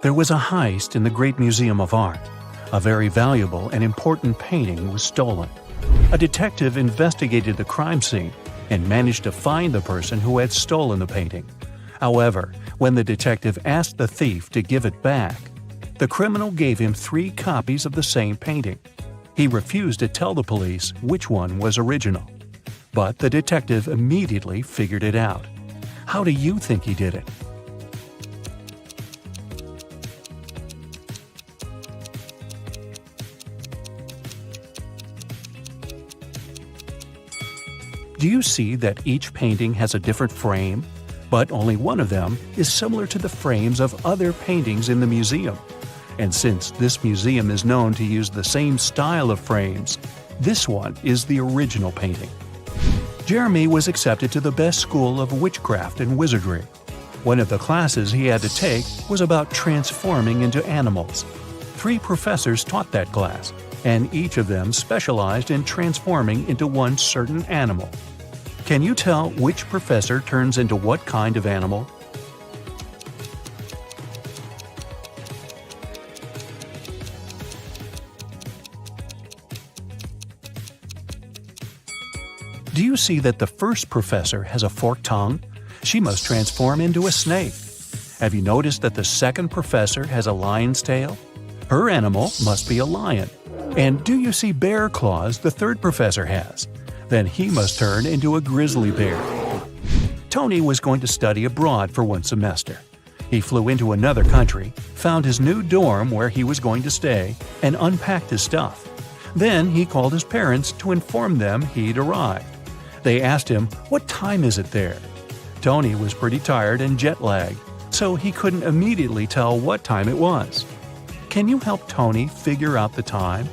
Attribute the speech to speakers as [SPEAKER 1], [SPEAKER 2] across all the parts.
[SPEAKER 1] There was a heist in the Great Museum of Art. A very valuable and important painting was stolen. A detective investigated the crime scene and managed to find the person who had stolen the painting. However, when the detective asked the thief to give it back, the criminal gave him 3 copies of the same painting. He refused to tell the police which one was original. But the detective immediately figured it out. How do you think he did it? Do you see that each painting has a different frame? But only one of them is similar to the frames of other paintings in the museum. And since this museum is known to use the same style of frames, this one is the original painting. Jeremy was accepted to the best school of witchcraft and wizardry. One of the classes he had to take was about transforming into animals. 3 professors taught that class, and each of them specialized in transforming into one certain animal. Can you tell which professor turns into what kind of animal? Do you see that the first professor has a forked tongue? She must transform into a snake. Have you noticed that the second professor has a lion's tail? Her animal must be a lion. And do you see bear claws the third professor has? Then he must turn into a grizzly bear. Tony was going to study abroad for 1 semester. He flew into another country, found his new dorm where he was going to stay, and unpacked his stuff. Then he called his parents to inform them he'd arrived. They asked him, "What time is it there?" Tony was pretty tired and jet-lagged, so he couldn't immediately tell what time it was. Can you help Tony figure out the time?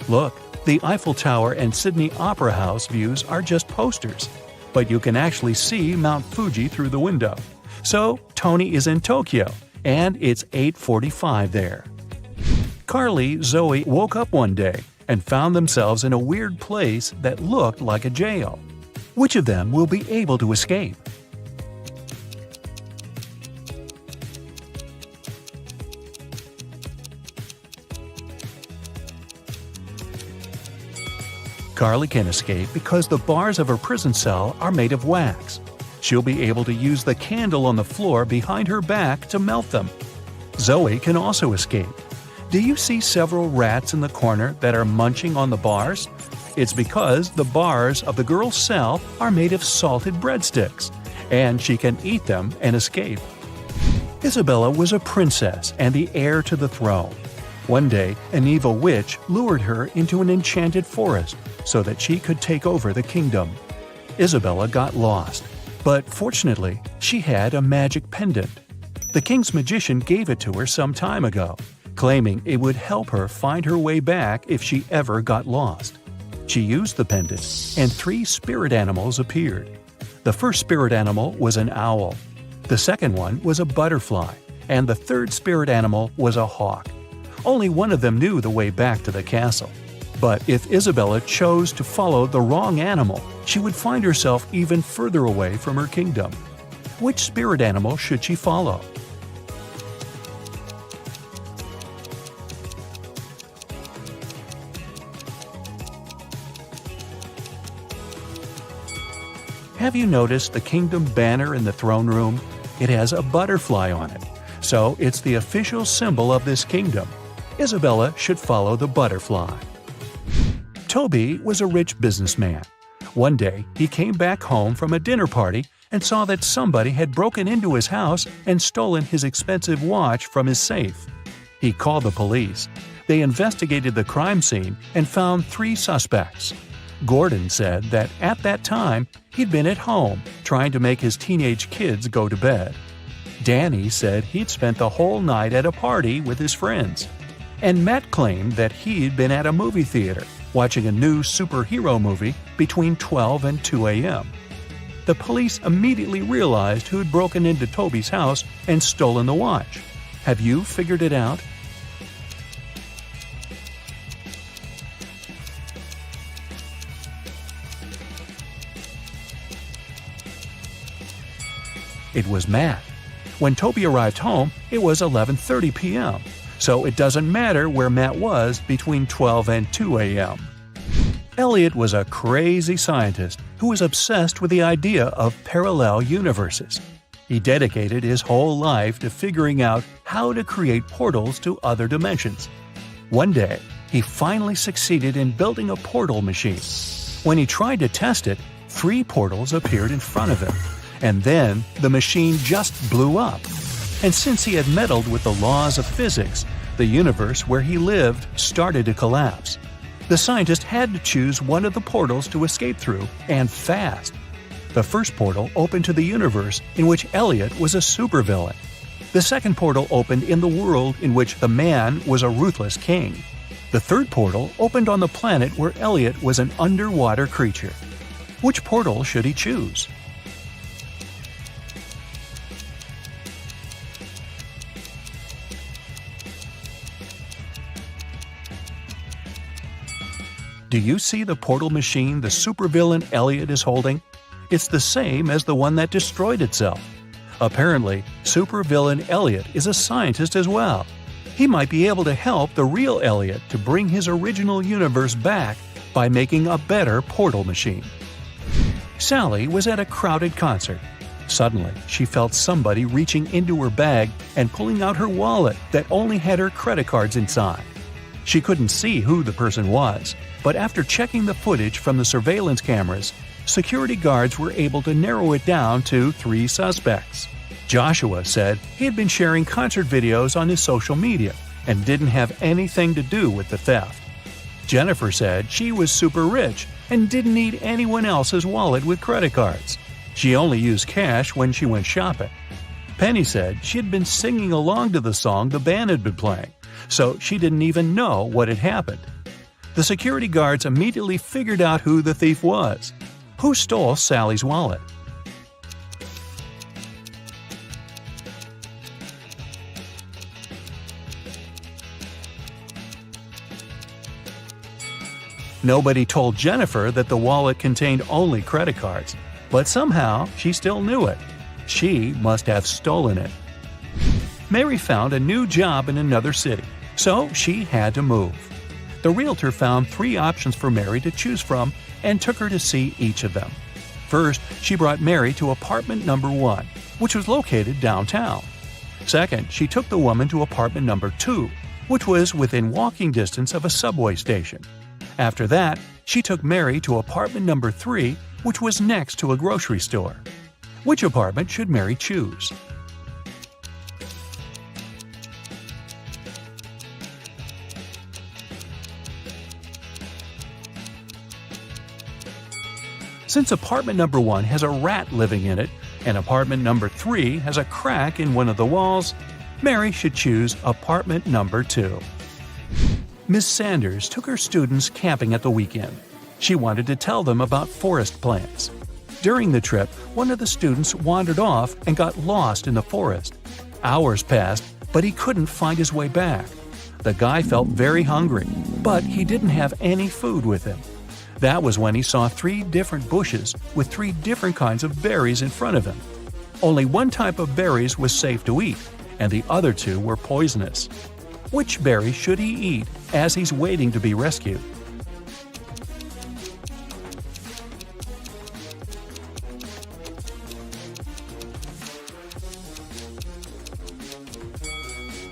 [SPEAKER 1] Look, the Eiffel Tower and Sydney Opera House views are just posters, but you can actually see Mount Fuji through the window. So, Tony is in Tokyo, and it's 8:45 there. Carly, Zoe woke up one day and found themselves in a weird place that looked like a jail. Which of them will be able to escape? Carly can escape because the bars of her prison cell are made of wax. She'll be able to use the candle on the floor behind her back to melt them. Zoe can also escape. Do you see several rats in the corner that are munching on the bars? It's because the bars of the girl's cell are made of salted breadsticks, and she can eat them and escape. Isabella was a princess and the heir to the throne. One day, an evil witch lured her into an enchanted forest so that she could take over the kingdom. Isabella got lost, but fortunately, she had a magic pendant. The king's magician gave it to her some time ago, claiming it would help her find her way back if she ever got lost. She used the pendant, and 3 spirit animals appeared. The first spirit animal was an owl, the second one was a butterfly, and the third spirit animal was a hawk. Only one of them knew the way back to the castle. But if Isabella chose to follow the wrong animal, she would find herself even further away from her kingdom. Which spirit animal should she follow? Have you noticed the kingdom banner in the throne room? It has a butterfly on it, so it's the official symbol of this kingdom. Isabella should follow the butterfly. Toby was a rich businessman. One day, he came back home from a dinner party and saw that somebody had broken into his house and stolen his expensive watch from his safe. He called the police. They investigated the crime scene and found 3 suspects. Gordon said that at that time, he'd been at home trying to make his teenage kids go to bed. Danny said he'd spent the whole night at a party with his friends. And Matt claimed that he'd been at a movie theater watching a new superhero movie between 12 and 2 a.m. The police immediately realized who'd broken into Toby's house and stolen the watch. Have you figured it out? It was Matt. When Toby arrived home, it was 11:30 p.m., so it doesn't matter where Matt was between 12 and 2 a.m. Elliot was a crazy scientist who was obsessed with the idea of parallel universes. He dedicated his whole life to figuring out how to create portals to other dimensions. One day, he finally succeeded in building a portal machine. When he tried to test it, 3 portals appeared in front of him, and then the machine just blew up. And since he had meddled with the laws of physics, the universe where he lived started to collapse. The scientist had to choose one of the portals to escape through, and fast. The first portal opened to the universe in which Elliot was a supervillain. The second portal opened in the world in which the man was a ruthless king. The third portal opened on the planet where Elliot was an underwater creature. Which portal should he choose? Do you see the portal machine the supervillain Elliot is holding? It's the same as the one that destroyed itself. Apparently, supervillain Elliot is a scientist as well. He might be able to help the real Elliot to bring his original universe back by making a better portal machine. Sally was at a crowded concert. Suddenly, she felt somebody reaching into her bag and pulling out her wallet that only had her credit cards inside. She couldn't see who the person was, but after checking the footage from the surveillance cameras, security guards were able to narrow it down to 3 suspects. Joshua said he had been sharing concert videos on his social media and didn't have anything to do with the theft. Jennifer said she was super rich and didn't need anyone else's wallet with credit cards. She only used cash when she went shopping. Penny said she had been singing along to the song the band had been playing, so she didn't even know what had happened. The security guards immediately figured out who the thief was. Who stole Sally's wallet? Nobody told Jennifer that the wallet contained only credit cards, but somehow she still knew it. She must have stolen it. Mary found a new job in another city, so she had to move. The realtor found 3 options for Mary to choose from and took her to see each of them. First, she brought Mary to apartment number 1, which was located downtown. Second, she took the woman to apartment number 2, which was within walking distance of a subway station. After that, she took Mary to apartment number 3, which was next to a grocery store. Which apartment should Mary choose? Since apartment number 1 has a rat living in it, and apartment number 3 has a crack in one of the walls, Mary should choose apartment number 2. Miss Sanders took her students camping at the weekend. She wanted to tell them about forest plants. During the trip, one of the students wandered off and got lost in the forest. Hours passed, but he couldn't find his way back. The guy felt very hungry, but he didn't have any food with him. That was when he saw 3 different bushes with 3 different kinds of berries in front of him. Only one type of berries was safe to eat, and the other 2 were poisonous. Which berry should he eat as he's waiting to be rescued?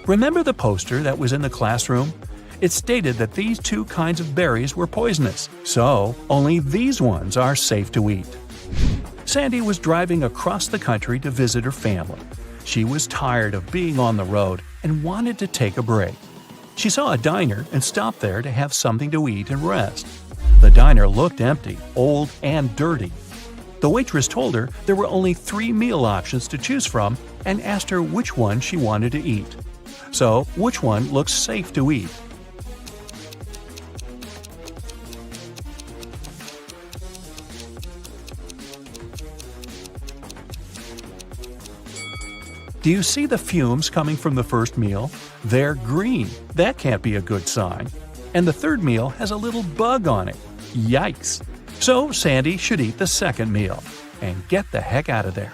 [SPEAKER 1] Remember the poster that was in the classroom? It stated that these 2 kinds of berries were poisonous, so only these ones are safe to eat. Sandy was driving across the country to visit her family. She was tired of being on the road and wanted to take a break. She saw a diner and stopped there to have something to eat and rest. The diner looked empty, old, and dirty. The waitress told her there were only 3 meal options to choose from and asked her which one she wanted to eat. So, which one looks safe to eat? Do you see the fumes coming from the first meal? They're green. That can't be a good sign. And the third meal has a little bug on it. Yikes! So Sandy should eat the second meal and get the heck out of there.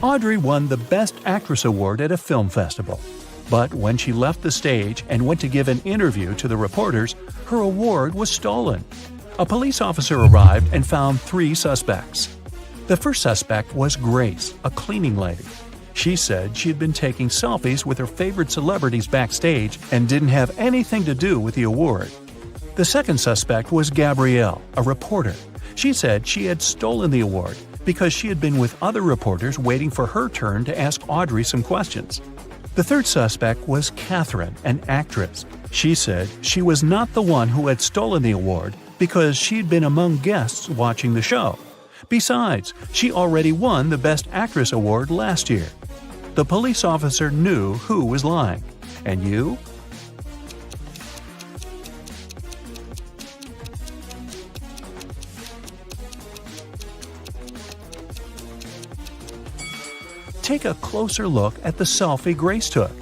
[SPEAKER 1] Audrey won the Best Actress award at a film festival. But when she left the stage and went to give an interview to the reporters, her award was stolen. A police officer arrived and found 3 suspects. The first suspect was Grace, a cleaning lady. She said she had been taking selfies with her favorite celebrities backstage and didn't have anything to do with the award. The second suspect was Gabrielle, a reporter. She said she had stolen the award because she had been with other reporters waiting for her turn to ask Audrey some questions. The third suspect was Catherine, an actress. She said she was not the one who had stolen the award because she'd been among guests watching the show. Besides, she already won the Best Actress award last year. The police officer knew who was lying. And you? Take a closer look at the selfie Grace took.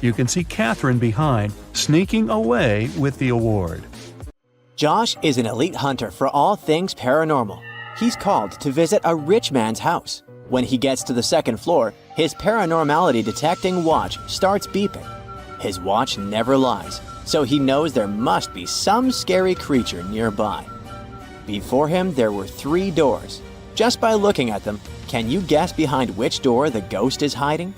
[SPEAKER 1] You can see Catherine behind, sneaking away with the award.
[SPEAKER 2] Josh is an elite hunter for all things paranormal. He's called to visit a rich man's house. When he gets to the second floor, his paranormality detecting watch starts beeping. His watch never lies, so he knows there must be some scary creature nearby. Before him, there were 3 doors. Just by looking at them, can you guess behind which door the ghost is hiding?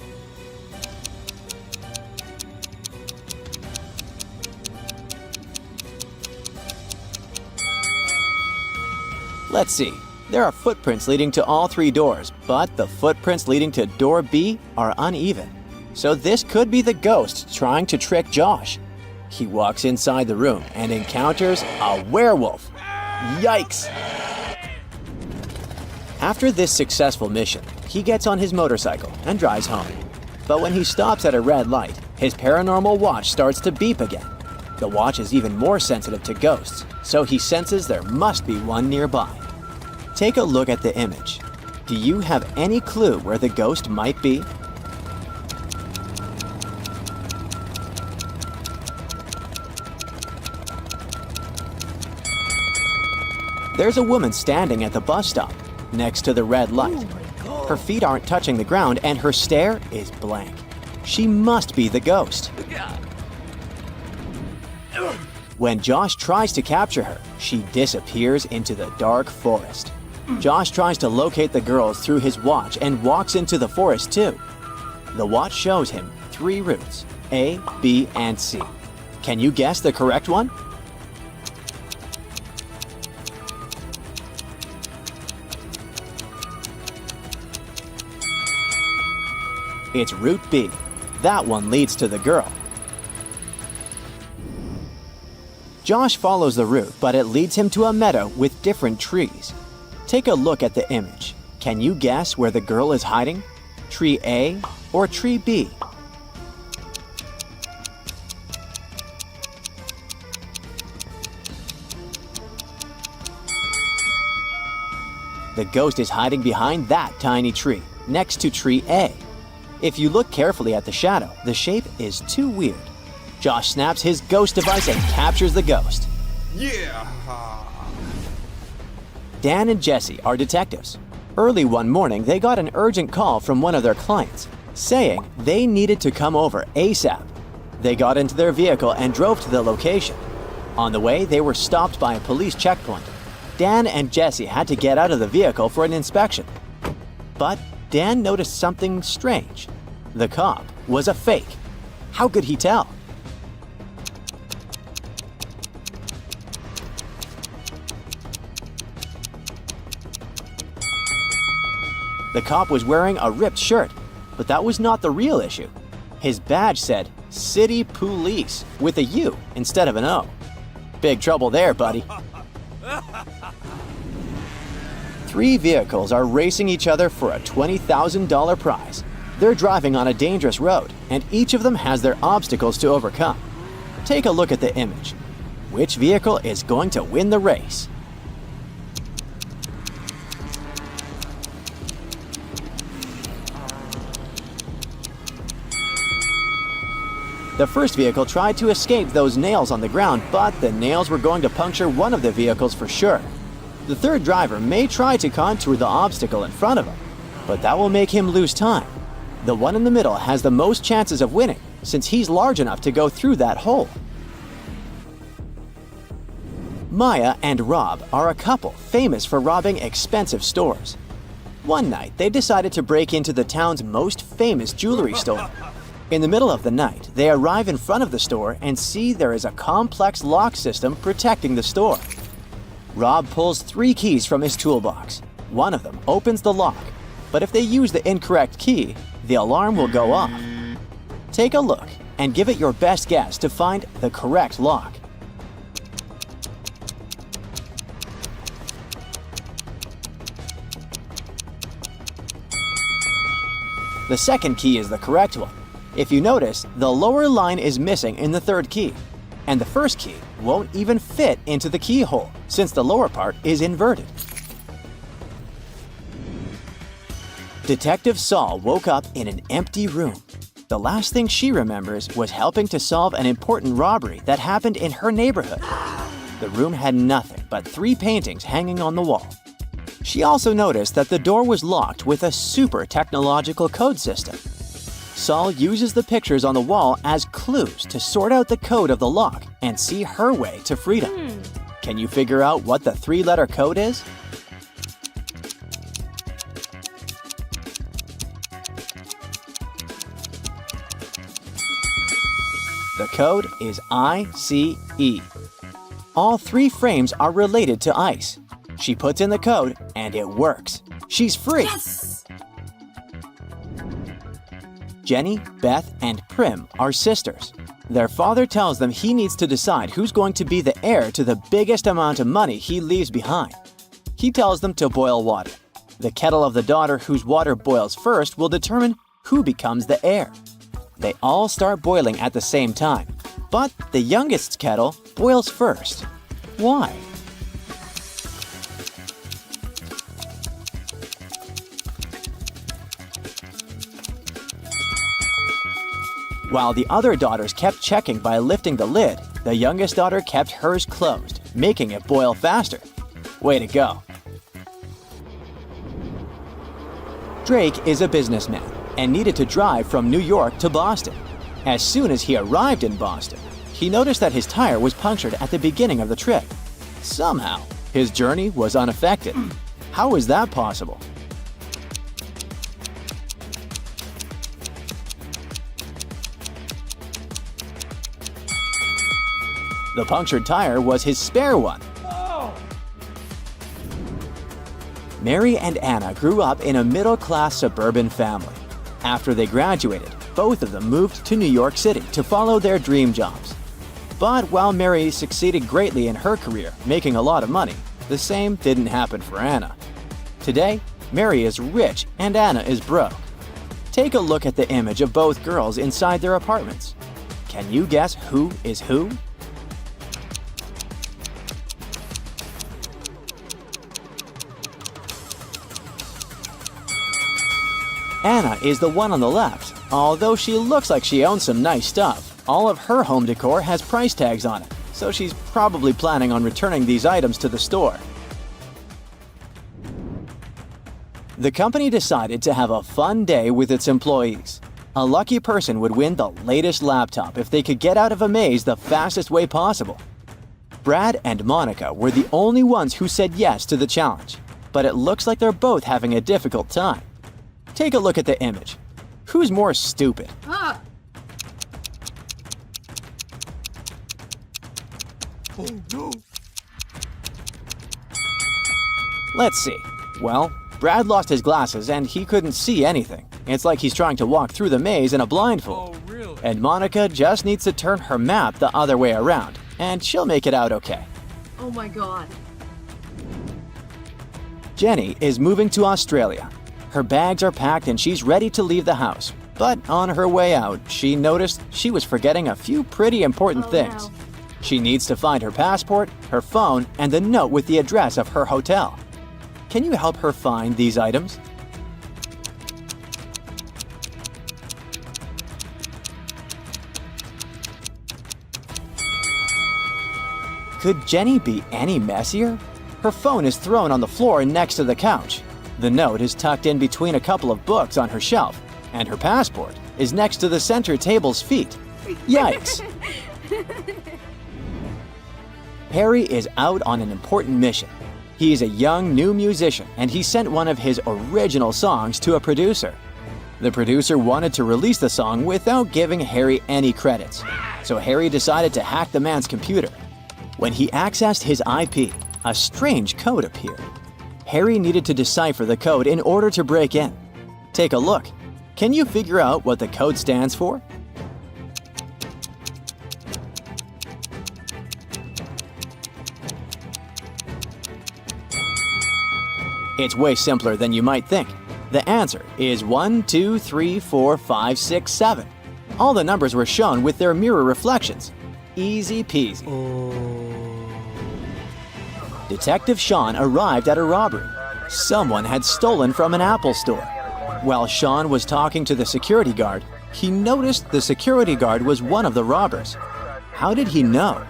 [SPEAKER 2] Let's see. There are footprints leading to all 3 doors, but the footprints leading to door B are uneven. So this could be the ghost trying to trick Josh. He walks inside the room and encounters a werewolf. Yikes! After this successful mission, he gets on his motorcycle and drives home. But when he stops at a red light, his paranormal watch starts to beep again. The watch is even more sensitive to ghosts, so he senses there must be one nearby. Take a look at the image. Do you have any clue where the ghost might be? There's a woman standing at the bus stop, next to the red light. Her feet aren't touching the ground and her stare is blank. She must be the ghost. When Josh tries to capture her, she disappears into the dark forest. Josh tries to locate the girls through his watch and walks into the forest too. The watch shows him 3 routes, A, B, and C. Can you guess the correct one? It's Route B. That one leads to the girl. Josh follows the route, but it leads him to a meadow with different trees. Take a look at the image. Can you guess where the girl is hiding? Tree A or tree B? The ghost is hiding behind that tiny tree, next to tree A. If you look carefully at the shadow, the shape is too weird. Josh snaps his ghost device and captures the ghost.
[SPEAKER 3] Yeah!
[SPEAKER 2] Dan and Jesse are detectives. Early one morning, they got an urgent call from one of their clients, saying they needed to come over ASAP. They got into their vehicle and drove to the location. On the way, they were stopped by a police checkpoint. Dan and Jesse had to get out of the vehicle for an inspection. But Dan noticed something strange. The cop was a fake. How could he tell? The cop was wearing a ripped shirt, but that was not the real issue. His badge said City Police with a U instead of an O. Big trouble there, buddy. 3 vehicles are racing each other for a $20,000 prize. They're driving on a dangerous road, and each of them has their obstacles to overcome. Take a look at the image. Which vehicle is going to win the race? The first vehicle tried to escape those nails on the ground, but the nails were going to puncture one of the vehicles for sure. The third driver may try to contour the obstacle in front of him. but that will make him lose time. The one in the middle has the most chances of winning, since he's large enough to go through that hole. Maya and Rob are a couple famous for robbing expensive stores. One night, they decided to break into the town's most famous jewelry store. In the middle of the night, they arrive in front of the store and see there is a complex lock system protecting the store. Rob pulls 3 keys from his toolbox. One of them opens the lock, but if they use the incorrect key, the alarm will go off. Take a look and give it your best guess to find the correct lock. The second key is the correct one. If you notice, the lower line is missing in the third key, and the first key won't even fit into the keyhole since the lower part is inverted. Detective Saul woke up in an empty room. The last thing she remembers was helping to solve an important robbery that happened in her neighborhood. The room had nothing but 3 paintings hanging on the wall. She also noticed that the door was locked with a super technological code system. Saul uses the pictures on the wall as clues to sort out the code of the lock and see her way to freedom. Can you figure out what the 3-letter code is? The code is ICE. All 3 frames are related to ice. She puts in the code and it works. She's free!
[SPEAKER 3] Yes!
[SPEAKER 2] Jenny, Beth, and Prim are sisters. Their father tells them he needs to decide who's going to be the heir to the biggest amount of money he leaves behind. He tells them to boil water. The kettle of the daughter whose water boils first will determine who becomes the heir. They all start boiling at the same time, but the youngest's kettle boils first. Why? While the other daughters kept checking by lifting the lid, the youngest daughter kept hers closed, making it boil faster. Way to go. Drake is a businessman and needed to drive from New York to Boston. As soon as he arrived in Boston, he noticed that his tire was punctured at the beginning of the trip. Somehow, his journey was unaffected. How is that possible? The punctured tire was his spare one. Mary and Anna grew up in a middle-class suburban family. After they graduated, both of them moved to New York City to follow their dream jobs. But while Mary succeeded greatly in her career, making a lot of money, the same didn't happen for Anna. Today, Mary is rich and Anna is broke. Take a look at the image of both girls inside their apartments. Can you guess who is who? Anna is the one on the left. Although she looks like she owns some nice stuff, all of her home decor has price tags on it, so she's probably planning on returning these items to the store. The company decided to have a fun day with its employees. A lucky person would win the latest laptop if they could get out of a maze the fastest way possible. Brad and Monica were the only ones who said yes to the challenge, but it looks like they're both having a difficult time. Take a look at the image. Who's more stupid?
[SPEAKER 3] Ah!
[SPEAKER 4] Oh no!
[SPEAKER 2] Let's see. Well, Brad lost his glasses and he couldn't see anything. It's like he's trying to walk through the maze in a blindfold.
[SPEAKER 4] Oh really?
[SPEAKER 2] And Monica just needs to turn her map the other way around, and she'll make it out okay.
[SPEAKER 3] Oh my god.
[SPEAKER 2] Jenny is moving to Australia. Her bags are packed and she's ready to leave the house. But on her way out, she noticed she was forgetting a few pretty important things.
[SPEAKER 3] No.
[SPEAKER 2] She needs to find her passport, her phone, and the note with the address of her hotel. Can you help her find these items? Could Jenny be any messier? Her phone is thrown on the floor next to the couch. The note is tucked in between a couple of books on her shelf, and her passport is next to the center table's feet. Yikes! Harry is out on an important mission. He is a young new musician, and he sent one of his original songs to a producer. The producer wanted to release the song without giving Harry any credits, so Harry decided to hack the man's computer. When he accessed his IP, a strange code appeared. Harry needed to decipher the code in order to break in. Take a look. Can you figure out what the code stands for? It's way simpler than you might think. The answer is 1, 2, 3, 4, 5, 6, 7. All the numbers were shown with their mirror reflections. Easy peasy. Detective Sean arrived at a robbery. Someone had stolen from an Apple store. While Sean was talking to the security guard, he noticed the security guard was one of the robbers. How did he know?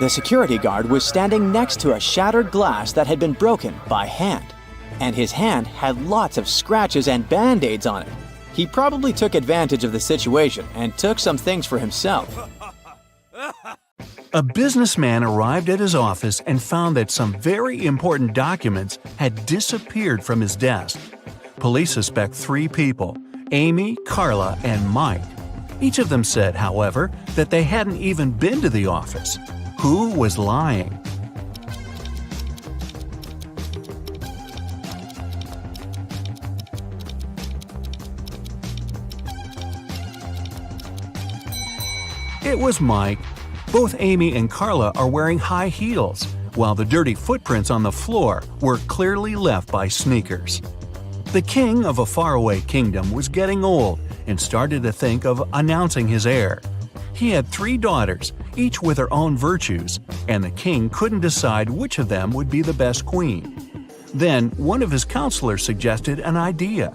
[SPEAKER 2] The security guard was standing next to a shattered glass that had been broken by hand, and his hand had lots of scratches and band-aids on it. He probably took advantage of the situation and took some things for himself.
[SPEAKER 1] A businessman arrived at his office and found that some very important documents had disappeared from his desk. Police suspect 3 people, Amy, Carla, and Mike. Each of them said, however, that they hadn't even been to the office. Who was lying? It was Mike. Both Amy and Carla are wearing high heels, while the dirty footprints on the floor were clearly left by sneakers. The king of a faraway kingdom was getting old and started to think of announcing his heir. He had 3 daughters, each with her own virtues, and the king couldn't decide which of them would be the best queen. Then one of his counselors suggested an idea.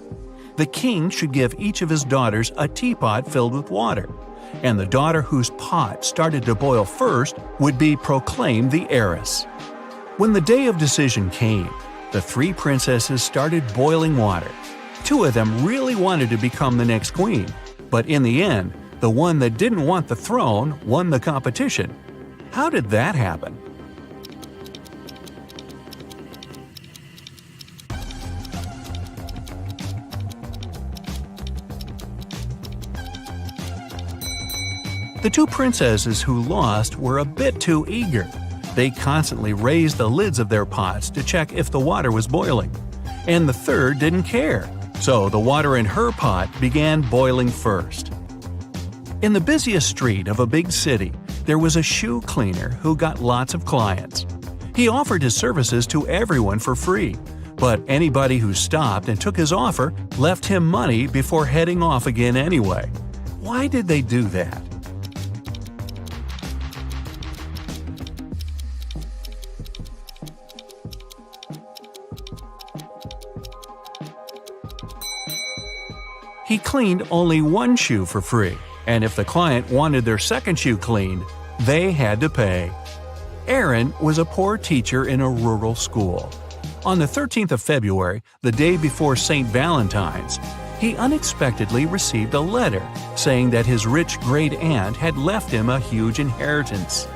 [SPEAKER 1] The king should give each of his daughters a teapot filled with water, and the daughter whose pot started to boil first would be proclaimed the heiress. When the day of decision came, the 3 princesses started boiling water. 2 of them really wanted to become the next queen, but in the end, the one that didn't want the throne won the competition. How did that happen? The 2 princesses who lost were a bit too eager. They constantly raised the lids of their pots to check if the water was boiling. And the third didn't care, so the water in her pot began boiling first. In the busiest street of a big city, there was a shoe cleaner who got lots of clients. He offered his services to everyone for free, but anybody who stopped and took his offer left him money before heading off again anyway. Why did they do that? He cleaned only one shoe for free, and if the client wanted their second shoe cleaned, they had to pay. Aaron was a poor teacher in a rural school. On the 13th of February, the day before St. Valentine's, he unexpectedly received a letter saying that his rich great-aunt had left him a huge inheritance.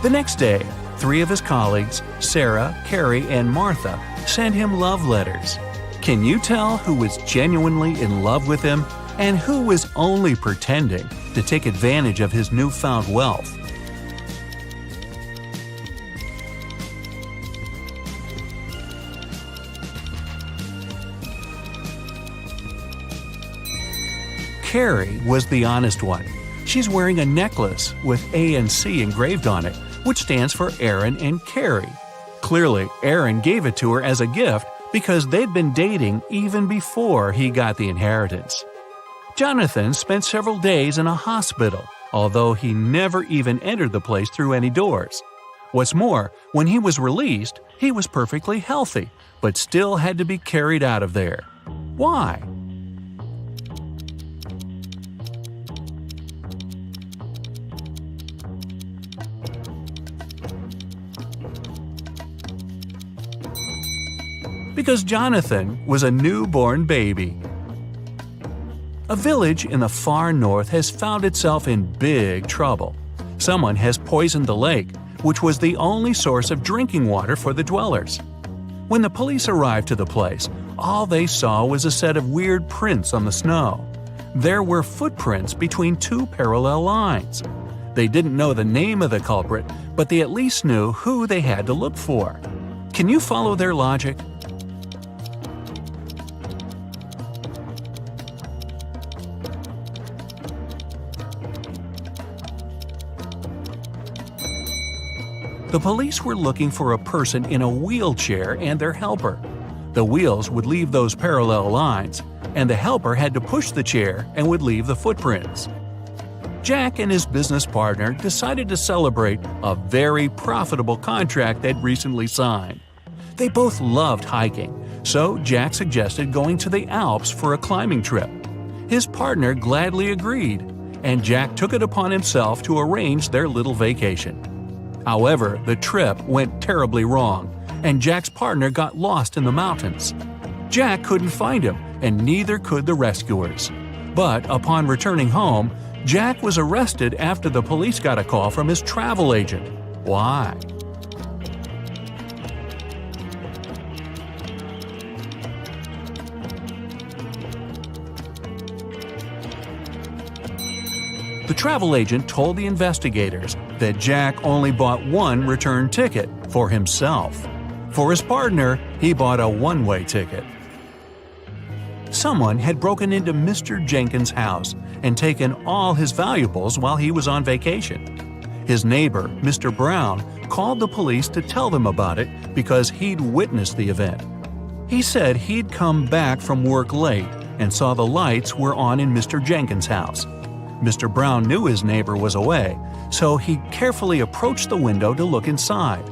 [SPEAKER 1] The next day, 3 of his colleagues, Sarah, Carrie, and Martha, sent him love letters. Can you tell who was genuinely in love with him and who was only pretending to take advantage of his newfound wealth? Carrie was the honest one. She's wearing a necklace with A and C engraved on it, which stands for Aaron and Carrie. Clearly, Aaron gave it to her as a gift because they'd been dating even before he got the inheritance. Jonathan spent several days in a hospital, although he never even entered the place through any doors. What's more, when he was released, he was perfectly healthy, but still had to be carried out of there. Why? Because Jonathan was a newborn baby. A village in the far north has found itself in big trouble. Someone has poisoned the lake, which was the only source of drinking water for the dwellers. When the police arrived to the place, all they saw was a set of weird prints on the snow. There were footprints between two parallel lines. They didn't know the name of the culprit, but they at least knew who they had to look for. Can you follow their logic? The police were looking for a person in a wheelchair and their helper. The wheels would leave those parallel lines, and the helper had to push the chair and would leave the footprints. Jack and his business partner decided to celebrate a very profitable contract they'd recently signed. They both loved hiking, so Jack suggested going to the Alps for a climbing trip. His partner gladly agreed, and Jack took it upon himself to arrange their little vacation. However, the trip went terribly wrong, and Jack's partner got lost in the mountains. Jack couldn't find him, and neither could the rescuers. But upon returning home, Jack was arrested after the police got a call from his travel agent. Why? The travel agent told the investigators that Jack only bought one return ticket for himself. For his partner, he bought a one-way ticket. Someone had broken into Mr. Jenkins' house and taken all his valuables while he was on vacation. His neighbor, Mr. Brown, called the police to tell them about it because he'd witnessed the event. He said he'd come back from work late and saw the lights were on in Mr. Jenkins' house. Mr. Brown knew his neighbor was away, so he carefully approached the window to look inside.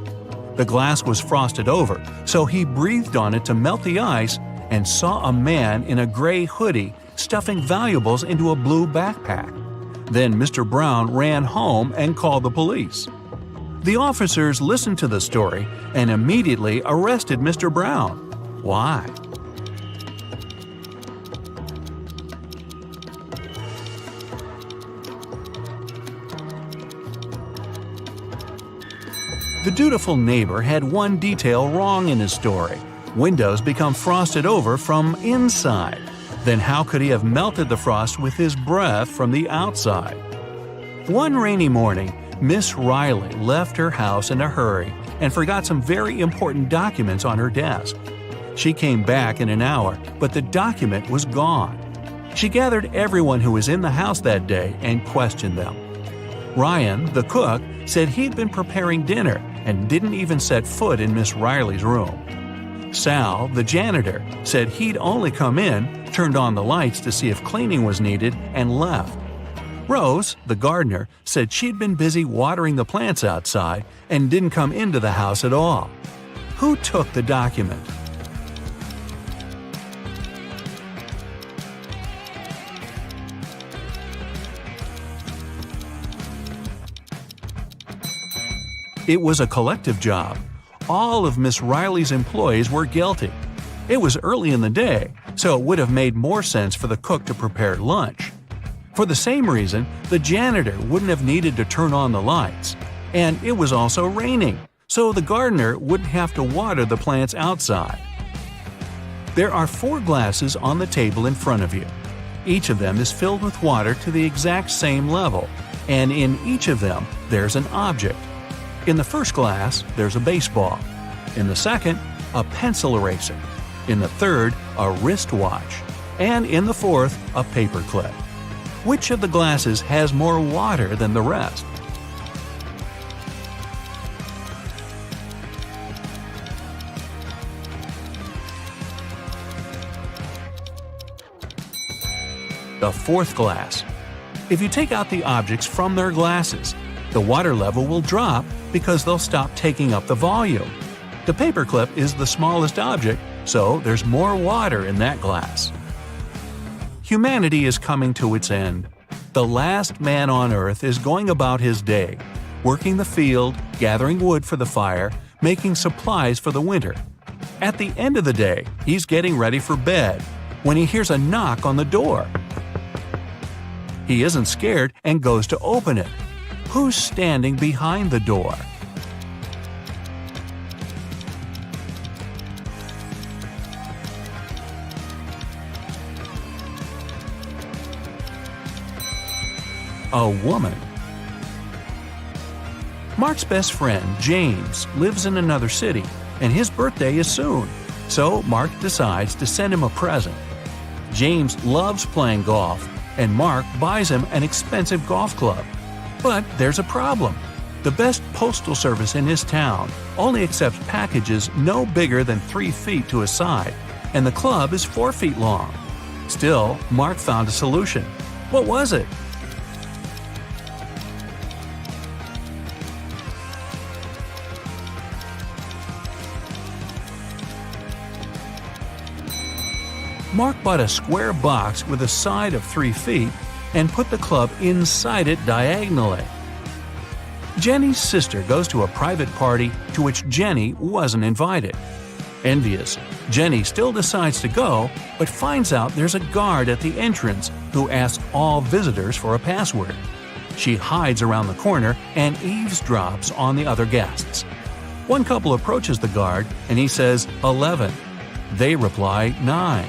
[SPEAKER 1] The glass was frosted over, so he breathed on it to melt the ice and saw a man in a gray hoodie stuffing valuables into a blue backpack. Then Mr. Brown ran home and called the police. The officers listened to the story and immediately arrested Mr. Brown. Why? The dutiful neighbor had one detail wrong in his story. Windows become frosted over from inside. Then how could he have melted the frost with his breath from the outside? One rainy morning, Miss Riley left her house in a hurry and forgot some very important documents on her desk. She came back in an hour, but the document was gone. She gathered everyone who was in the house that day and questioned them. Ryan, the cook, said he'd been preparing dinner and didn't even set foot in Miss Riley's room. Sal, the janitor, said he'd only come in, turned on the lights to see if cleaning was needed, and left. Rose, the gardener, said she'd been busy watering the plants outside and didn't come into the house at all. Who took the document? It was a collective job. All of Miss Riley's employees were guilty. It was early in the day, so it would have made more sense for the cook to prepare lunch. For the same reason, the janitor wouldn't have needed to turn on the lights. And it was also raining, so the gardener wouldn't have to water the plants outside. There are 4 glasses on the table in front of you. Each of them is filled with water to the exact same level, and in each of them there's an object. In the first glass, there's a baseball. In the second, a pencil eraser. In the third, a wristwatch. And in the fourth, a paperclip. Which of the glasses has more water than the rest? The fourth glass. If you take out the objects from their glasses, the water level will drop because they'll stop taking up the volume. The paperclip is the smallest object, so there's more water in that glass. Humanity is coming to its end. The last man on Earth is going about his day, working the field, gathering wood for the fire, making supplies for the winter. At the end of the day, he's getting ready for bed when he hears a knock on the door. He isn't scared and goes to open it. Who's standing behind the door? A woman. Mark's best friend, James, lives in another city, and his birthday is soon, so Mark decides to send him a present. James loves playing golf, and Mark buys him an expensive golf club. But there's a problem. The best postal service in his town only accepts packages no bigger than 3 feet to a side, and the club is 4 feet long. Still, Mark found a solution. What was it? Mark bought a square box with a side of 3 feet and put the club inside it diagonally. Jenny's sister goes to a private party to which Jenny wasn't invited. Envious, Jenny still decides to go, but finds out there's a guard at the entrance who asks all visitors for a password. She hides around the corner and eavesdrops on the other guests. One couple approaches the guard and he says 11. They reply 9.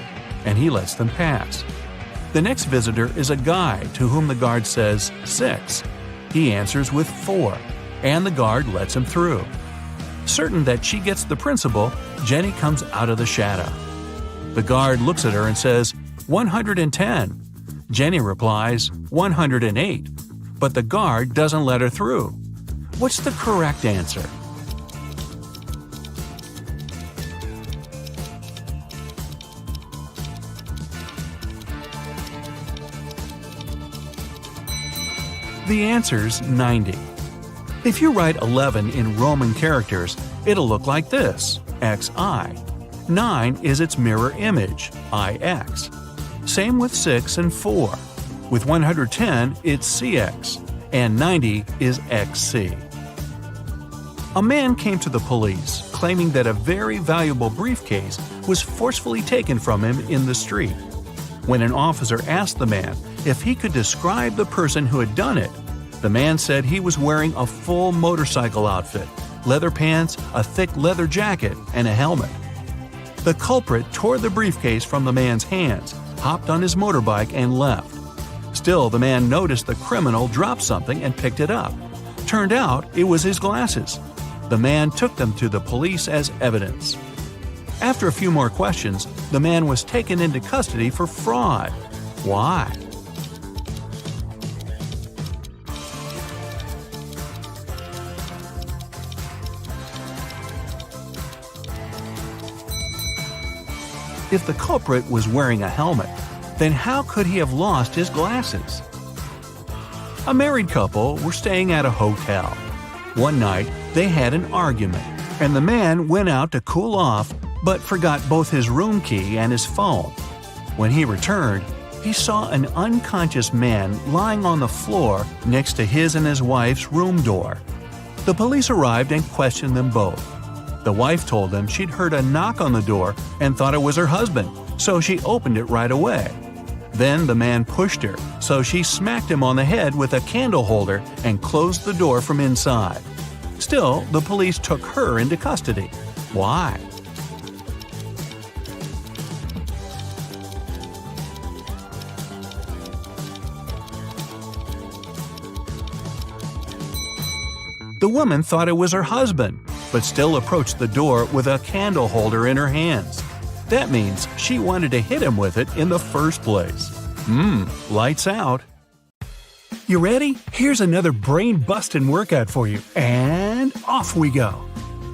[SPEAKER 1] And he lets them pass. The next visitor is a guy to whom the guard says 6. He answers with 4, and the guard lets him through. Certain that she gets the principal, Jenny comes out of the shadow. The guard looks at her and says 110. Jenny replies 108, but the guard doesn't let her through. What's the correct answer? The answer's 90. If you write 11 in Roman characters, it'll look like this, XI. 9 is its mirror image, IX. Same with 6 and 4. With 110, it's CX, and 90 is XC. A man came to the police claiming that a very valuable briefcase was forcefully taken from him in the street. When an officer asked the man if he could describe the person who had done it, the man said he was wearing a full motorcycle outfit, leather pants, a thick leather jacket, and a helmet. The culprit tore the briefcase from the man's hands, hopped on his motorbike, and left. Still, the man noticed the criminal drop something and picked it up. Turned out it was his glasses. The man took them to the police as evidence. After a few more questions, the man was taken into custody for fraud. Why? If the culprit was wearing a helmet, then how could he have lost his glasses? A married couple were staying at a hotel. One night, they had an argument, and the man went out to cool off but forgot both his room key and his phone. When he returned, he saw an unconscious man lying on the floor next to his and his wife's room door. The police arrived and questioned them both. The wife told them she'd heard a knock on the door and thought it was her husband, so she opened it right away. Then the man pushed her, so she smacked him on the head with a candle holder and closed the door from inside. Still, the police took her into custody. Why? The woman thought it was her husband, but still approached the door with a candle holder in her hands. That means she wanted to hit him with it in the first place. Lights out. You ready? Here's another brain-busting workout for you. And off we go.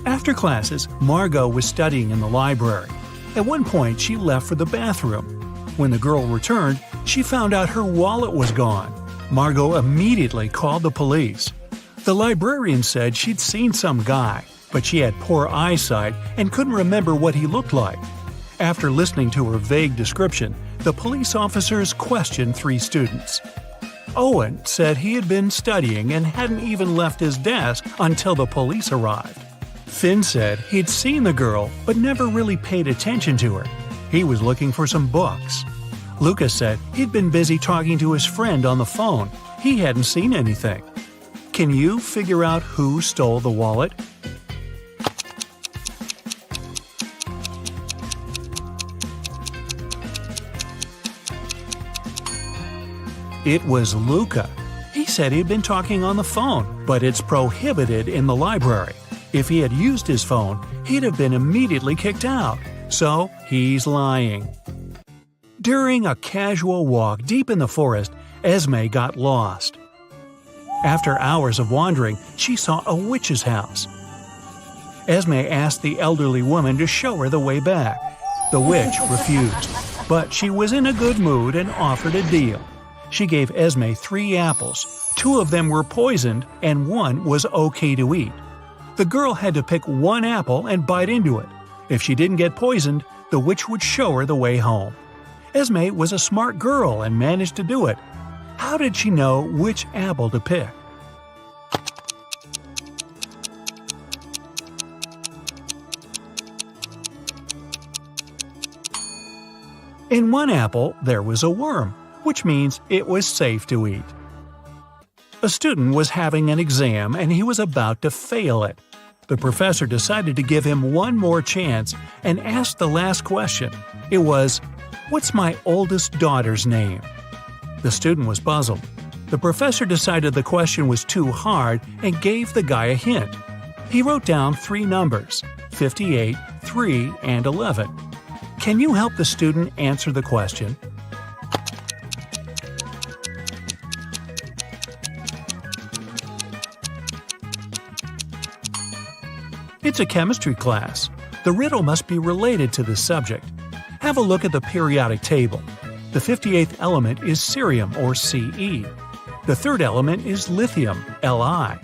[SPEAKER 1] After classes, Margot was studying in the library. At one point, she left for the bathroom. When the girl returned, she found out her wallet was gone. Margot immediately called the police. The librarian said she'd seen some guy, but she had poor eyesight and couldn't remember what he looked like. After listening to her vague description, the police officers questioned 3 students. Owen said he had been studying and hadn't even left his desk until the police arrived. Finn said he'd seen the girl but never really paid attention to her. He was looking for some books. Lucas said he'd been busy talking to his friend on the phone. He hadn't seen anything. Can you figure out who stole the wallet? It was Luca. He said he'd been talking on the phone, but it's prohibited in the library. If he had used his phone, he'd have been immediately kicked out. So he's lying. During a casual walk deep in the forest, Esme got lost. After hours of wandering, she saw a witch's house. Esme asked the elderly woman to show her the way back. The witch refused, but she was in a good mood and offered a deal. She gave Esme 3 apples. 2 of them were poisoned and 1 was okay to eat. The girl had to pick 1 apple and bite into it. If she didn't get poisoned, the witch would show her the way home. Esme was a smart girl and managed to do it. How did she know which apple to pick? In 1 apple, there was a worm, which means it was safe to eat. A student was having an exam and he was about to fail it. The professor decided to give him 1 more chance and asked the last question. It was, "What's my oldest daughter's name?" The student was puzzled. The professor decided the question was too hard and gave the guy a hint. He wrote down 3 numbers, 58, 3, and 11. Can you help the student answer the question? It's a chemistry class. The riddle must be related to this subject. Have a look at the periodic table. The 58th element is cerium, or Ce. The 3rd element is lithium, Li.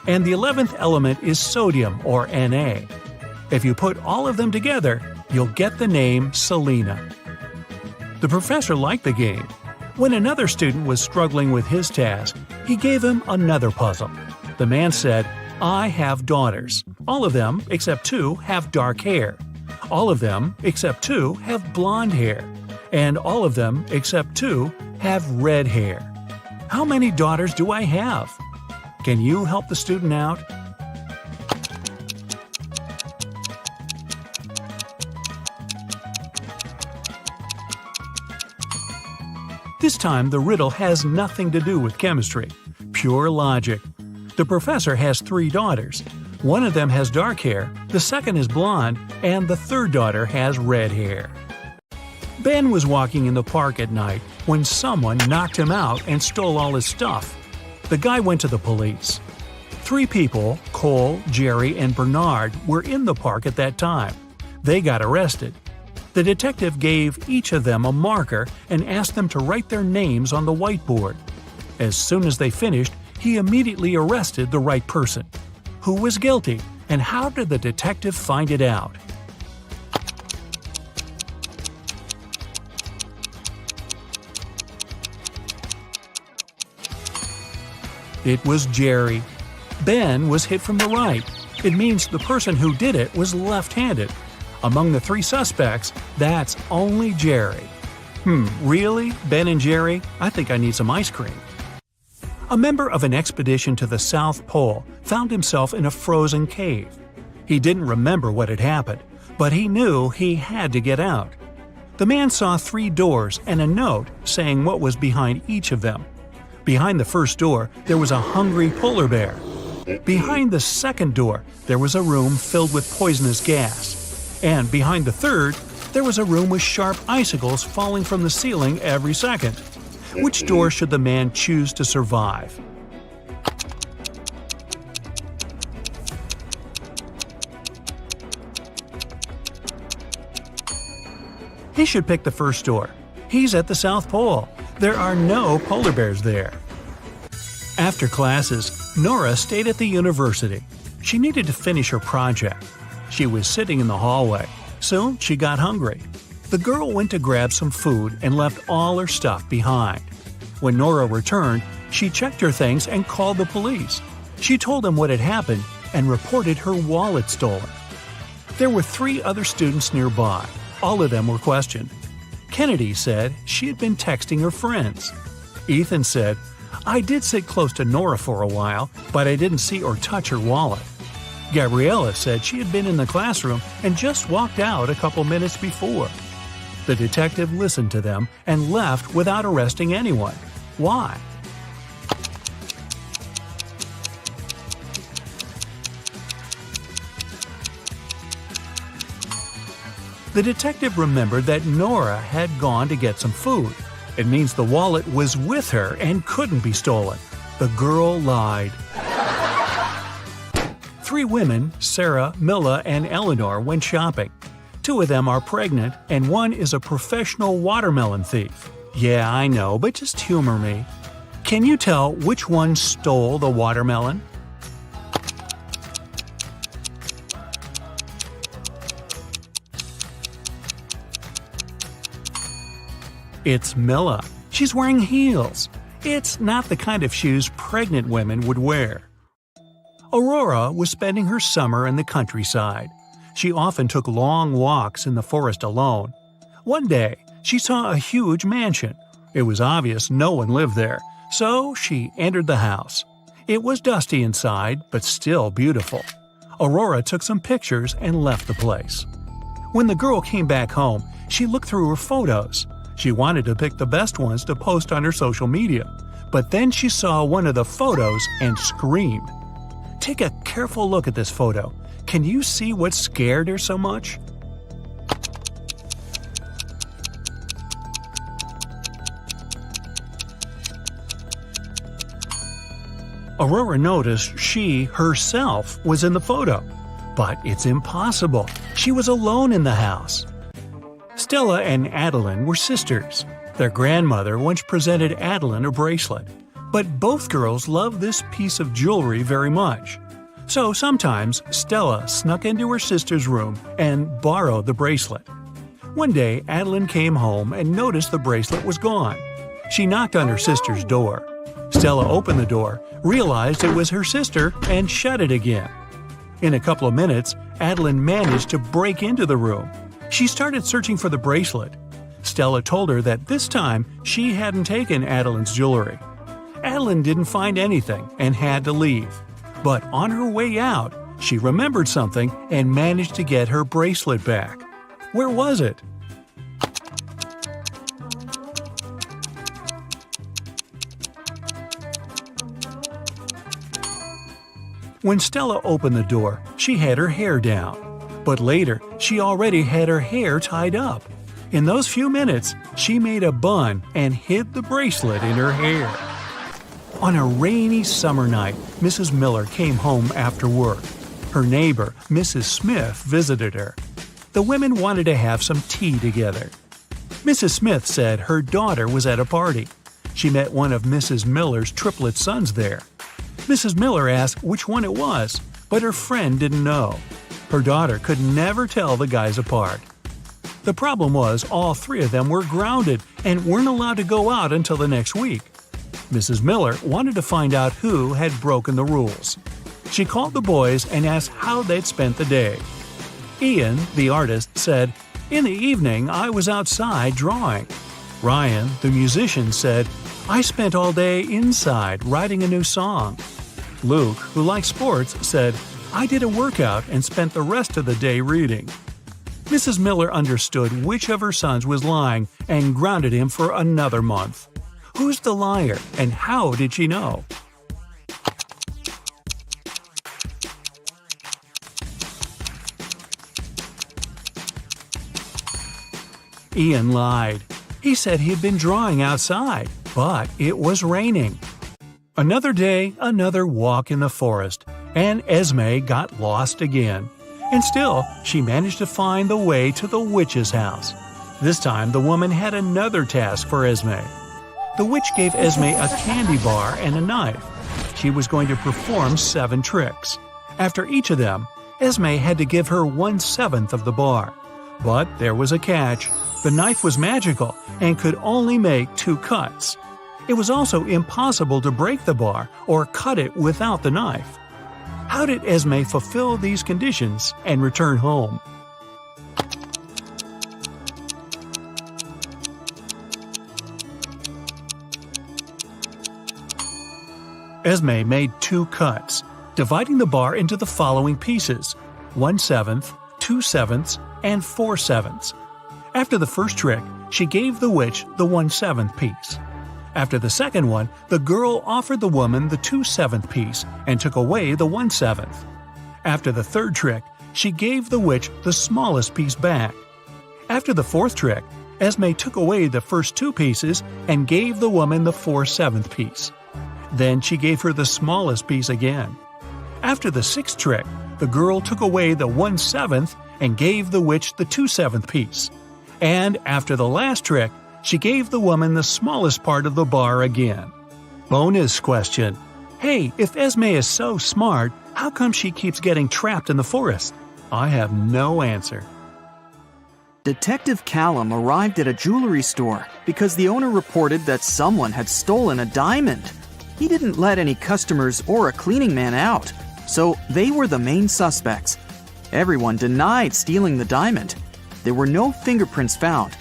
[SPEAKER 1] And the 11th element is sodium, or Na. If you put all of them together, you'll get the name Selena. The professor liked the game. When another student was struggling with his task, he gave him another puzzle. The man said, "I have daughters. All of them, except 2, have dark hair. All of them, except 2, have blonde hair. And all of them, except 2, have red hair. How many daughters do I have?" Can you help the student out? This time the riddle has nothing to do with chemistry. Pure logic. The professor has 3 daughters. 1 of them has dark hair, the second is blonde, and the 3rd daughter has red hair. Ben was walking in the park at night when someone knocked him out and stole all his stuff. The guy went to the police. 3 people, Cole, Jerry, and Bernard, were in the park at that time. They got arrested. The detective gave each of them a marker and asked them to write their names on the whiteboard. As soon as they finished, he immediately arrested the right person. Who was guilty, and how did the detective find it out? It was Jerry. Ben was hit from the right. It means the person who did it was left-handed. Among the 3 suspects, that's only Jerry. Really? Ben and Jerry? I think I need some ice cream. A member of an expedition to the South Pole found himself in a frozen cave. He didn't remember what had happened, but he knew he had to get out. The man saw 3 doors and a note saying what was behind each of them. Behind the first door, there was a hungry polar bear. Behind the second door, there was a room filled with poisonous gas. And behind the third, there was a room with sharp icicles falling from the ceiling every second. Which door should the man choose to survive? He should pick the first door. He's at the South Pole. There are no polar bears there. After classes, Nora stayed at the university. She needed to finish her project. She was sitting in the hallway. Soon she got hungry. The girl went to grab some food and left all her stuff behind. When Nora returned, she checked her things and called the police. She told them what had happened and reported her wallet stolen. There were 3 other students nearby. All of them were questioned. Kennedy said she had been texting her friends. Ethan said, "I did sit close to Nora for a while, but I didn't see or touch her wallet." Gabriella said she had been in the classroom and just walked out a couple minutes before. The detective listened to them and left without arresting anyone. Why? The detective remembered that Nora had gone to get some food. It means the wallet was with her and couldn't be stolen. The girl lied. 3 women, Sarah, Milla, and Eleanor, went shopping. 2 of them are pregnant, and 1 is a professional watermelon thief. Yeah, I know, but just humor me. Can you tell which one stole the watermelon? It's Milla. She's wearing heels. It's not the kind of shoes pregnant women would wear. Aurora was spending her summer in the countryside. She often took long walks in the forest alone. One day, she saw a huge mansion. It was obvious no one lived there, so she entered the house. It was dusty inside, but still beautiful. Aurora took some pictures and left the place. When the girl came back home, she looked through her photos. She wanted to pick the best ones to post on her social media, but then she saw one of the photos and screamed. Take a careful look at this photo. Can you see what scared her so much? Aurora noticed she, herself, was in the photo. But it's impossible. She was alone in the house. Stella and Adeline were sisters. Their grandmother once presented Adeline a bracelet. But both girls loved this piece of jewelry very much. So sometimes Stella snuck into her sister's room and borrowed the bracelet. One day, Adeline came home and noticed the bracelet was gone. She knocked on her sister's door. Stella opened the door, realized it was her sister, and shut it again. In a couple of minutes, Adeline managed to break into the room. She started searching for the bracelet. Stella told her that this time she hadn't taken Adeline's jewelry. Adeline didn't find anything and had to leave. But on her way out, she remembered something and managed to get her bracelet back. Where was it? When Stella opened the door, she had her hair down. But later, she already had her hair tied up. In those few minutes, she made a bun and hid the bracelet in her hair. On a rainy summer night, Mrs. Miller came home after work. Her neighbor, Mrs. Smith, visited her. The women wanted to have some tea together. Mrs. Smith said her daughter was at a party. She met one of Mrs. Miller's triplet sons there. Mrs. Miller asked which one it was, but her friend didn't know. Her daughter could never tell the guys apart. The problem was all 3 of them were grounded and weren't allowed to go out until the next week. Mrs. Miller wanted to find out who had broken the rules. She called the boys and asked how they'd spent the day. Ian, the artist, said, "In the evening, I was outside drawing." Ryan, the musician, said, "I spent all day inside writing a new song." Luke, who likes sports, said, "I did a workout and spent the rest of the day reading." Mrs. Miller understood which of her sons was lying and grounded him for another month. Who's the liar, and how did she know? Ian lied. He said he had been drawing outside, but it was raining. Another day, another walk in the forest, and Esme got lost again. And still, she managed to find the way to the witch's house. This time, the woman had another task for Esme. The witch gave Esme a candy bar and a knife. She was going to perform 7 tricks. After each of them, Esme had to give her 1/7 of the bar. But there was a catch. The knife was magical and could only make 2 cuts. It was also impossible to break the bar or cut it without the knife. How did Esme fulfill these conditions and return home? Esme made 2 cuts, dividing the bar into the following pieces: 1/7, 2/7, and 4/7. After the first trick, she gave the witch the 1/7 piece. After the second one, the girl offered the woman the 2/7 piece and took away the 1/7. After the third trick, she gave the witch the smallest piece back. After the fourth trick, Esme took away the first 2 pieces and gave the woman the 4/7 piece. Then she gave her the smallest piece again. After the sixth trick, the girl took away the 1/7 and gave the witch the 2/7 piece. And after the last trick, she gave the woman the smallest part of the bar again. Bonus question. Hey, if Esme is so smart, how come she keeps getting trapped in the forest? I have no answer.
[SPEAKER 3] Detective Callum arrived at a jewelry store because the owner reported that someone had stolen a diamond. He didn't let any customers or a cleaning man out, so they were the main suspects. Everyone denied stealing the diamond. There were no fingerprints found.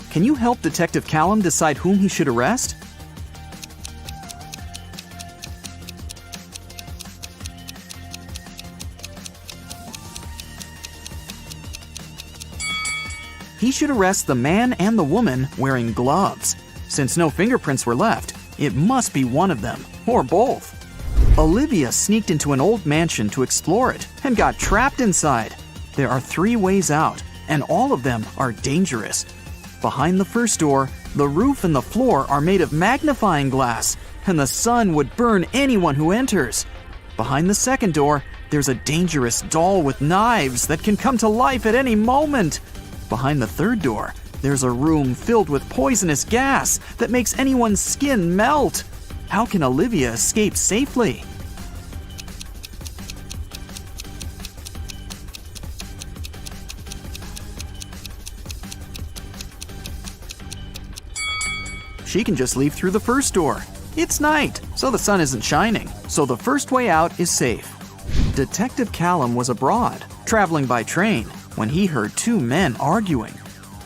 [SPEAKER 3] Can you help Detective Callum decide whom he should arrest? He should arrest the man and the woman wearing gloves. Since no fingerprints were left, it must be one of them, or both. Olivia sneaked into an old mansion to explore it and got trapped inside. There are 3 ways out, and all of them are dangerous. Behind the first door, the roof and the floor are made of magnifying glass, and the sun would burn anyone who enters. Behind the second door, there's a dangerous doll with knives that can come to life at any moment. Behind the third door, there's a room filled with poisonous gas that makes anyone's skin melt. How can Olivia escape safely? She can just leave through the first door. It's night, so the sun isn't shining, so the first way out is safe. Detective Callum was abroad, traveling by train, when he heard 2 men arguing.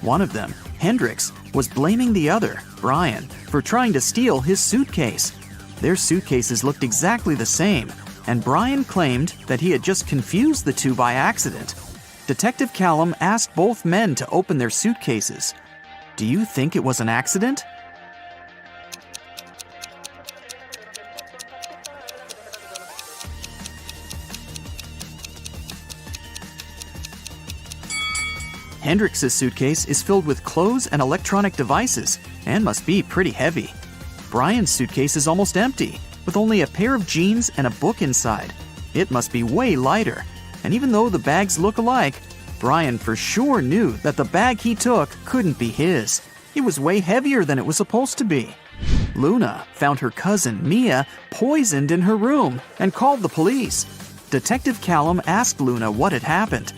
[SPEAKER 3] One of them, Hendrix, was blaming the other, Brian, for trying to steal his suitcase. Their suitcases looked exactly the same, and Brian claimed that he had just confused the 2 by accident. Detective Callum asked both men to open their suitcases. Do you think it was an accident? Hendrix's suitcase is filled with clothes and electronic devices and must be pretty heavy. Brian's suitcase is almost empty, with only a pair of jeans and a book inside. It must be way lighter, and even though the bags look alike, Brian for sure knew that the bag he took couldn't be his. It was way heavier than it was supposed to be. Luna found her cousin, Mia, poisoned in her room and called the police. Detective Callum asked Luna what had happened.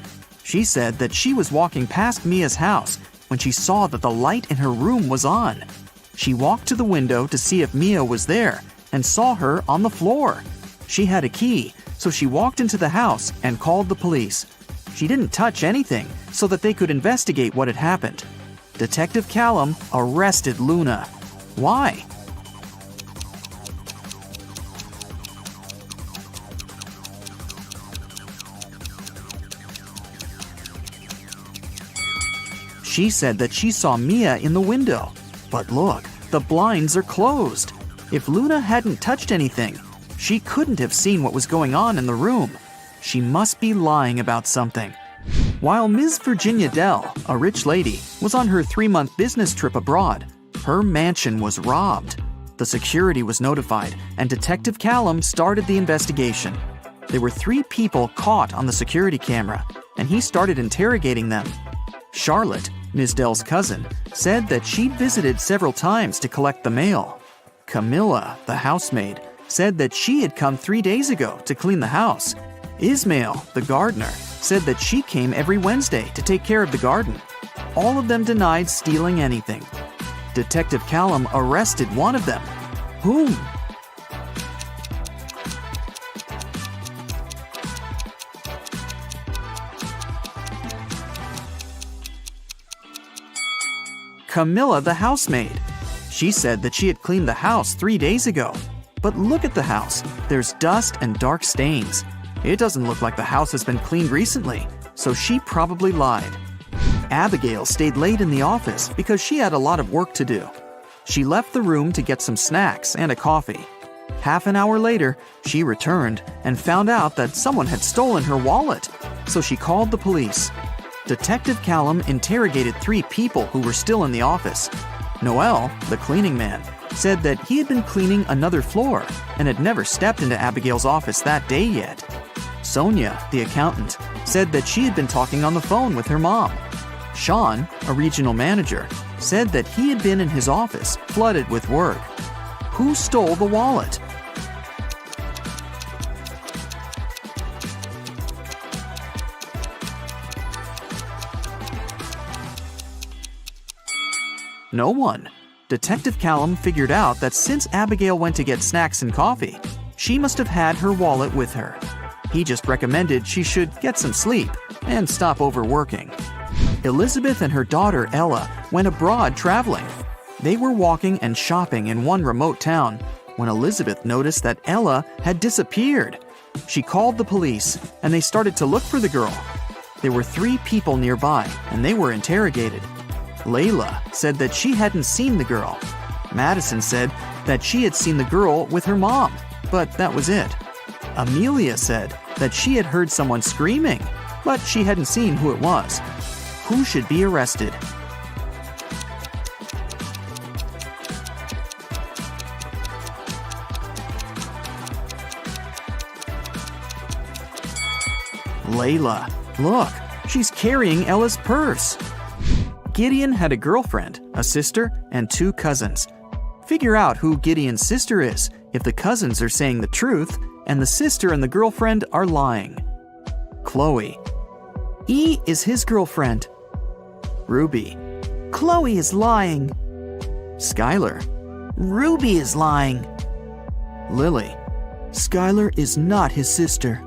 [SPEAKER 3] She said that she was walking past Mia's house when she saw that the light in her room was on. She walked to the window to see if Mia was there and saw her on the floor. She had a key, so she walked into the house and called the police. She didn't touch anything so that they could investigate what had happened. Detective Callum arrested Luna. Why? She said that she saw Mia in the window. But look, the blinds are closed. If Luna hadn't touched anything, she couldn't have seen what was going on in the room. She must be lying about something. While Ms. Virginia Dell, a rich lady, was on her 3-month business trip abroad, her mansion was robbed. The security was notified, and Detective Callum started the investigation. There were 3 people caught on the security camera, and he started interrogating them. Charlotte, Ms. Dell's cousin, said that she'd visited several times to collect the mail. Camilla, the housemaid, said that she had come 3 days ago to clean the house. Ismail, the gardener, said that she came every Wednesday to take care of the garden. All of them denied stealing anything. Detective Callum arrested one of them. Whom? Camilla, the housemaid. She said that she had cleaned the house 3 days ago. But look at the house. There's dust and dark stains. It doesn't look like the house has been cleaned recently, so she probably lied. Abigail stayed late in the office because she had a lot of work to do. She left the room to get some snacks and a coffee. Half an hour later, she returned and found out that someone had stolen her wallet, so she called the police. Detective Callum interrogated 3 people who were still in the office. Noel, the cleaning man, said that he had been cleaning another floor and had never stepped into Abigail's office that day yet. Sonia, the accountant, said that she had been talking on the phone with her mom. Sean, a regional manager, said that he had been in his office flooded with work. Who stole the wallet? No one. Detective Callum figured out that since Abigail went to get snacks and coffee, she must have had her wallet with her. He just recommended she should get some sleep and stop overworking. Elizabeth and her daughter Ella went abroad traveling. They were walking and shopping in one remote town when Elizabeth noticed that Ella had disappeared. She called the police and they started to look for the girl. There were 3 people nearby and they were interrogated. Layla said that she hadn't seen the girl. Madison said that she had seen the girl with her mom, but that was it. Amelia said that she had heard someone screaming, but she hadn't seen who it was. Who should be arrested? Layla. Look, she's carrying Ella's purse. Gideon had a girlfriend, a sister, and 2 cousins. Figure out who Gideon's sister is if the cousins are saying the truth and the sister and the girlfriend are lying. Chloe. E is his girlfriend. Ruby. Chloe is lying. Skylar. Ruby is lying. Lily. Skylar is not his sister.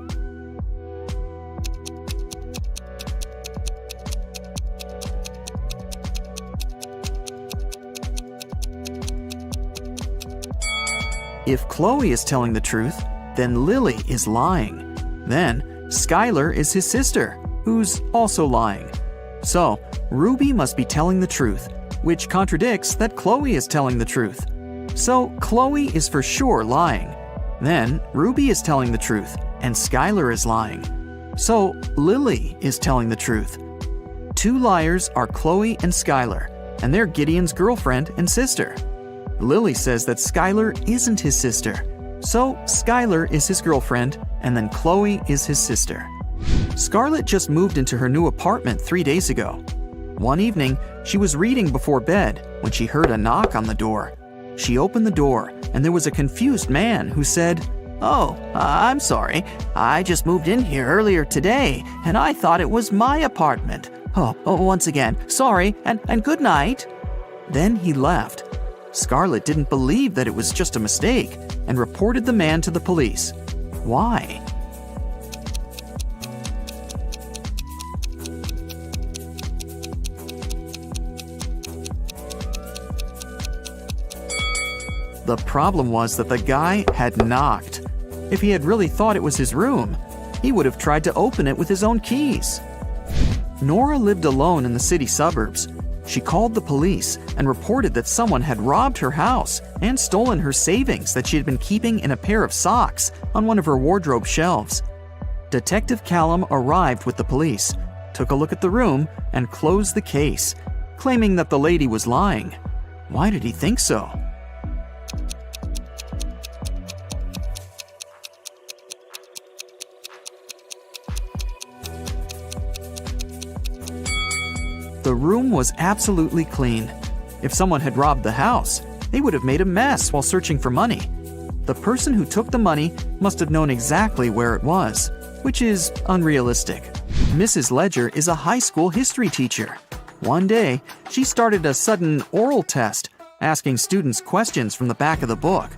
[SPEAKER 3] If Chloe is telling the truth, then Lily is lying. Then Skylar is his sister, who's also lying. So Ruby must be telling the truth, which contradicts that Chloe is telling the truth. So Chloe is for sure lying. Then Ruby is telling the truth, and Skylar is lying. So Lily is telling the truth. 2 liars are Chloe and Skylar, and they're Gideon's girlfriend and sister. Lily says that Skylar isn't his sister. So Skylar is his girlfriend, and then Chloe is his sister. Scarlett just moved into her new apartment 3 days ago. One evening, she was reading before bed when she heard a knock on the door. She opened the door, and there was a confused man who said, "Oh, I'm sorry. I just moved in here earlier today, and I thought it was my apartment. Oh, once again, sorry, and good night." Then he left. Scarlett didn't believe that it was just a mistake and reported the man to the police. Why? The problem was that the guy had knocked. If he had really thought it was his room, he would have tried to open it with his own keys. Nora lived alone in the city suburbs. She called the police and reported that someone had robbed her house and stolen her savings that she had been keeping in a pair of socks on one of her wardrobe shelves. Detective Callum arrived with the police, took a look at the room, and closed the case, claiming that the lady was lying. Why did he think so? The room was absolutely clean. If someone had robbed the house, they would have made a mess while searching for money. The person who took the money must have known exactly where it was, which is unrealistic. Mrs. Ledger is a high school history teacher. One day, she started a sudden oral test, asking students questions from the back of the book.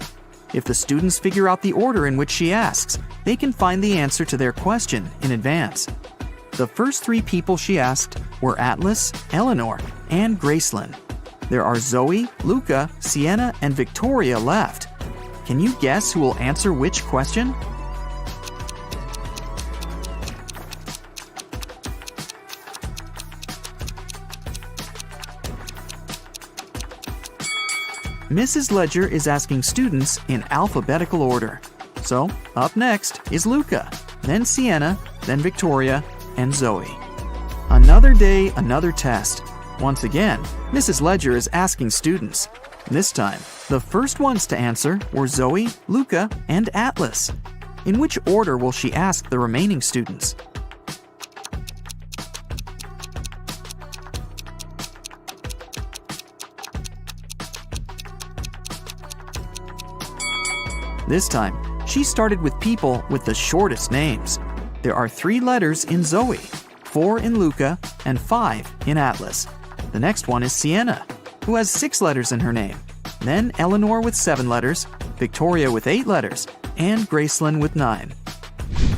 [SPEAKER 3] If the students figure out the order in which she asks, they can find the answer to their question in advance. The first 3 people she asked were Atlas, Eleanor, and Gracelyn. There are Zoe, Luca, Sienna, and Victoria left. Can you guess who will answer which question? Mrs. Ledger is asking students in alphabetical order. So, up next is Luca, then Sienna, then Victoria, and Zoe. Another day, another test. Once again, Mrs. Ledger is asking students. This time, the first ones to answer were Zoe, Luca, and Atlas. In which order will she ask the remaining students? This time, she started with people with the shortest names. There are 3 letters in Zoe, 4 in Luca, and 5 in Atlas. The next one is Sienna, who has 6 letters in her name. Then Eleanor with 7 letters, Victoria with 8 letters, and Gracelyn with 9.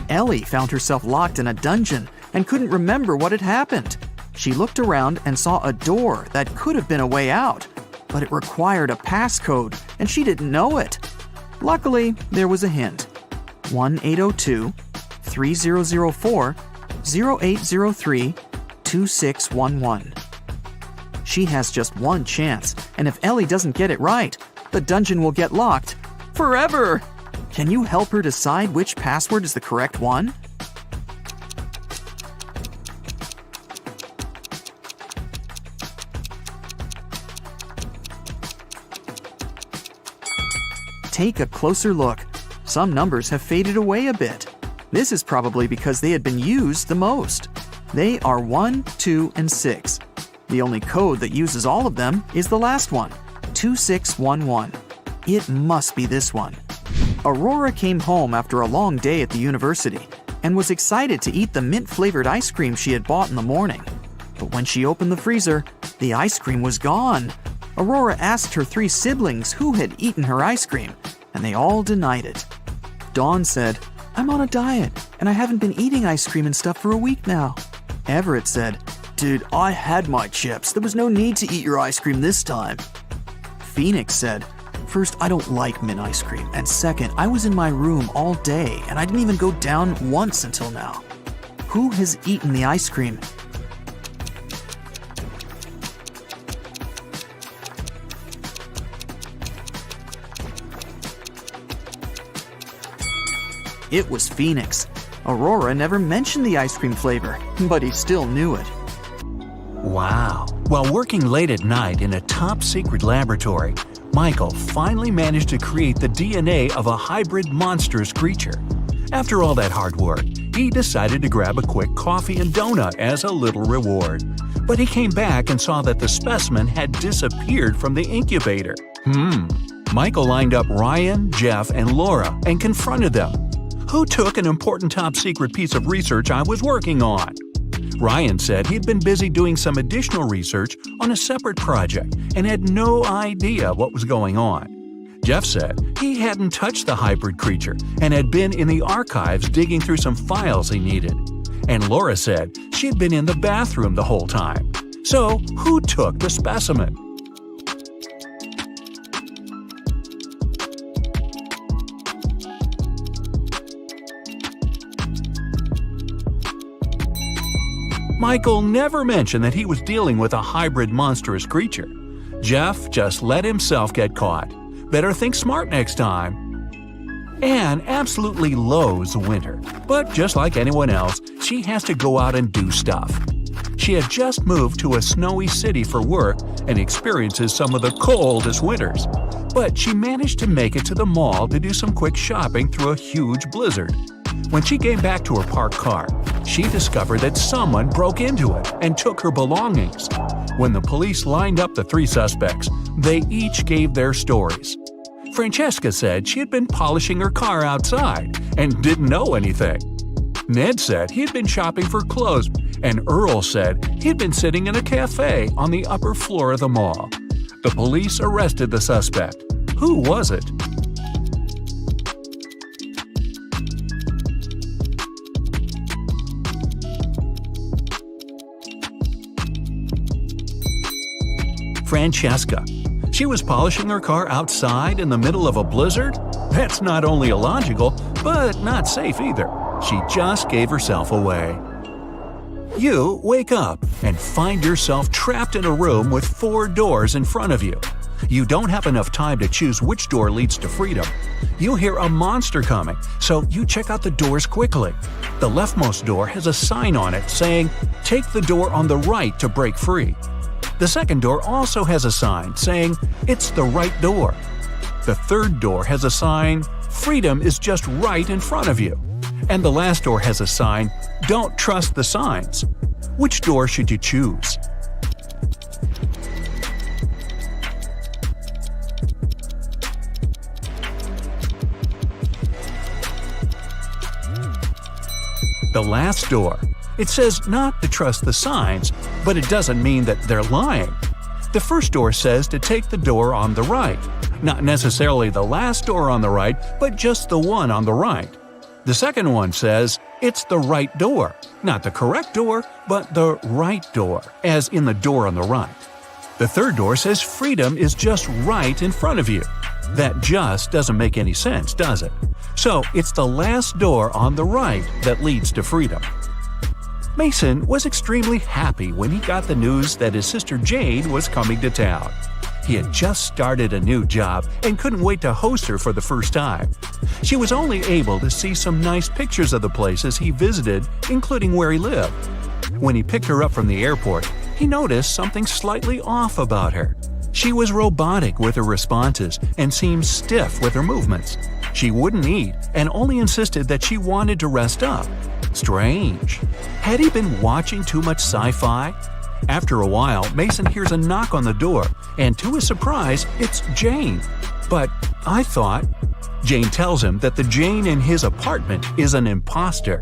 [SPEAKER 3] Ellie found herself locked in a dungeon and couldn't remember what had happened. She looked around and saw a door that could have been a way out, but it required a passcode and she didn't know it. Luckily, there was a hint. 1-802-3004-0803-2611. She has just one chance, and if Ellie doesn't get it right, the dungeon will get locked forever. Can you help her decide which password is the correct one? Take a closer look. Some numbers have faded away a bit. This is probably because they had been used the most. They are 1, 2, and 6. The only code that uses all of them is the last one, 2611. It must be this one. Aurora came home after a long day at the university and was excited to eat the mint-flavored ice cream she had bought in the morning. But when she opened the freezer, the ice cream was gone. Aurora asked her 3 siblings who had eaten her ice cream, and they all denied it. Dawn said, "I'm on a diet, and I haven't been eating ice cream and stuff for a week now." Everett said, "Dude, I had my chips. There was no need to eat your ice cream this time." Phoenix said, "First, I don't like mint ice cream, and second, I was in my room all day, and I didn't even go down once until now." Who has eaten the ice cream? It was Phoenix. Aurora never mentioned the ice cream flavor, but he still knew it.
[SPEAKER 1] Wow. While working late at night in a top-secret laboratory, Michael finally managed to create the DNA of a hybrid monstrous creature. After all that hard work, he decided to grab a quick coffee and donut as a little reward. But he came back and saw that the specimen had disappeared from the incubator. Michael lined up Ryan, Jeff, and Laura and confronted them. "Who took an important top-secret piece of research I was working on?" Ryan said he'd been busy doing some additional research on a separate project and had no idea what was going on. Jeff said he hadn't touched the hybrid creature and had been in the archives digging through some files he needed. And Laura said she'd been in the bathroom the whole time. So, who took the specimen? Michael never mentioned that he was dealing with a hybrid monstrous creature. Jeff just let himself get caught. Better think smart next time. Anne absolutely loathes winter, but just like anyone else, she has to go out and do stuff. She had just moved to a snowy city for work and experiences some of the coldest winters. But she managed to make it to the mall to do some quick shopping through a huge blizzard. When she came back to her parked car, she discovered that someone broke into it and took her belongings. When the police lined up the 3 suspects, they each gave their stories. Francesca said she had been polishing her car outside and didn't know anything. Ned said he'd been shopping for clothes, and Earl said he'd been sitting in a cafe on the upper floor of the mall. The police arrested the suspect. Who was it? Francesca. She was polishing her car outside in the middle of a blizzard? That's not only illogical, but not safe either. She just gave herself away. You wake up and find yourself trapped in a room with 4 doors in front of you. You don't have enough time to choose which door leads to freedom. You hear a monster coming, so you check out the doors quickly. The leftmost door has a sign on it saying, "Take the door on the right to break free." The second door also has a sign saying, "It's the right door." The third door has a sign, "Freedom is just right in front of you." And the last door has a sign, "Don't trust the signs." Which door should you choose? The last door. It says not to trust the signs, but it doesn't mean that they're lying. The first door says to take the door on the right. Not necessarily the last door on the right, but just the one on the right. The second one says, it's the right door. Not the correct door, but the right door, as in the door on the right. The third door says freedom is just right in front of you. That just doesn't make any sense, does it? So it's the last door on the right that leads to freedom. Mason was extremely happy when he got the news that his sister Jane was coming to town. He had just started a new job and couldn't wait to host her for the first time. She was only able to see some nice pictures of the places he visited, including where he lived. When he picked her up from the airport, he noticed something slightly off about her. She was robotic with her responses and seemed stiff with her movements. She wouldn't eat and only insisted that she wanted to rest up. Strange. Had he been watching too much sci-fi? After a while, Mason hears a knock on the door, and to his surprise, it's Jane. But I thought… Jane tells him that the Jane in his apartment is an imposter.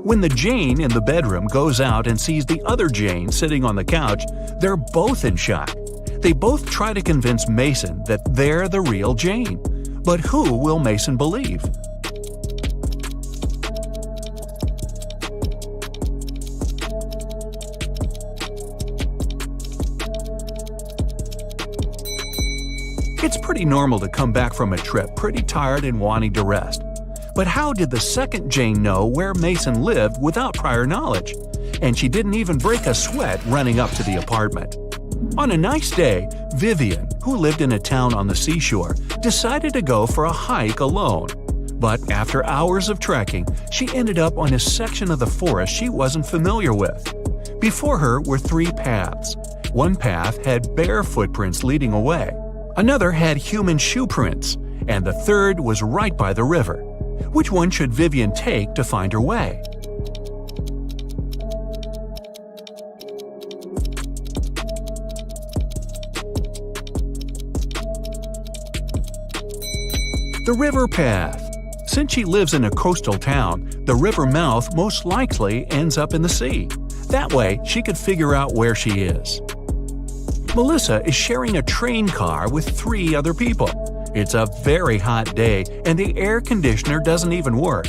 [SPEAKER 1] When the Jane in the bedroom goes out and sees the other Jane sitting on the couch, they're both in shock. They both try to convince Mason that they're the real Jane. But who will Mason believe? It's pretty normal to come back from a trip pretty tired and wanting to rest. But how did the second Jane know where Mason lived without prior knowledge? And she didn't even break a sweat running up to the apartment. On a nice day, Vivian, who lived in a town on the seashore, decided to go for a hike alone. But after hours of trekking, she ended up on a section of the forest she wasn't familiar with. Before her were 3 paths. One path had bare footprints leading away. Another had human shoe prints, and the third was right by the river. Which one should Vivian take to find her way? The river path. Since she lives in a coastal town, the river mouth most likely ends up in the sea. That way, she could figure out where she is. Melissa is sharing a train car with 3 other people. It's a very hot day and the air conditioner doesn't even work.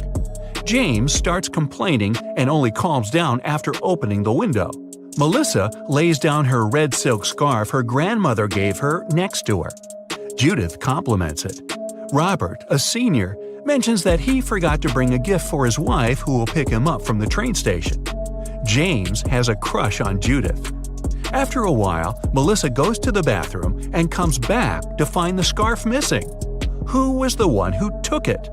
[SPEAKER 1] James starts complaining and only calms down after opening the window. Melissa lays down her red silk scarf her grandmother gave her next to her. Judith compliments it. Robert, a senior, mentions that he forgot to bring a gift for his wife who will pick him up from the train station. James has a crush on Judith. After a while, Melissa goes to the bathroom and comes back to find the scarf missing. Who was the one who took it?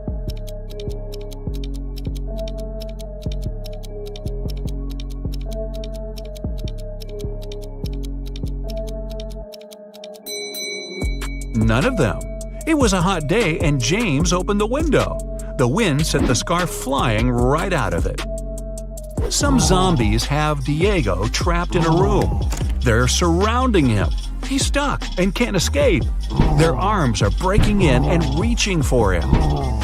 [SPEAKER 1] None of them. It was a hot day and James opened the window. The wind sent the scarf flying right out of it. Some zombies have Diego trapped in a room. They're surrounding him. He's stuck and can't escape. Their arms are breaking in and reaching for him.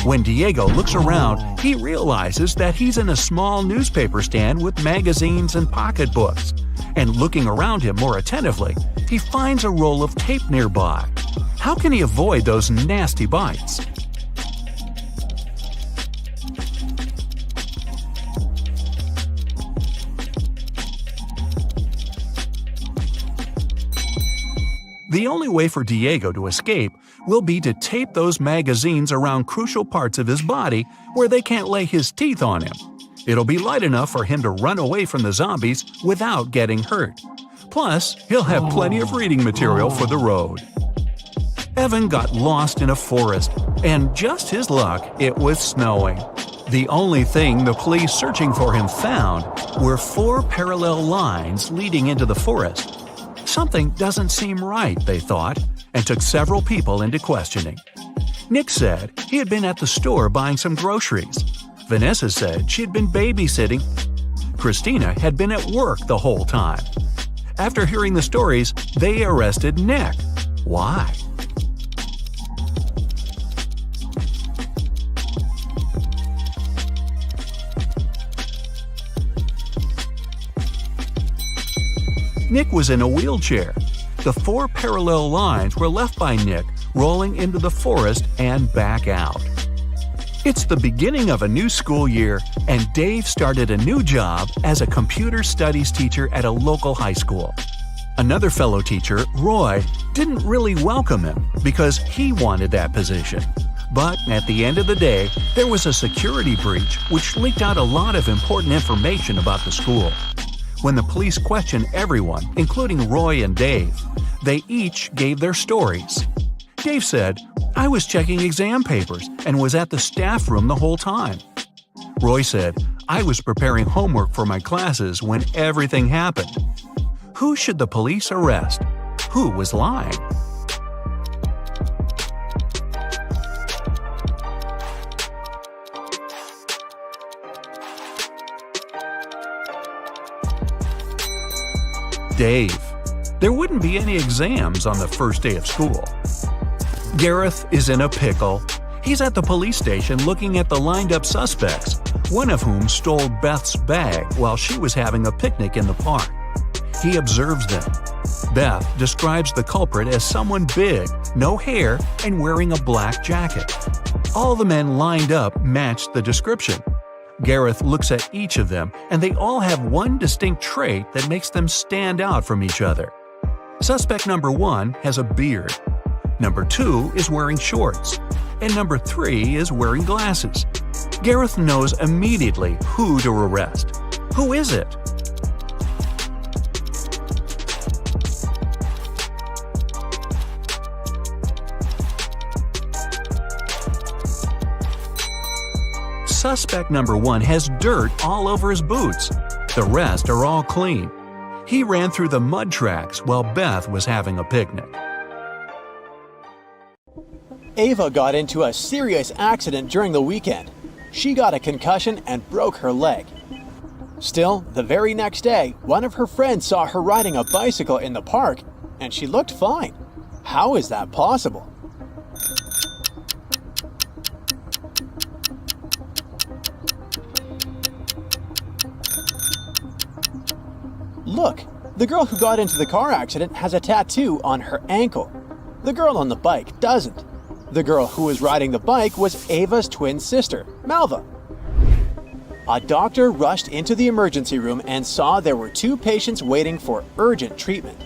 [SPEAKER 1] When Diego looks around, he realizes that he's in a small newspaper stand with magazines and pocketbooks. And looking around him more attentively, he finds a roll of tape nearby. How can he avoid those nasty bites? The only way for Diego to escape will be to tape those magazines around crucial parts of his body where they can't lay his teeth on him. It'll be light enough for him to run away from the zombies without getting hurt. Plus, he'll have plenty of reading material for the road. Evan got lost in a forest, and just his luck, it was snowing. The only thing the police searching for him found were 4 parallel lines leading into the forest. Something doesn't seem right, they thought, and took several people into questioning. Nick said he had been at the store buying some groceries. Vanessa said she'd been babysitting. Christina had been at work the whole time. After hearing the stories, they arrested Nick. Why? Nick was in a wheelchair. The 4 parallel lines were left by Nick rolling into the forest and back out. It's the beginning of a new school year, and Dave started a new job as a computer studies teacher at a local high school. Another fellow teacher, Roy, didn't really welcome him because he wanted that position. But at the end of the day, there was a security breach which leaked out a lot of important information about the school. When the police questioned everyone, including Roy and Dave, they each gave their stories. Dave said, "I was checking exam papers and was at the staff room the whole time." Roy said, "I was preparing homework for my classes when everything happened." Who should the police arrest? Who was lying? Dave. There wouldn't be any exams on the first day of school. Gareth is in a pickle. He's at the police station looking at the lined-up suspects, one of whom stole Beth's bag while she was having a picnic in the park. He observes them. Beth describes the culprit as someone big, no hair, and wearing a black jacket. All the men lined up matched the description. Gareth looks at each of them, and they all have one distinct trait that makes them stand out from each other. Suspect number 1 has a beard. Number 2 is wearing shorts. And number 3 is wearing glasses. Gareth knows immediately who to arrest. Who is it? Suspect number 1 has dirt all over his boots. The rest are all clean. He ran through the mud tracks while Beth was having a picnic.
[SPEAKER 2] Ava got into a serious accident during the weekend. She got a concussion and broke her leg. Still, the very next day, one of her friends saw her riding a bicycle in the park, and she looked fine. How is that possible? Look, the girl who got into the car accident has a tattoo on her ankle. The girl on the bike doesn't. The girl who was riding the bike was Ava's twin sister, Malva. A doctor rushed into the emergency room and saw there were 2 patients waiting for urgent treatment.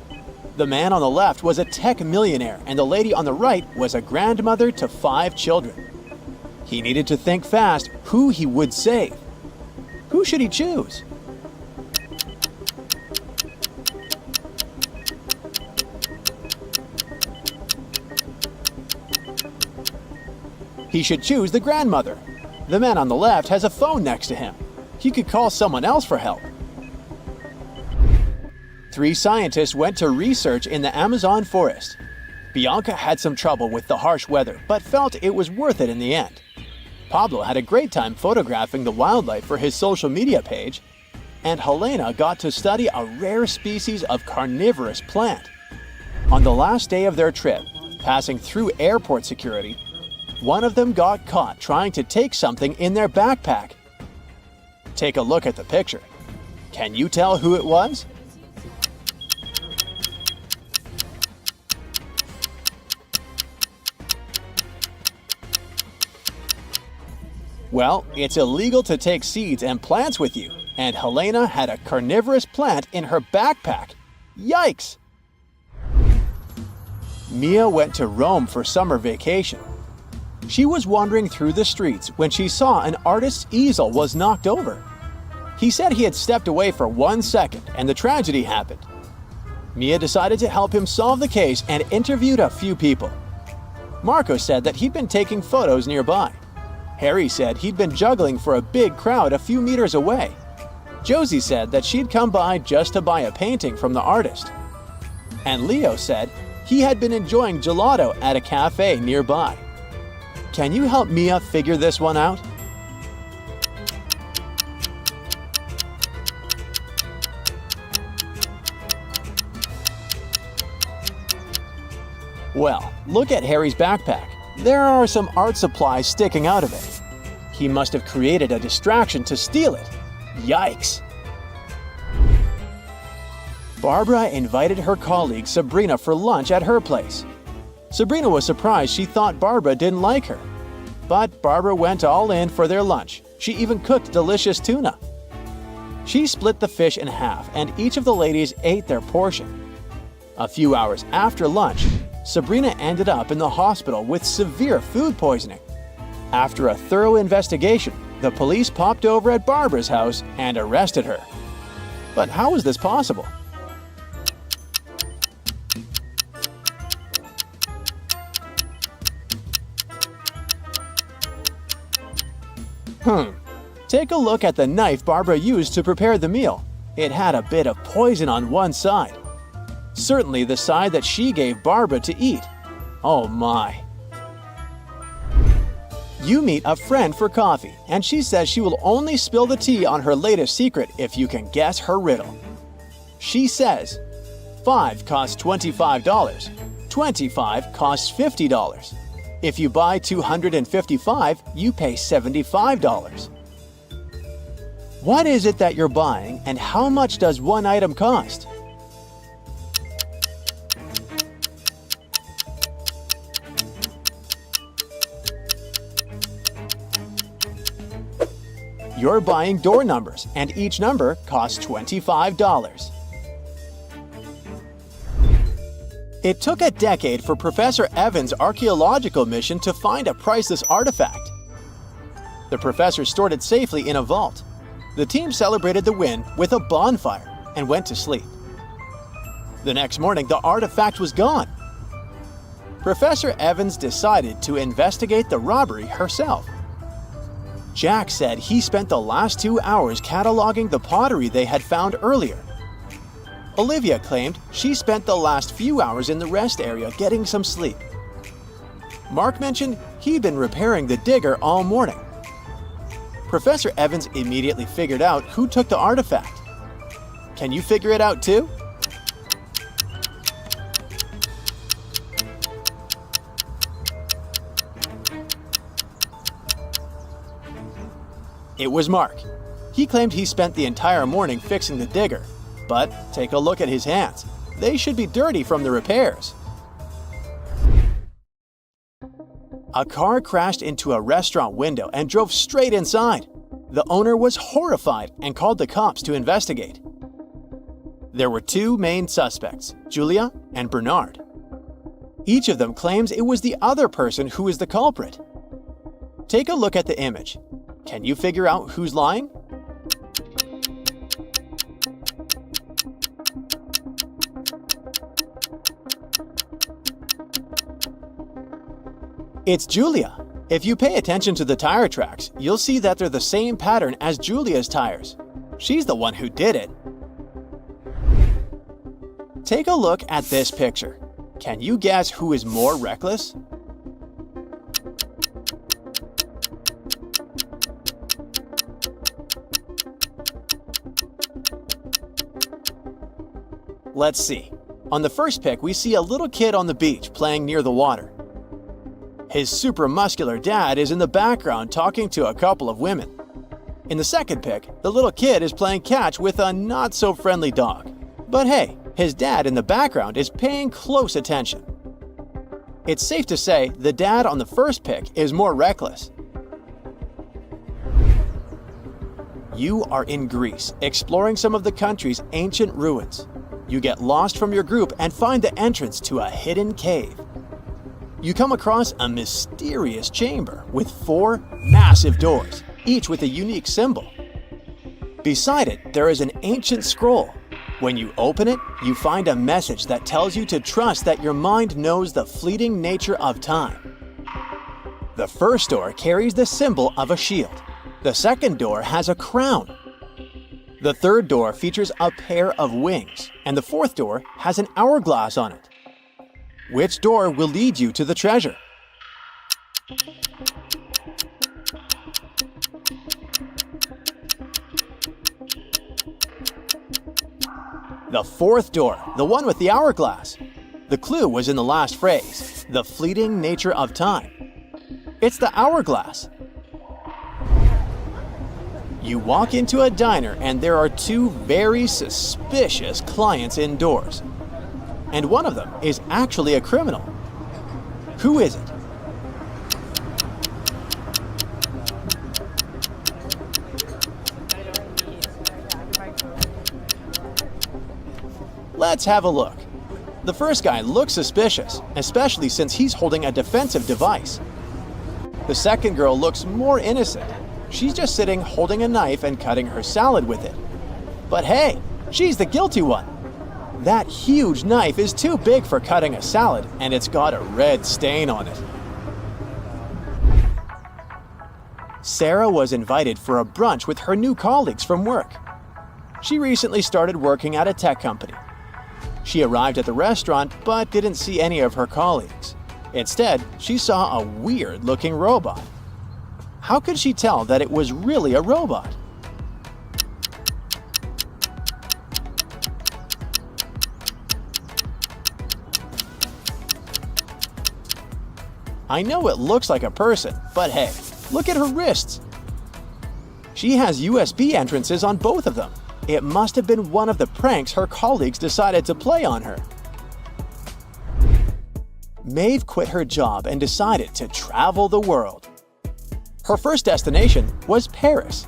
[SPEAKER 2] The man on the left was a tech millionaire, and the lady on the right was a grandmother to 5 children. He needed to think fast who he would save. Who should he choose? He should choose the grandmother. The man on the left has a phone next to him. He could call someone else for help. 3 scientists went to research in the Amazon forest. Bianca had some trouble with the harsh weather, but felt it was worth it in the end. Pablo had a great time photographing the wildlife for his social media page, and Helena got to study a rare species of carnivorous plant. On the last day of their trip, passing through airport security, one of them got caught trying to take something in their backpack. Take a look at the picture. Can you tell who it was? Well, it's illegal to take seeds and plants with you, and Helena had a carnivorous plant in her backpack. Yikes! Mia went to Rome for summer vacation. She was wandering through the streets when she saw an artist's easel was knocked over. He said he had stepped away for 1 second and the tragedy happened. Mia decided to help him solve the case and interviewed a few people. Marco said that he'd been taking photos nearby. Harry said he'd been juggling for a big crowd a few meters away. Josie said that she'd come by just to buy a painting from the artist. And Leo said he had been enjoying gelato at a cafe nearby. Can you help Mia figure this one out? Well, look at Harry's backpack. There are some art supplies sticking out of it. He must have created a distraction to steal it. Yikes! Barbara invited her colleague Sabrina for lunch at her place. Sabrina was surprised she thought Barbara didn't like her. But Barbara went all in for their lunch. She even cooked delicious tuna. She split the fish in half and each of the ladies ate their portion. A few hours after lunch, Sabrina ended up in the hospital with severe food poisoning. After a thorough investigation, the police popped over at Barbara's house and arrested her. But how is this possible? Take a look at the knife Barbara used to prepare the meal. It had a bit of poison on one side. Certainly the side that she gave Barbara to eat. Oh my. You meet a friend for coffee, and she says she will only spill the tea on her latest secret if you can guess her riddle. She says, 5 costs $25, 25 costs $50. If you buy 255, you pay $75. What is it that you're buying, and how much does one item cost? You're buying door numbers, and each number costs $25. It took a decade for Professor Evans' archaeological mission to find a priceless artifact. The professor stored it safely in a vault. The team celebrated the win with a bonfire and went to sleep. The next morning, the artifact was gone. Professor Evans decided to investigate the robbery herself. Jack said he spent the last 2 hours cataloging the pottery they had found earlier. Olivia claimed she spent the last few hours in the rest area getting some sleep. Mark mentioned he'd been repairing the digger all morning. Professor Evans immediately figured out who took the artifact. Can you figure it out too? It was Mark. He claimed he spent the entire morning fixing the digger. But take a look at his hands. They should be dirty from the repairs. A car crashed into a restaurant window and drove straight inside. The owner was horrified and called the cops to investigate. There were 2 main suspects, Julia and Bernard. Each of them claims it was the other person who is the culprit. Take a look at the image. Can you figure out who's lying? It's Julia. If you pay attention to the tire tracks, you'll see that they're the same pattern as Julia's tires. She's the one who did it. Take a look at this picture. Can you guess who is more reckless? Let's see. On the first pic, we see a little kid on the beach playing near the water. His super muscular dad is in the background talking to a couple of women. In the second pic, the little kid is playing catch with a not-so-friendly dog. But hey, his dad in the background is paying close attention. It's safe to say the dad on the first pic is more reckless. You are in Greece, exploring some of the country's ancient ruins. You get lost from your group and find the entrance to a hidden cave. you come across a mysterious chamber with 4 massive doors, each with a unique symbol. Beside it, there is an ancient scroll. When you open it, you find a message that tells you to trust that your mind knows the fleeting nature of time. The first door carries the symbol of a shield. The second door has a crown. The third door features a pair of wings, and the fourth door has an hourglass on it. Which door will lead you to the treasure? The fourth door, the one with the hourglass. The clue was in the last phrase, the fleeting nature of time. It's the hourglass. You walk into a diner and there are 2 very suspicious clients indoors. And one of them is actually a criminal. Who is it? Let's have a look. The first guy looks suspicious, especially since he's holding a defensive device. The second girl looks more innocent. She's just sitting holding a knife and cutting her salad with it. But hey, she's the guilty one. That huge knife is too big for cutting a salad, and it's got a red stain on it. Sarah was invited for a brunch with her new colleagues from work. She recently started working at a tech company. She arrived at the restaurant but didn't see any of her colleagues. Instead, she saw a weird-looking robot. How could she tell that it was really a robot? I know it looks like a person, but hey, look at her wrists. She has USB entrances on both of them. It must have been one of the pranks her colleagues decided to play on her. Maeve quit her job and decided to travel the world. Her first destination was Paris.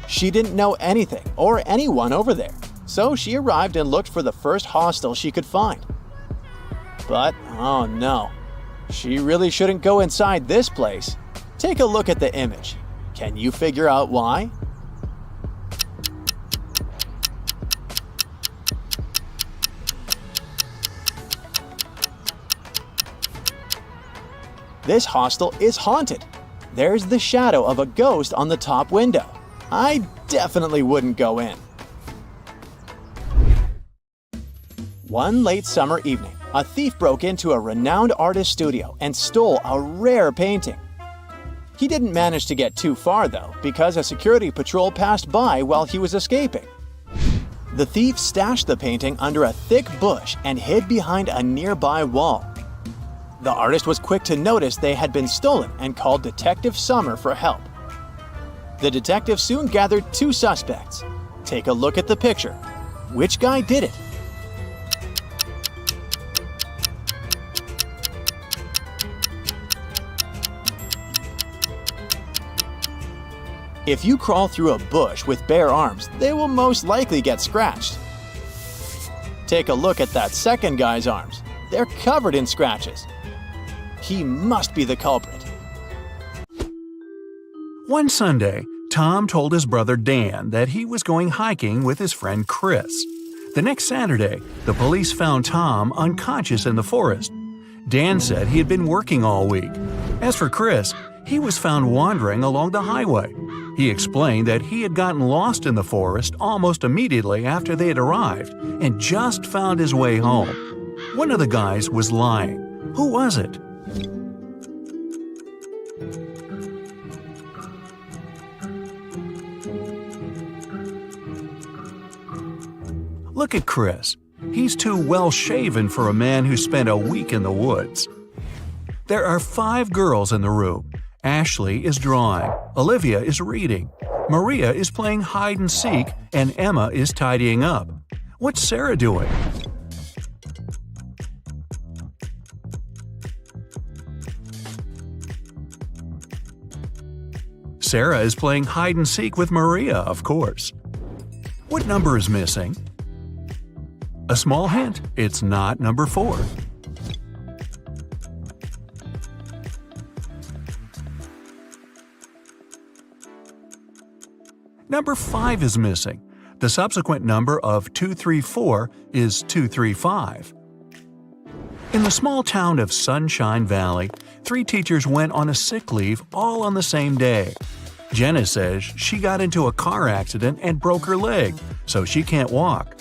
[SPEAKER 2] She didn't know anything or anyone over there, so she arrived and looked for the first hostel she could find. But, oh no, she really shouldn't go inside this place. Take a look at the image. Can you figure out why? This hostel is haunted. There's the shadow of a ghost on the top window. I definitely wouldn't go in. One late summer evening, a thief broke into a renowned artist studio and stole a rare painting. He didn't manage to get too far though, because a security patrol passed by while he was escaping. The thief stashed the painting under a thick bush and hid behind a nearby wall. The artist was quick to notice they had been stolen and called Detective Summer for help. The detective soon gathered 2 suspects. Take a look at the picture. Which guy did it? If you crawl through a bush with bare arms, they will most likely get scratched. Take a look at that second guy's arms. They're covered in scratches. He must be the culprit.
[SPEAKER 1] One Sunday, Tom told his brother Dan that he was going hiking with his friend Chris. The next Saturday, the police found Tom unconscious in the forest. Dan said he had been working all week. As for Chris, he was found wandering along the highway. He explained that he had gotten lost in the forest almost immediately after they had arrived and just found his way home. One of the guys was lying. Who was it? Look at Chris. He's too well-shaven for a man who spent a week in the woods. There are 5 girls in the room. Ashley is drawing, Olivia is reading, Maria is playing hide-and-seek, and Emma is tidying up. What's Sarah doing? Sarah is playing hide-and-seek with Maria, of course. What number is missing? A small hint, it's not number 4. Number 5 is missing. The subsequent number of 234 is 235. In the small town of Sunshine Valley, 3 teachers went on a sick leave all on the same day. Jenna says she got into a car accident and broke her leg, so she can't walk.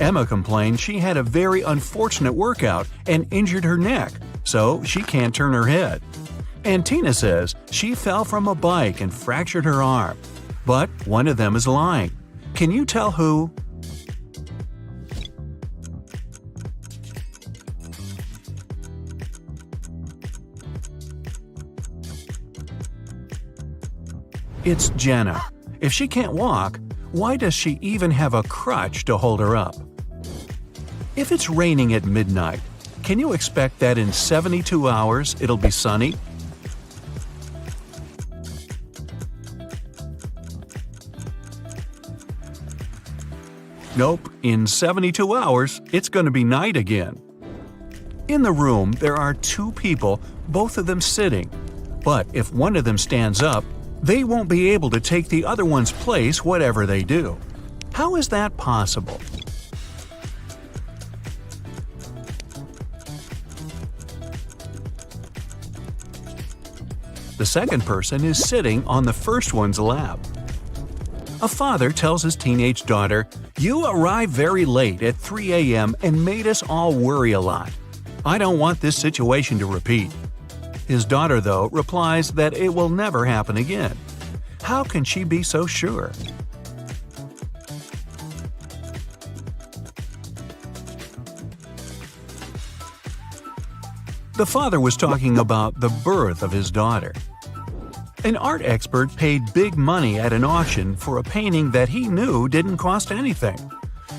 [SPEAKER 1] Emma complained she had a very unfortunate workout and injured her neck, so she can't turn her head. And Tina says she fell from a bike and fractured her arm. But one of them is lying. Can you tell who? It's Jenna. If she can't walk, why does she even have a crutch to hold her up? If it's raining at midnight, can you expect that in 72 hours it'll be sunny? Nope, in 72 hours, it's going to be night again. In the room, there are 2 people, both of them sitting. But if one of them stands up, they won't be able to take the other one's place whatever they do. How is that possible? The second person is sitting on the first one's lap. A father tells his teenage daughter, "You arrived very late at 3 a.m. and made us all worry a lot. I don't want this situation to repeat." His daughter, though, replies that it will never happen again. How can she be so sure? The father was talking about the birth of his daughter. An art expert paid big money at an auction for a painting that he knew didn't cost anything.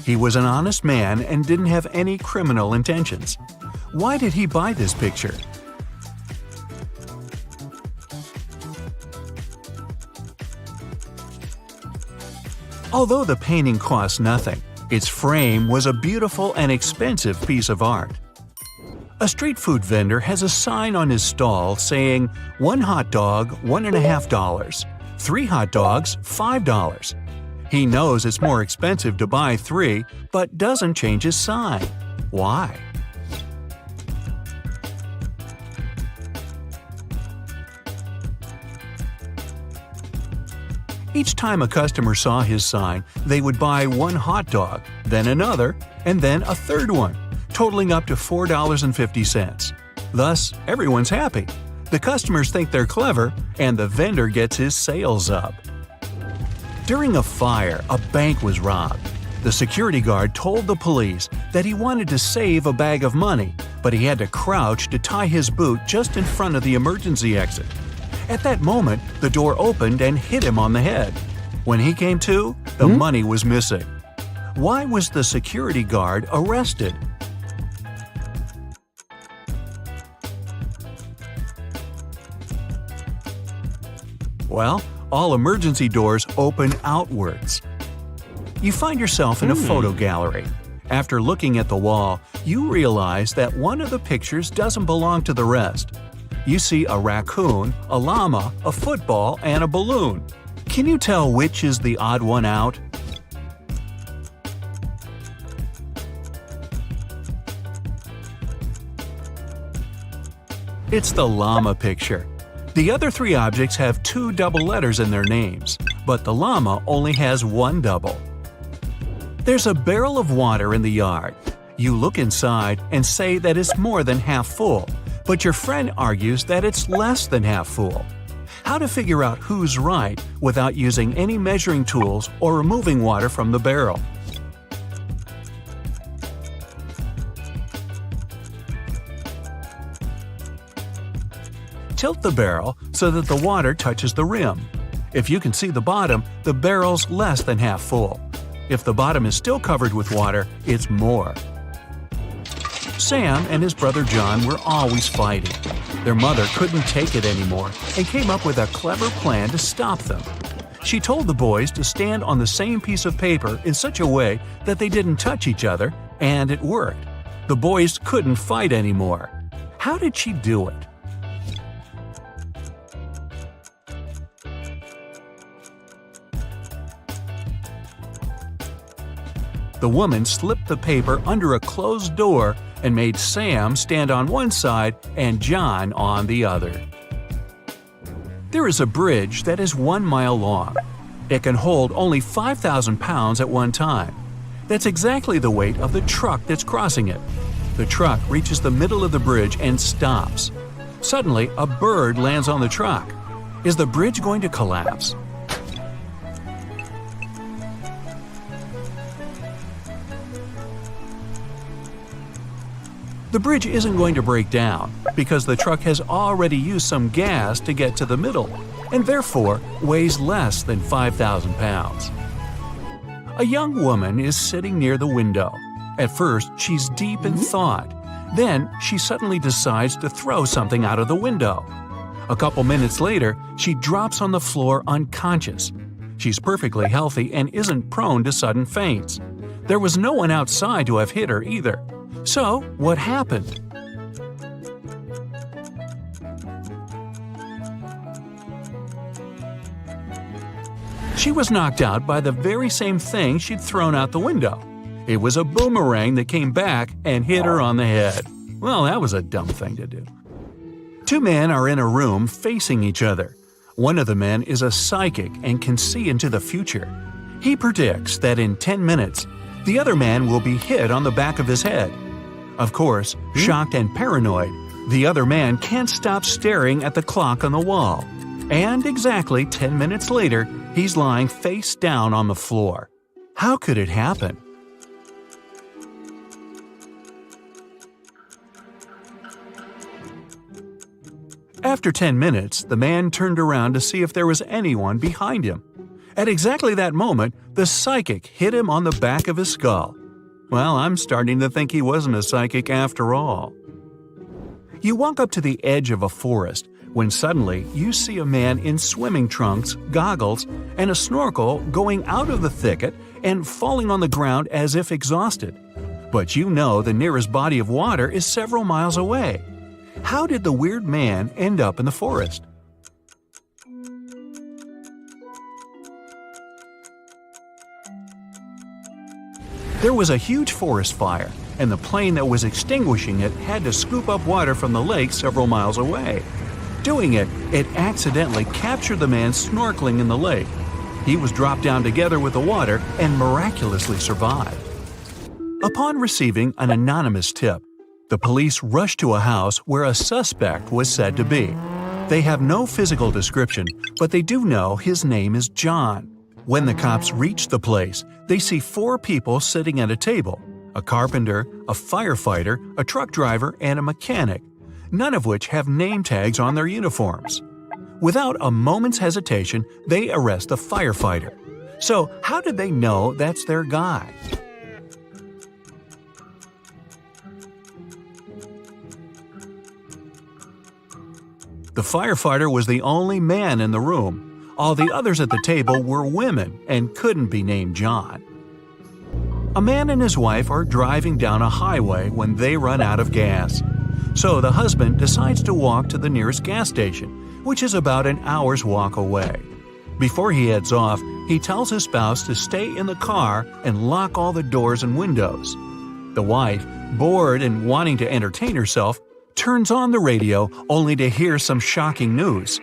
[SPEAKER 1] He was an honest man and didn't have any criminal intentions. Why did he buy this picture? Although the painting cost nothing, its frame was a beautiful and expensive piece of art. A street food vendor has a sign on his stall saying, "1 hot dog, $1.50. 3 hot dogs, $5. He knows it's more expensive to buy 3, but doesn't change his sign. Why? Each time a customer saw his sign, they would buy 1 hot dog, then another, and then a third one, totaling up to $4.50. Thus, everyone's happy. The customers think they're clever, and the vendor gets his sales up. During a fire, a bank was robbed. The security guard told the police that he wanted to save a bag of money, but he had to crouch to tie his boot just in front of the emergency exit. At that moment, the door opened and hit him on the head. When he came to, the money was missing. Why was the security guard arrested? Well, all emergency doors open outwards. You find yourself in a photo gallery. After looking at the wall, you realize that one of the pictures doesn't belong to the rest. You see a raccoon, a llama, a football, and a balloon. Can you tell which is the odd one out? It's the llama picture. The other 3 objects have 2 double letters in their names, but the llama only has 1 double. There's a barrel of water in the yard. You look inside and say that it's more than half full, but your friend argues that it's less than half full. How to figure out who's right without using any measuring tools or removing water from the barrel? Tilt the barrel so that the water touches the rim. If you can see the bottom, the barrel's less than half full. If the bottom is still covered with water, it's more. Sam and his brother John were always fighting. Their mother couldn't take it anymore and came up with a clever plan to stop them. She told the boys to stand on the same piece of paper in such a way that they didn't touch each other, and it worked. The boys couldn't fight anymore. How did she do it? The woman slipped the paper under a closed door and made Sam stand on one side and John on the other. There is a bridge that is 1 mile long. It can hold only 5,000 pounds at one time. That's exactly the weight of the truck that's crossing it. The truck reaches the middle of the bridge and stops. Suddenly, a bird lands on the truck. Is the bridge going to collapse? The bridge isn't going to break down because the truck has already used some gas to get to the middle and therefore weighs less than 5,000 pounds. A young woman is sitting near the window. At first, she's deep in thought. Then, she suddenly decides to throw something out of the window. A couple minutes later, she drops on the floor unconscious. She's perfectly healthy and isn't prone to sudden faints. There was no one outside to have hit her either. So, what happened? She was knocked out by the very same thing she'd thrown out the window. It was a boomerang that came back and hit her on the head. Well, that was a dumb thing to do. Two men are in a room facing each other. One of the men is a psychic and can see into the future. He predicts that in 10 minutes, the other man will be hit on the back of his head. Of course, shocked and paranoid, the other man can't stop staring at the clock on the wall. And exactly 10 minutes later, he's lying face down on the floor. How could it happen? After 10 minutes, the man turned around to see if there was anyone behind him. At exactly that moment, the psychic hit him on the back of his skull. Well, I'm starting to think he wasn't a psychic after all. You walk up to the edge of a forest when suddenly you see a man in swimming trunks, goggles, and a snorkel going out of the thicket and falling on the ground as if exhausted. But you know the nearest body of water is several miles away. How did the weird man end up in the forest? There was a huge forest fire, and the plane that was extinguishing it had to scoop up water from the lake several miles away. Doing it, it accidentally captured the man snorkeling in the lake. He was dropped down together with the water and miraculously survived. Upon receiving an anonymous tip, the police rushed to a house where a suspect was said to be. They have no physical description, but they do know his name is John. When the cops reach the place, they see 4 people sitting at a table: a carpenter, a firefighter, a truck driver, and a mechanic, none of which have name tags on their uniforms. Without a moment's hesitation, they arrest the firefighter. So, how did they know that's their guy? The firefighter was the only man in the room. All the others at the table were women and couldn't be named John. A man and his wife are driving down a highway when they run out of gas. So the husband decides to walk to the nearest gas station, which is about an hour's walk away. Before he heads off, he tells his spouse to stay in the car and lock all the doors and windows. The wife, bored and wanting to entertain herself, turns on the radio only to hear some shocking news.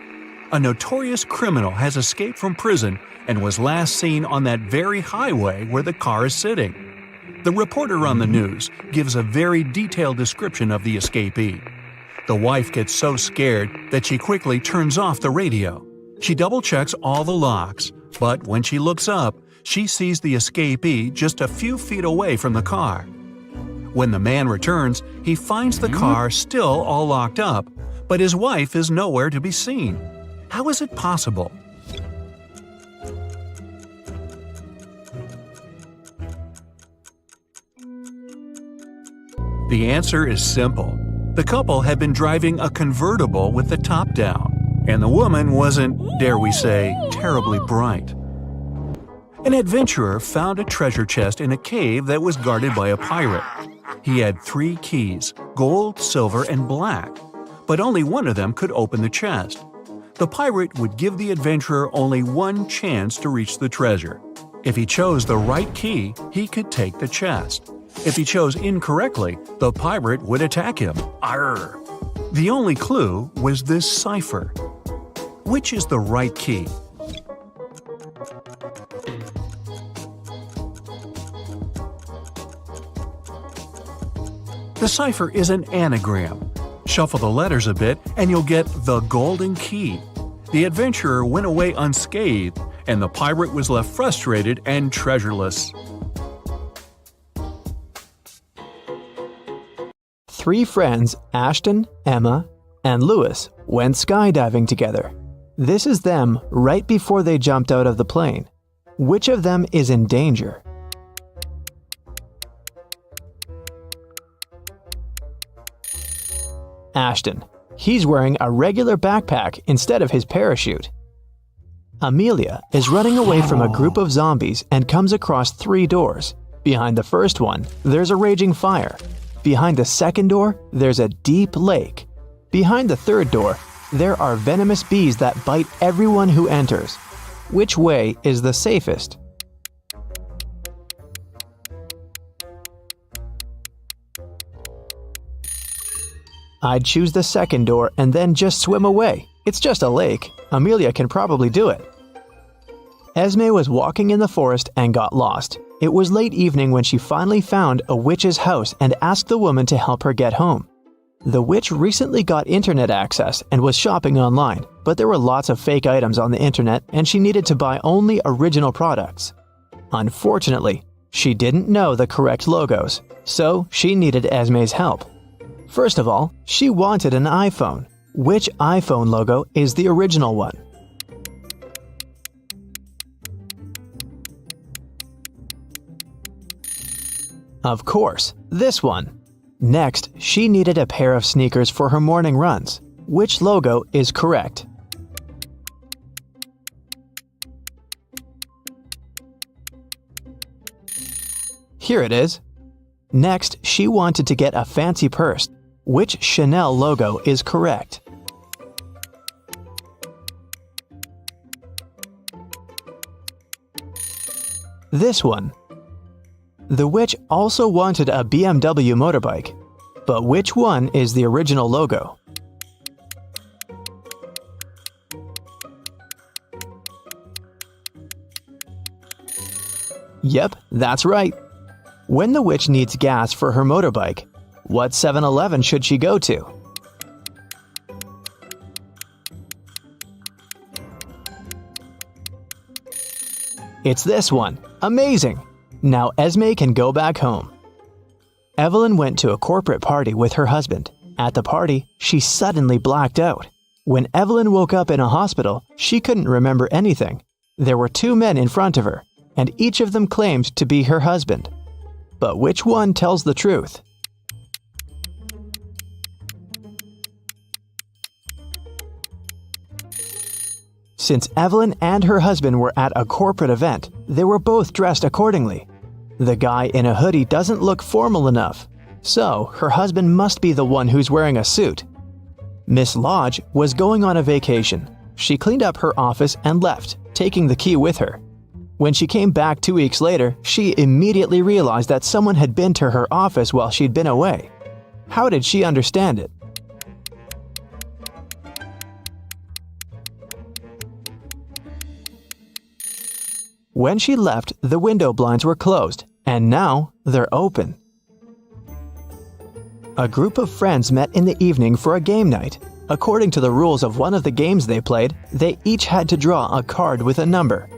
[SPEAKER 1] A notorious criminal has escaped from prison and was last seen on that very highway where the car is sitting. The reporter on the news gives a very detailed description of the escapee. The wife gets so scared that she quickly turns off the radio. She double-checks all the locks, but when she looks up, she sees the escapee just a few feet away from the car. When the man returns, he finds the car still all locked up, but his wife is nowhere to be seen. How is it possible? The answer is simple. The couple had been driving a convertible with the top down, and the woman wasn't, dare we say, terribly bright. An adventurer found a treasure chest in a cave that was guarded by a pirate. He had 3 keys, gold, silver, and black, but only one of them could open the chest. The pirate would give the adventurer only one chance to reach the treasure. If he chose the right key, he could take the chest. If he chose incorrectly, the pirate would attack him. Arr! The only clue was this cipher. Which is the right key? The cipher is an anagram. Shuffle the letters a bit and you'll get the golden key. The adventurer went away unscathed, and the pirate was left frustrated and treasureless.
[SPEAKER 2] 3 friends, Ashton, Emma, and Lewis, went skydiving together. This is them right before they jumped out of the plane. Which of them is in danger? Ashton. He's wearing a regular backpack instead of his parachute. Amelia is running away from a group of zombies and comes across 3 doors. Behind the first one, there's a raging fire. Behind the second door, there's a deep lake. Behind the third door, there are venomous bees that bite everyone who enters. Which way is the safest? I'd choose the second door and then just swim away. It's just a lake. Amelia can probably do it. Esme was walking in the forest and got lost. It was late evening when she finally found a witch's house and asked the woman to help her get home. The witch recently got internet access and was shopping online, but there were lots of fake items on the internet and she needed to buy only original products. Unfortunately, she didn't know the correct logos, so she needed Esme's help. First of all, she wanted an iPhone. Which iPhone logo is the original one? Of course, this one. Next, she needed a pair of sneakers for her morning runs. Which logo is correct? Here it is. Next, she wanted to get a fancy purse. Which Chanel logo is correct? This one. The witch also wanted a BMW motorbike. But which one is the original logo? Yep, that's right. When the witch needs gas for her motorbike, what 7-Eleven should she go to? It's this one. Amazing! Now Esme can go back home. Evelyn went to a corporate party with her husband. At the party, she suddenly blacked out. When Evelyn woke up in a hospital, she couldn't remember anything. There were 2 men in front of her, and each of them claimed to be her husband. But which one tells the truth? Since Evelyn and her husband were at a corporate event, they were both dressed accordingly. The guy in a hoodie doesn't look formal enough, so her husband must be the one who's wearing a suit. Miss Lodge was going on a vacation. She cleaned up her office and left, taking the key with her. When she came back 2 weeks later, she immediately realized that someone had been to her office while she'd been away. How did she understand it? When she left, the window blinds were closed, and now they're open. A group of friends met in the evening for a game night. According to the rules of one of the games they played, they each had to draw a card with a number.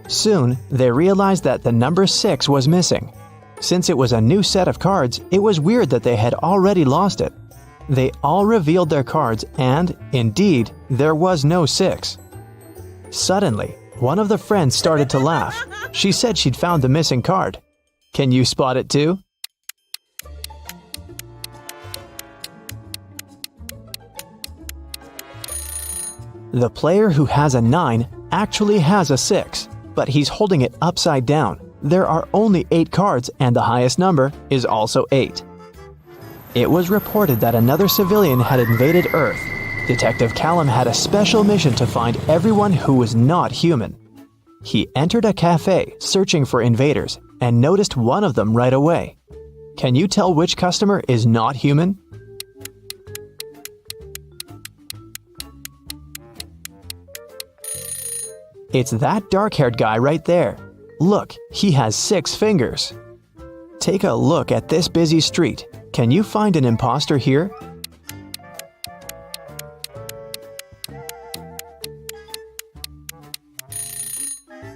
[SPEAKER 2] Soon, they realized that the number 6 was missing. Since it was a new set of cards, it was weird that they had already lost it. They all revealed their cards and, indeed, there was no 6. Suddenly, one of the friends started to laugh. She said she'd found the missing card. Can you spot it too? The player who has a 9 actually has a 6, but he's holding it upside down. There are only 8 cards and the highest number is also 8. It was reported that another civilian had invaded Earth. Detective Callum had a special mission to find everyone who was not human. He entered a cafe searching for invaders and noticed one of them right away. Can you tell which customer is not human? It's that dark-haired guy right there. Look, he has 6 fingers. Take a look at this busy street. Can you find an imposter here?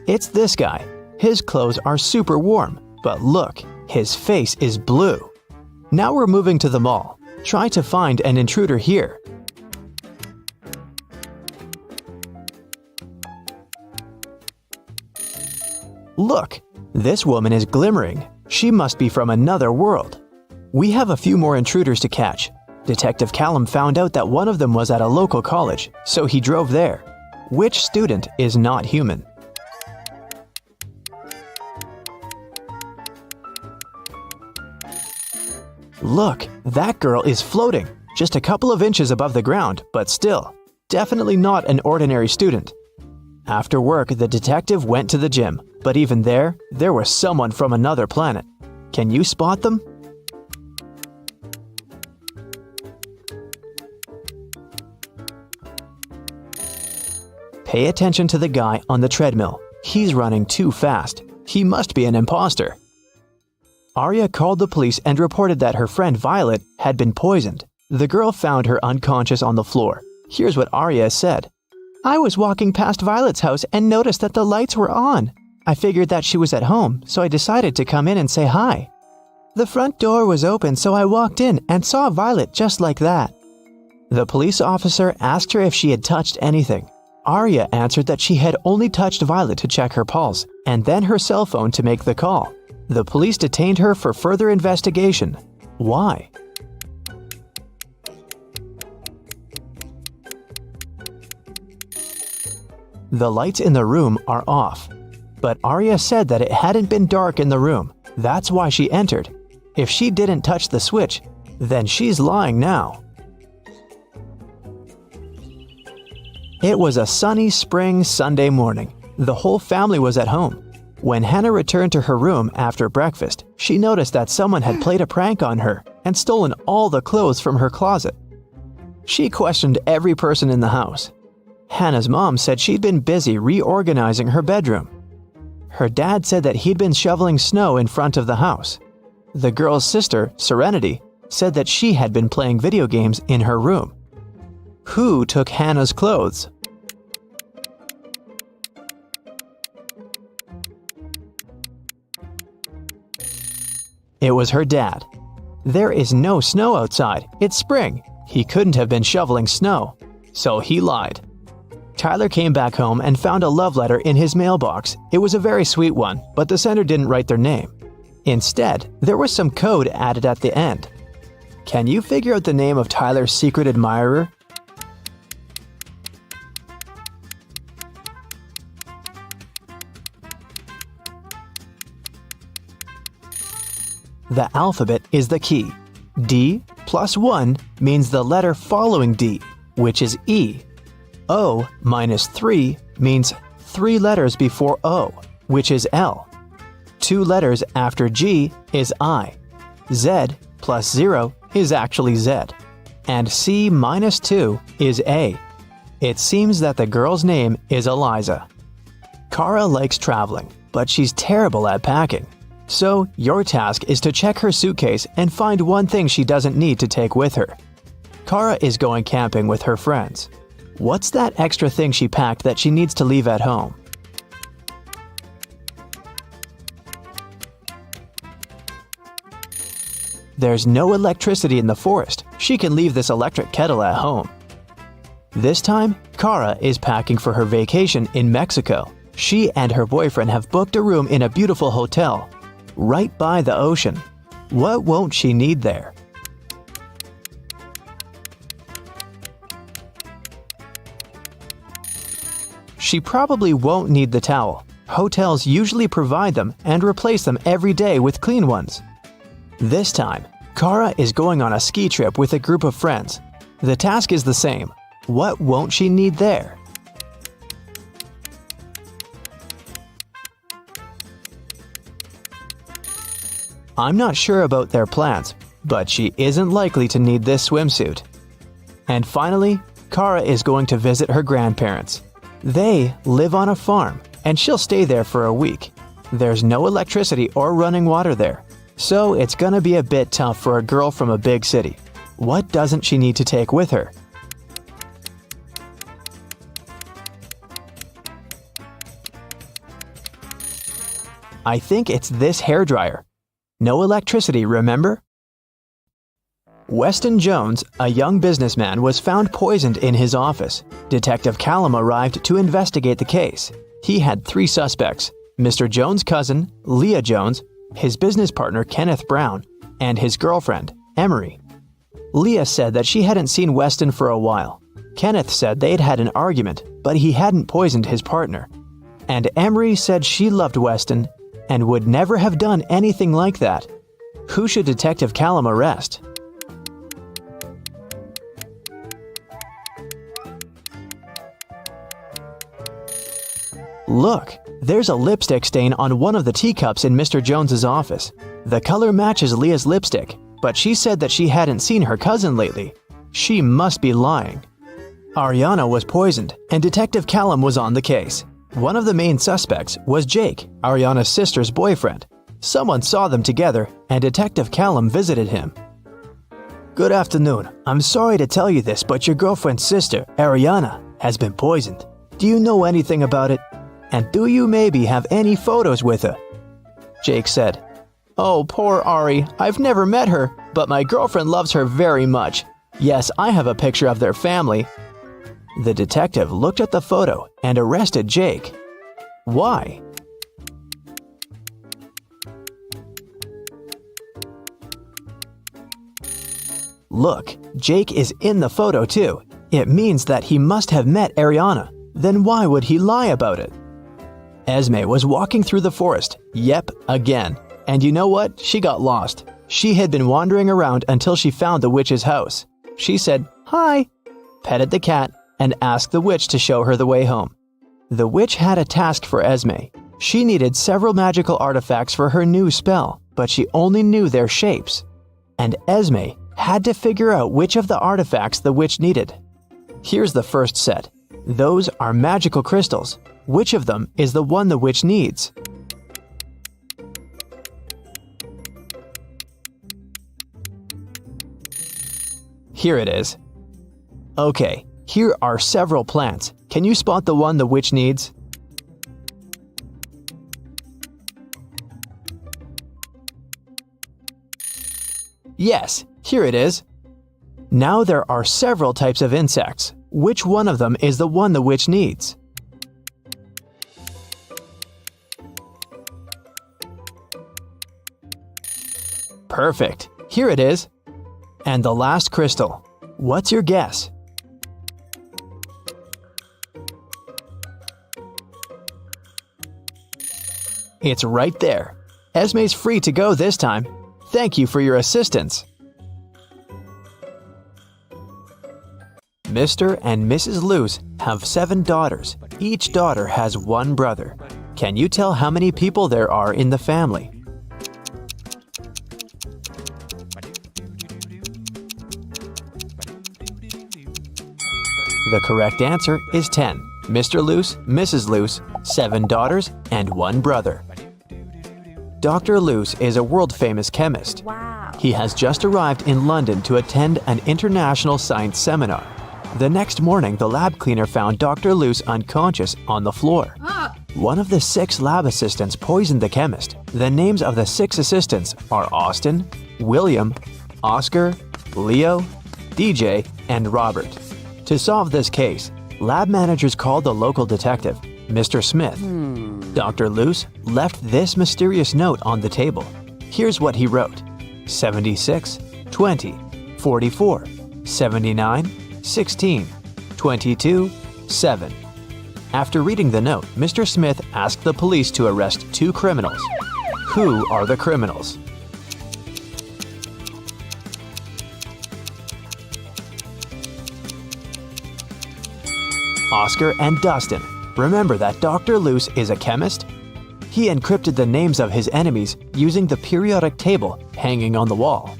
[SPEAKER 2] It's this guy. His clothes are super warm, but look, his face is blue. Now we're moving to the mall. Try to find an intruder here. Look, this woman is glimmering. She must be from another world. We have a few more intruders to catch. Detective Callum found out that one of them was at a local college, so he drove there. Which student is not human? Look, that girl is floating, just a couple of inches above the ground, but still, definitely not an ordinary student. After work, the detective went to the gym, but even there was someone from another planet. Can you spot them? Pay attention to the guy on the treadmill. He's running too fast. He must be an imposter. Arya called the police and reported that her friend Violet had been poisoned. The girl found her unconscious on the floor. Here's what Arya said. I was walking past Violet's house and noticed that the lights were on. I figured that she was at home, so I decided to come in and say hi. The front door was open, so I walked in and saw Violet just like that. The police officer asked her if she had touched anything. Arya answered that she had only touched Violet to check her pulse, and then her cell phone to make the call. The police detained her for further investigation. Why? The lights in the room are off. But Arya said that it hadn't been dark in the room. That's why she entered. If she didn't touch the switch, then she's lying now. It was a sunny spring Sunday morning. The whole family was at home. When Hannah returned to her room after breakfast, she noticed that someone had played a prank on her and stolen all the clothes from her closet. She questioned every person in the house. Hannah's mom said she'd been busy reorganizing her bedroom. Her dad said that he'd been shoveling snow in front of the house. The girl's sister, Serenity, said that she had been playing video games in her room. Who took Hannah's clothes? It was her dad. There is no snow outside. It's spring. He couldn't have been shoveling snow. So he lied. Tyler came back home and found a love letter in his mailbox. It was a very sweet one, but the sender didn't write their name. Instead, there was some code added at the end. Can you figure out the name of Tyler's secret admirer? The alphabet is the key. D plus 1 means the letter following D, which is E. O minus 3 means 3 letters before O, which is L. 2 letters after G is I. Z plus 0 is actually Z. And C minus 2 is A. It seems that the girl's name is Eliza. Kara likes traveling, but she's terrible at packing. So, your task is to check her suitcase and find one thing she doesn't need to take with her. Kara is going camping with her friends. What's that extra thing she packed that she needs to leave at home? There's no electricity in the forest. She can leave this electric kettle at home. This time, Kara is packing for her vacation in Mexico. She and her boyfriend have booked a room in a beautiful hotel right by the ocean. What won't she need there? She probably won't need the towel. Hotels usually provide them and replace them every day with clean ones. This time, Kara is going on a ski trip with a group of friends. The task is the same. What won't she need there? I'm not sure about their plans, but she isn't likely to need this swimsuit. And finally, Kara is going to visit her grandparents. They live on a farm, and she'll stay there for a week. There's no electricity or running water there, so it's gonna be a bit tough for a girl from a big city. What doesn't she need to take with her? I think it's this hairdryer. No electricity, remember? Weston Jones, a young businessman, was found poisoned in his office. Detective Callum arrived to investigate the case. He had 3 suspects: Mr. Jones' cousin, Leah Jones, his business partner Kenneth Brown, and his girlfriend, Emery. Leah said that she hadn't seen Weston for a while. Kenneth said they'd had an argument, but he hadn't poisoned his partner. And Emery said she loved Weston and would never have done anything like that. Who should Detective Callum arrest? Look, there's a lipstick stain on one of the teacups in Mr. Jones's office. The color matches Leah's lipstick, but she said that she hadn't seen her cousin lately. She must be lying. Ariana was poisoned, and Detective Callum was on the case. One of the main suspects was Jake, Ariana's sister's boyfriend. Someone saw them together, and Detective Callum visited him. Good afternoon. I'm sorry to tell you this, but your girlfriend's sister, Ariana, has been poisoned. Do you know anything about it? And do you maybe have any photos with her? Jake said, Oh, poor Ari. I've never met her, but my girlfriend loves her very much. Yes, I have a picture of their family. The detective looked at the photo and arrested Jake. Why? Look, Jake is in the photo too. It means that he must have met Ariana. Then why would he lie about it? Esme was walking through the forest. Yep, again. And you know what? She got lost. She had been wandering around until she found the witch's house. She said, Hi, petted the cat, and asked the witch to show her the way home. The witch had a task for Esme. She needed several magical artifacts for her new spell, but she only knew their shapes. And Esme had to figure out which of the artifacts the witch needed. Here's the first set. Those are magical crystals. Which of them is the one the witch needs? Here it is. Okay, here are several plants. Can you spot the one the witch needs? Yes, here it is. Now there are several types of insects. Which one of them is the one the witch needs? Perfect. Here it is. And the last crystal. What's your guess? It's right there. Esme's free to go this time. Thank you for your assistance. Mr. and Mrs. Luce have 7 daughters. Each daughter has 1 brother. Can you tell how many people there are in the family? The correct answer is 10. Mr. Luce, Mrs. Luce, 7 daughters, and 1 brother. Dr. Luce is a world-famous chemist.
[SPEAKER 4] Wow.
[SPEAKER 2] He has just arrived in London to attend an international science seminar. The next morning, the lab cleaner found Dr. Luce unconscious on the floor. One of the 6 lab assistants poisoned the chemist. The names of the 6 assistants are Austin, William, Oscar, Leo, DJ, and Robert. To solve this case, lab managers called the local detective, Mr. Smith. Dr. Luce left this mysterious note on the table. Here's what he wrote: 76, 20, 44, 79, 16, 22, 7. After reading the note, Mr. Smith asked the police to arrest 2 criminals. Who are the criminals? Oscar and Dustin. Remember that Dr. Luce is a chemist? He encrypted the names of his enemies using the periodic table hanging on the wall.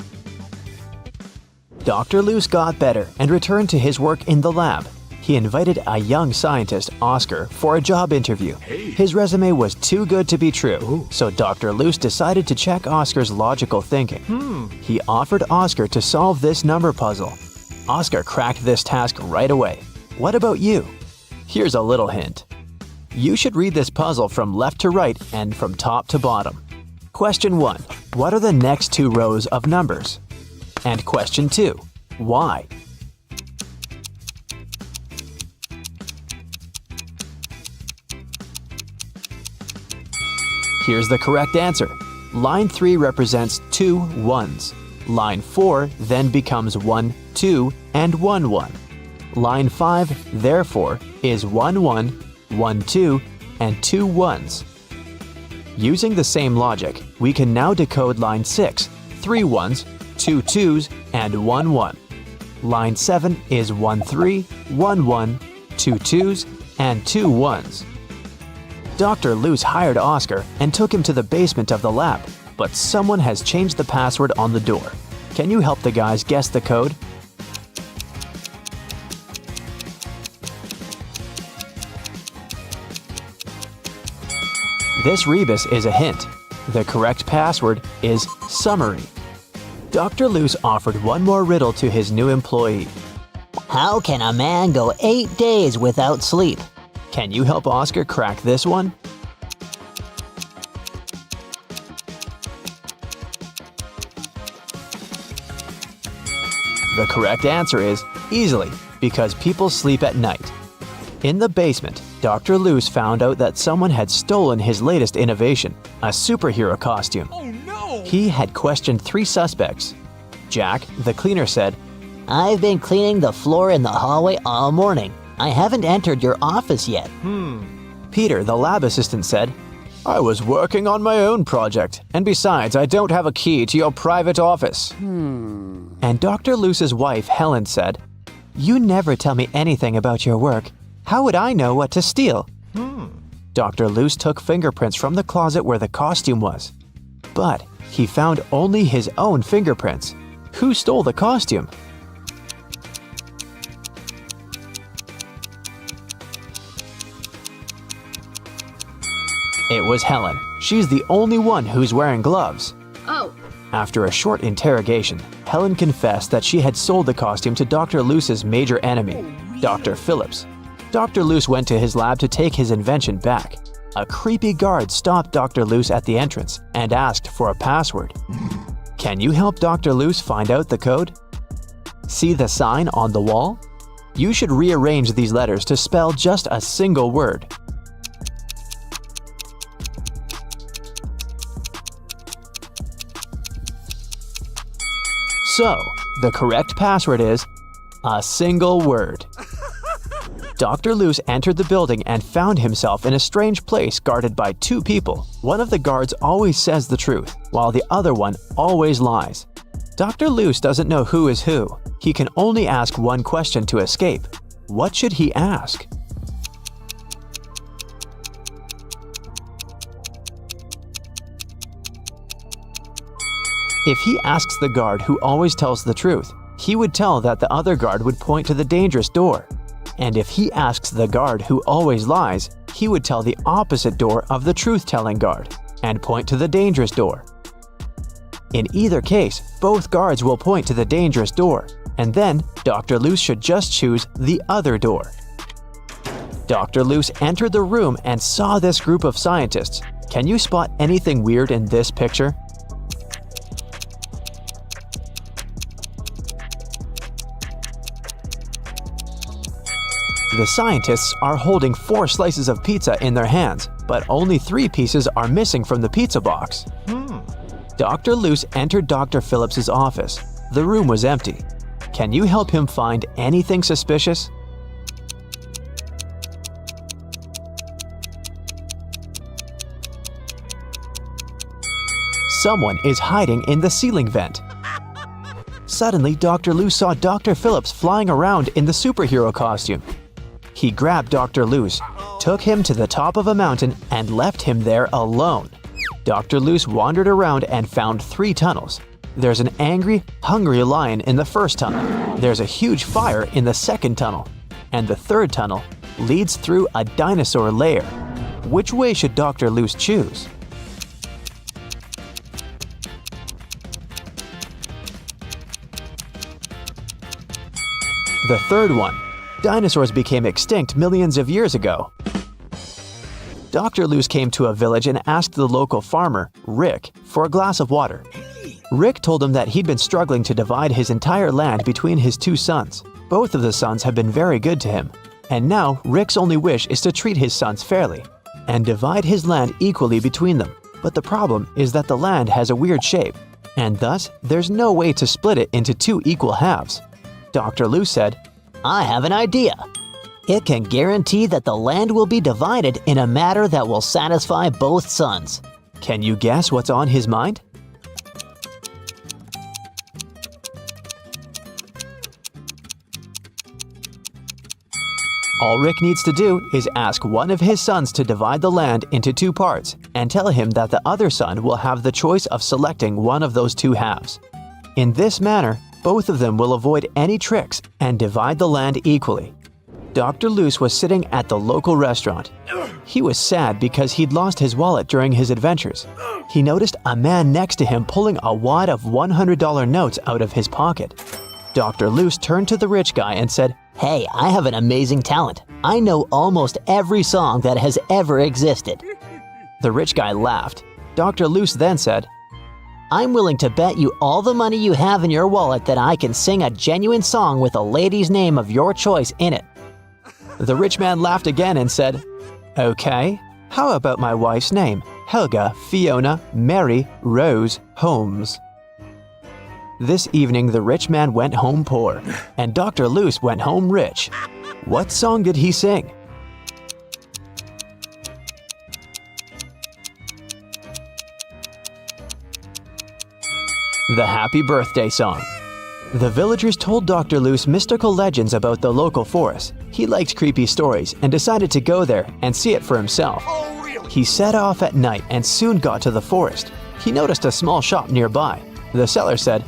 [SPEAKER 2] Dr. Loos got better and returned to his work in the lab. He invited a young scientist, Oscar, for a job interview. His resume was too good to be true, so Dr. Loos decided to check Oscar's logical thinking. He offered Oscar to solve this number puzzle. Oscar cracked this task right away. What about you? Here's a little hint. You should read this puzzle from left to right and from top to bottom. Question 1. What are the next 2 rows of numbers? And question 2. Why? Here's the correct answer. Line 3 represents 2 1s. Line 4 then becomes 1 2 and 1 1. Line 5, therefore, is 1 1, 1 2, and 2 1s. Using the same logic, we can now decode line 6, 3 1s, 2 2s, and 1 1. Line 7 is 1 3, 1 1, 2 2s, and 2 1s. Dr. Loos hired Oscar and took him to the basement of the lab, but someone has changed the password on the door. Can you help the guys guess the code? This rebus is a hint. The correct password is summary. Dr. Loos offered one more riddle to his new employee.
[SPEAKER 4] How can a man go 8 days without sleep?
[SPEAKER 2] Can you help Oscar crack this one? The correct answer is easily, because people sleep at night. In the basement, Dr. Loos found out that someone had stolen his latest innovation, a superhero costume.
[SPEAKER 5] Oh no!
[SPEAKER 2] He had questioned 3 suspects. Jack, the cleaner, said,
[SPEAKER 4] I've been cleaning the floor in the hallway all morning. I haven't entered your office yet.
[SPEAKER 2] Peter, the lab assistant, said, I was working on my own project, and besides, I don't have a key to your private office. And Dr. Loos's wife, Helen, said, You never tell me anything about your work. How would I know what to steal? Dr. Loos took fingerprints from the closet where the costume was. But he found only his own fingerprints. Who stole the costume? It was Helen. She's the only one who's wearing gloves.
[SPEAKER 6] Oh.
[SPEAKER 2] After a short interrogation, Helen confessed that she had sold the costume to Dr. Loos's major enemy, Dr. Phillips. Dr. Loos went to his lab to take his invention back. A creepy guard stopped Dr. Loos at the entrance and asked for a password. Can you help Dr. Loos find out the code? See the sign on the wall? You should rearrange these letters to spell just a single word. So, the correct password is a single word. Dr. Loos entered the building and found himself in a strange place guarded by 2 people. One of the guards always says the truth, while the other one always lies. Dr. Loos doesn't know who is who. He can only ask one question to escape. What should he ask? If he asks the guard who always tells the truth, he would tell that the other guard would point to the dangerous door. And if he asks the guard who always lies, he would tell the opposite door of the truth-telling guard and point to the dangerous door. In either case, both guards will point to the dangerous door, and then Dr. Loos should just choose the other door. Dr. Loos entered the room and saw this group of scientists. Can you spot anything weird in this picture? The scientists are holding 4 slices of pizza in their hands, but only 3 pieces are missing from the pizza box. Dr. Loos entered Dr. Phillips's office. The room was empty. Can you help him find anything suspicious? Someone is hiding in the ceiling vent. Suddenly, Dr. Loos saw Dr. Phillips flying around in the superhero costume. He grabbed Dr. Loos, took him to the top of a mountain and left him there alone. Dr. Loose wandered around and found 3 tunnels. There's an angry, hungry lion in the first tunnel. There's a huge fire in the second tunnel. And the third tunnel leads through a dinosaur lair. Which way should Dr. Loose choose? The third one. Dinosaurs became extinct millions of years ago. Dr. Loose came to a village and asked the local farmer, Rick, for a glass of water. Rick told him that he'd been struggling to divide his entire land between his 2 sons. Both of the sons have been very good to him. And now Rick's only wish is to treat his sons fairly and divide his land equally between them. But the problem is that the land has a weird shape, and thus there's no way to split it into 2 equal halves. Dr. Loose said,
[SPEAKER 4] I have an idea. It can guarantee that the land will be divided in a manner that will satisfy both sons.
[SPEAKER 2] Can you guess what's on his mind? All Rick needs to do is ask one of his sons to divide the land into 2 parts and tell him that the other son will have the choice of selecting one of those 2 halves. In this manner, both of them will avoid any tricks and divide the land equally. Dr. Loose was sitting at the local restaurant. He was sad because he'd lost his wallet during his adventures. He noticed a man next to him pulling a wad of $100 notes out of his pocket. Dr. Loose turned to the rich guy and said,
[SPEAKER 4] Hey, I have an amazing talent. I know almost every song that has ever existed.
[SPEAKER 2] The rich guy laughed. Dr. Loose then said,
[SPEAKER 4] I'm willing to bet you all the money you have in your wallet that I can sing a genuine song with a lady's name of your choice in it.
[SPEAKER 2] The rich man laughed again and said, Okay, how about my wife's name? Helga, Fiona, Mary, Rose, Holmes. This evening the rich man went home poor, and Dr. Loose went home rich. What song did he sing? The Happy Birthday Song. The villagers told Dr. Loose mystical legends about the local forest. He liked creepy stories and decided to go there and see it for himself. He set off at night and soon got to the forest. He noticed a small shop nearby. The seller said,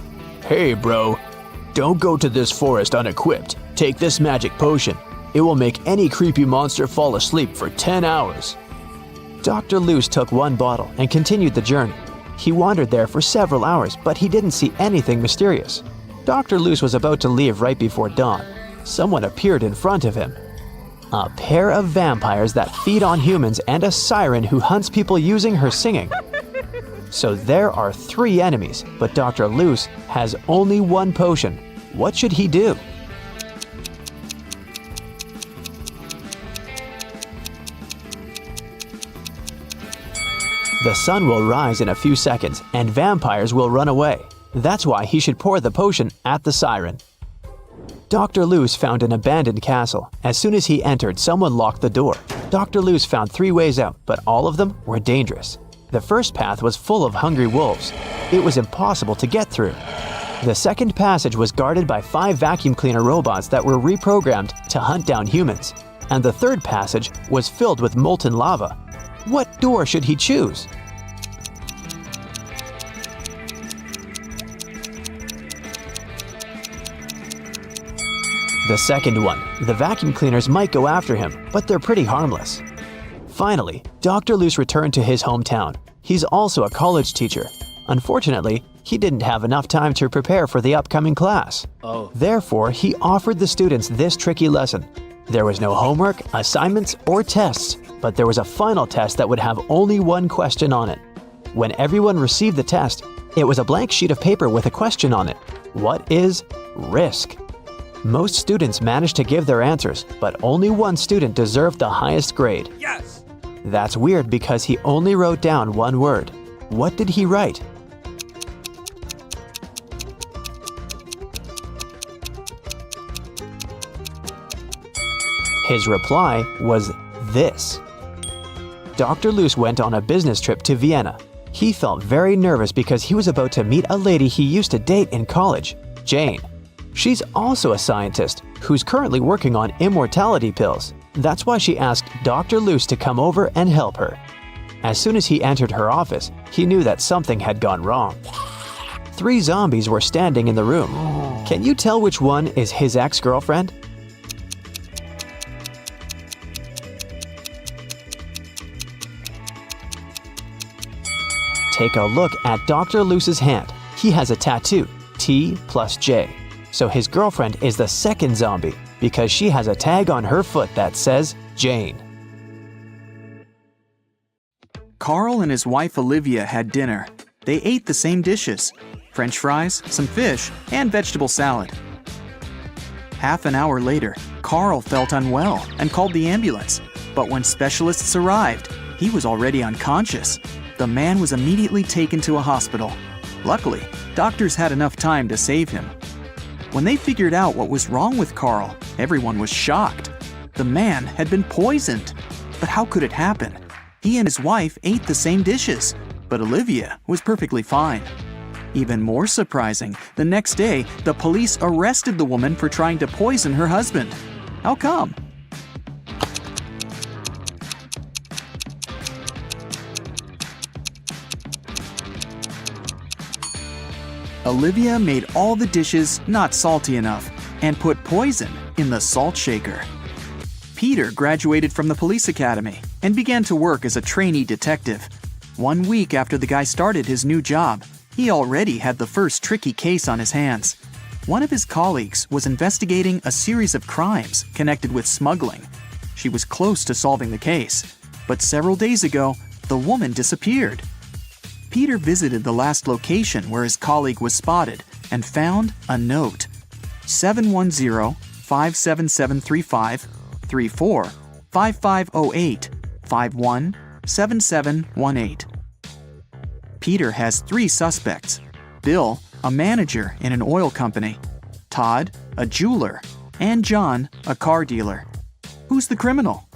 [SPEAKER 2] Hey bro, don't go to this forest unequipped. Take this magic potion. It will make any creepy monster fall asleep for 10 hours. Dr. Loose took 1 bottle and continued the journey. He wandered there for several hours, but he didn't see anything mysterious. Dr. Loose was about to leave right before dawn. Someone appeared in front of him. A pair of vampires that feed on humans and a siren who hunts people using her singing. So there are 3 enemies, but Dr. Loose has only 1 potion. What should he do? The sun will rise in a few seconds and vampires will run away. That's why he should pour the potion at the siren. Dr. Loose found an abandoned castle. As soon as he entered, someone locked the door. Dr. Loose found 3 ways out, but all of them were dangerous. The first path was full of hungry wolves. It was impossible to get through. The second passage was guarded by 5 vacuum cleaner robots that were reprogrammed to hunt down humans. And the third passage was filled with molten lava. What door should he choose? The second one. The vacuum cleaners might go after him, but they're pretty harmless. Finally, Dr. Loose returned to his hometown. He's also a college teacher. Unfortunately, he didn't have enough time to prepare for the upcoming class. Therefore, he offered the students this tricky lesson. There was no homework, assignments, or tests, but there was a final test that would have only 1 question on it. When everyone received the test, it was a blank sheet of paper with a question on it. What is risk? Most students managed to give their answers, but only 1 student deserved the highest grade.
[SPEAKER 5] Yes!
[SPEAKER 2] That's weird because he only wrote down 1 word. What did he write? His reply was this. Dr. Loose went on a business trip to Vienna. He felt very nervous because he was about to meet a lady he used to date in college, Jane. She's also a scientist who's currently working on immortality pills. That's why she asked Dr. Luce to come over and help her. As soon as he entered her office, he knew that something had gone wrong. 3 zombies were standing in the room. Can you tell which one is his ex-girlfriend? Take a look at Dr. Luce's hand. He has a tattoo, T plus J. So his girlfriend is the second zombie because she has a tag on her foot that says Jane.
[SPEAKER 3] Carl and his wife Olivia had dinner. They ate the same dishes: French fries, some fish, and vegetable salad. Half an hour later, Carl felt unwell and called the ambulance. But when specialists arrived, he was already unconscious. The man was immediately taken to a hospital. Luckily, doctors had enough time to save him. When they figured out what was wrong with Carl, everyone was shocked. The man had been poisoned. But how could it happen? He and his wife ate the same dishes, but Olivia was perfectly fine. Even more surprising, the next day, the police arrested the woman for trying to poison her husband. How come? Olivia made all the dishes not salty enough and put poison in the salt shaker. Peter graduated from the police academy and began to work as a trainee detective. 1 week after the guy started his new job, he already had the first tricky case on his hands. One of his colleagues was investigating a series of crimes connected with smuggling. She was close to solving the case, but several days ago, the woman disappeared. Peter visited the last location where his colleague was spotted and found a note. 710-57735 34 5508 51 7718. Peter has 3 suspects: Bill, a manager in an oil company; Todd, a jeweler; and John, a car dealer. Who's the criminal?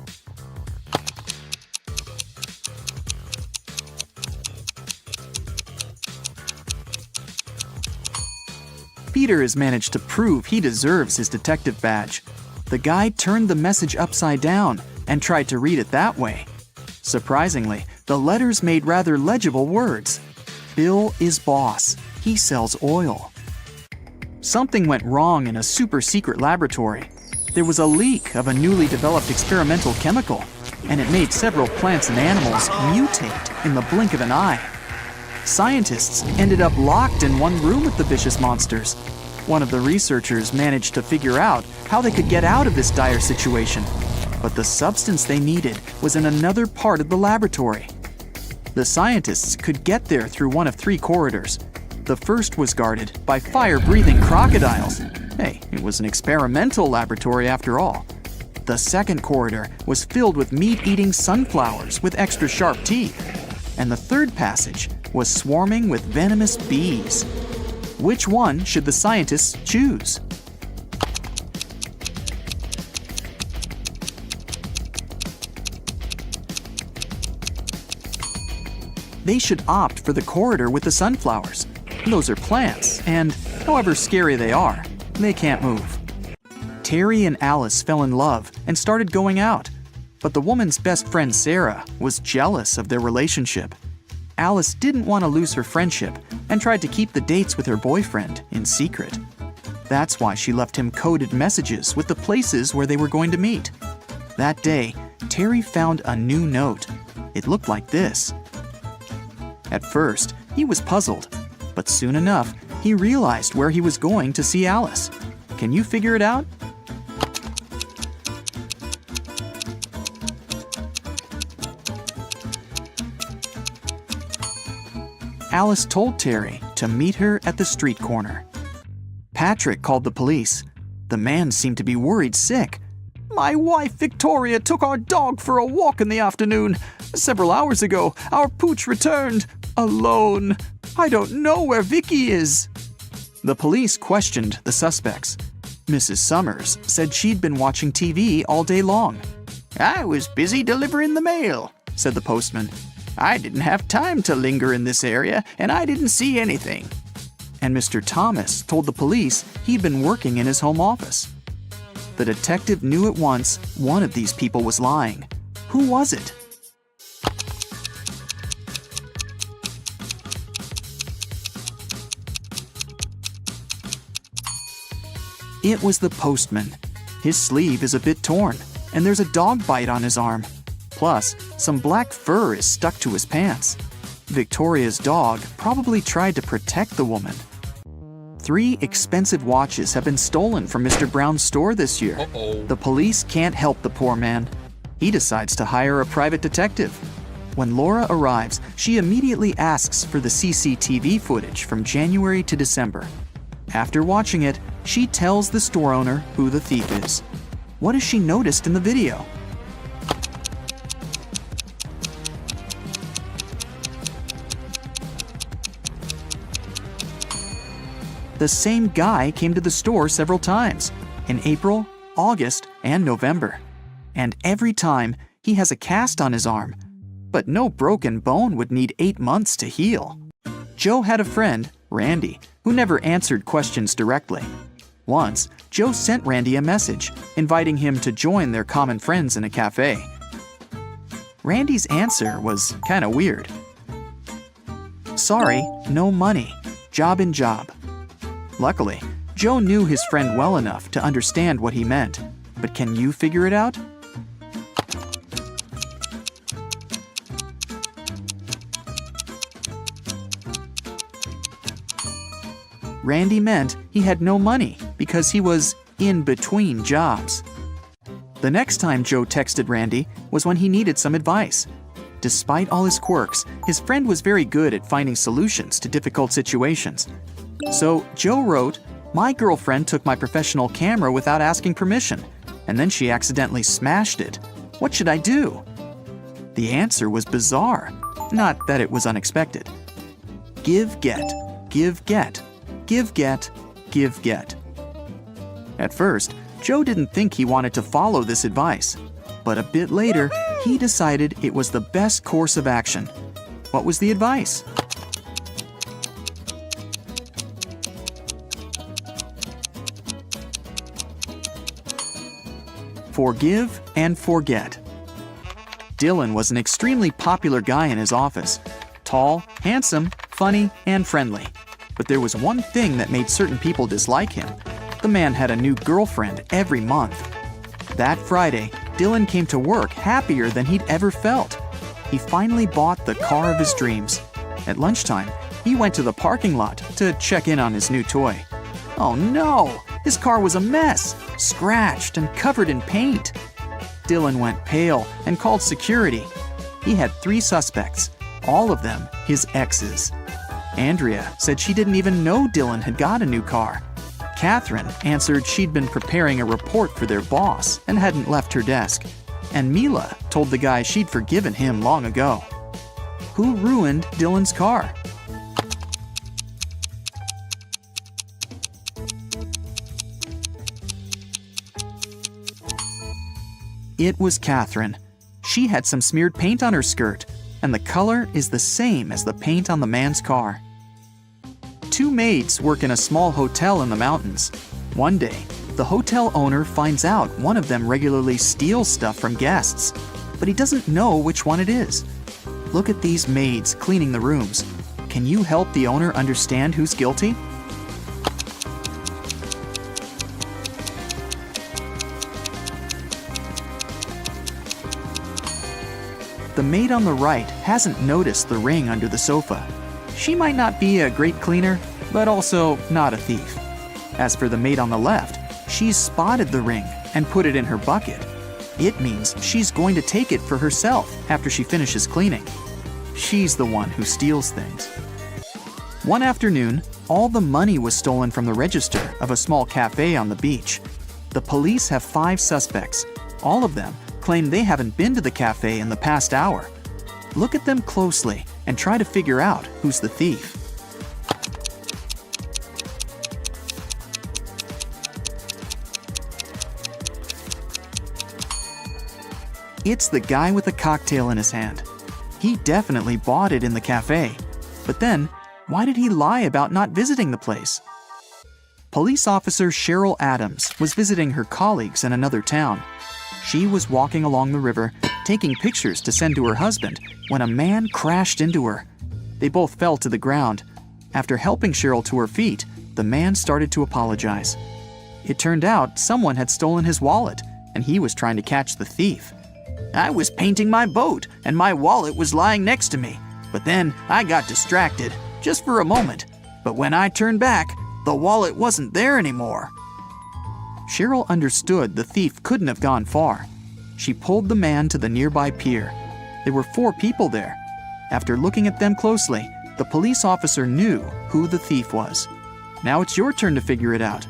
[SPEAKER 3] Peter has managed to prove he deserves his detective badge. The guy turned the message upside down and tried to read it that way. Surprisingly, the letters made rather legible words. Bill is boss. He sells oil. Something went wrong in a super-secret laboratory. There was a leak of a newly developed experimental chemical, and it made several plants and animals mutate in the blink of an eye. Scientists ended up locked in one room with the vicious monsters. One of the researchers managed to figure out how they could get out of this dire situation, but the substance they needed was in another part of the laboratory. The scientists could get there through one of 3 corridors. The first was guarded by fire-breathing crocodiles. Hey, it was an experimental laboratory after all. The second corridor was filled with meat-eating sunflowers with extra sharp teeth. And the third passage was swarming with venomous bees. Which one should the scientists choose? They should opt for the corridor with the sunflowers. Those are plants, and however scary they are, they can't move. Terry and Alice fell in love and started going out, but the woman's best friend Sarah was jealous of their relationship. Alice didn't want to lose her friendship and tried to keep the dates with her boyfriend in secret. That's why she left him coded messages with the places where they were going to meet. That day, Terry found a new note. It looked like this. At first, he was puzzled, but soon enough, he realized where he was going to see Alice. Can you figure it out? Alice told Terry to meet her at the street corner. Patrick called the police. The man seemed to be worried sick. "My wife Victoria took our dog for a walk in the afternoon. Several hours ago, our pooch returned alone. I don't know where Vicky is." The police questioned the suspects. Mrs. Summers said she'd been watching TV all day long. "I was busy delivering the mail," said the postman. "I didn't have time to linger in this area, and I didn't see anything." And Mr. Thomas told the police he'd been working in his home office. The detective knew at once one of these people was lying. Who was it? It was the postman. His sleeve is a bit torn, and there's a dog bite on his arm. Plus, some black fur is stuck to his pants. Victoria's dog probably tried to protect the woman. 3 expensive watches have been stolen from Mr. Brown's store this year. The police can't help the poor man. He decides to hire a private detective. When Laura arrives, she immediately asks for the CCTV footage from January to December. After watching it, she tells the store owner who the thief is. What has she noticed in the video? The same guy came to the store several times, in April, August, and November. And every time, he has a cast on his arm. But no broken bone would need 8 months to heal. Joe had a friend, Randy, who never answered questions directly. Once, Joe sent Randy a message, inviting him to join their common friends in a cafe. Randy's answer was kinda weird. Sorry, no money. Job in job. Luckily, Joe knew his friend well enough to understand what he meant. But can you figure it out? Randy meant he had no money because he was in between jobs. The next time Joe texted Randy was when he needed some advice. Despite all his quirks, his friend was very good at finding solutions to difficult situations. So Joe wrote, "My girlfriend took my professional camera without asking permission, and then she accidentally smashed it. What should I do?" The answer was bizarre, not that it was unexpected. Give, get, give, get, give, get, give, get. At first, Joe didn't think he wanted to follow this advice, but a bit later, he decided it was the best course of action. What was the advice? Forgive and forget. Dylan was an extremely popular guy in his office. Tall, handsome, funny, and friendly. But there was one thing that made certain people dislike him. The man had a new girlfriend every month. That Friday, Dylan came to work happier than he'd ever felt. He finally bought the car of his dreams. At lunchtime, he went to the parking lot to check in on his new toy. Oh no! His car was a mess, scratched and covered in paint. Dylan went pale and called security. He had 3 suspects, all of them his exes. Andrea said she didn't even know Dylan had got a new car. Catherine answered she'd been preparing a report for their boss and hadn't left her desk. And Mila told the guy she'd forgiven him long ago. Who ruined Dylan's car? It was Catherine. She had some smeared paint on her skirt, and the color is the same as the paint on the man's car. 2 maids work in a small hotel in the mountains. One day, the hotel owner finds out one of them regularly steals stuff from guests, but he doesn't know which one it is. Look at these maids cleaning the rooms. Can you help the owner understand who's guilty? The maid on the right hasn't noticed the ring under the sofa. She might not be a great cleaner, but also not a thief. As for the maid on the left, she's spotted the ring and put it in her bucket. It means she's going to take it for herself after she finishes cleaning. She's the one who steals things. One afternoon, all the money was stolen from the register of a small cafe on the beach. The police have 5 suspects. All of them claim they haven't been to the cafe in the past hour. Look at them closely and try to figure out who's the thief. It's the guy with a cocktail in his hand. He definitely bought it in the cafe. But then, why did he lie about not visiting the place? Police officer Cheryl Adams was visiting her colleagues in another town. She was walking along the river, taking pictures to send to her husband, when a man crashed into her. They both fell to the ground. After helping Cheryl to her feet, the man started to apologize. It turned out someone had stolen his wallet, and he was trying to catch the thief. "I was painting my boat, and my wallet was lying next to me. But then I got distracted, just for a moment. But when I turned back, the wallet wasn't there anymore." Cheryl understood the thief couldn't have gone far. She pulled the man to the nearby pier. There were 4 people there. After looking at them closely, the police officer knew who the thief was. Now it's your turn to figure it out.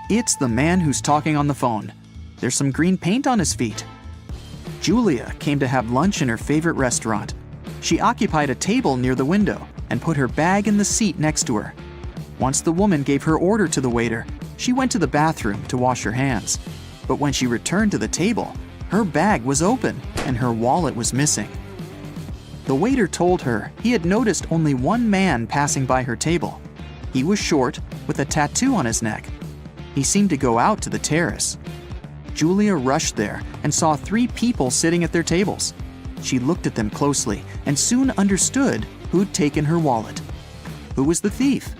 [SPEAKER 3] It's the man who's talking on the phone. There's some green paint on his feet. Julia came to have lunch in her favorite restaurant. She occupied a table near the window and put her bag in the seat next to her. Once the woman gave her order to the waiter, she went to the bathroom to wash her hands. But when she returned to the table, her bag was open and her wallet was missing. The waiter told her he had noticed only one man passing by her table. He was short, with a tattoo on his neck. He seemed to go out to the terrace. Julia rushed there and saw 3 people sitting at their tables. She looked at them closely and soon understood who'd taken her wallet. Who was the thief?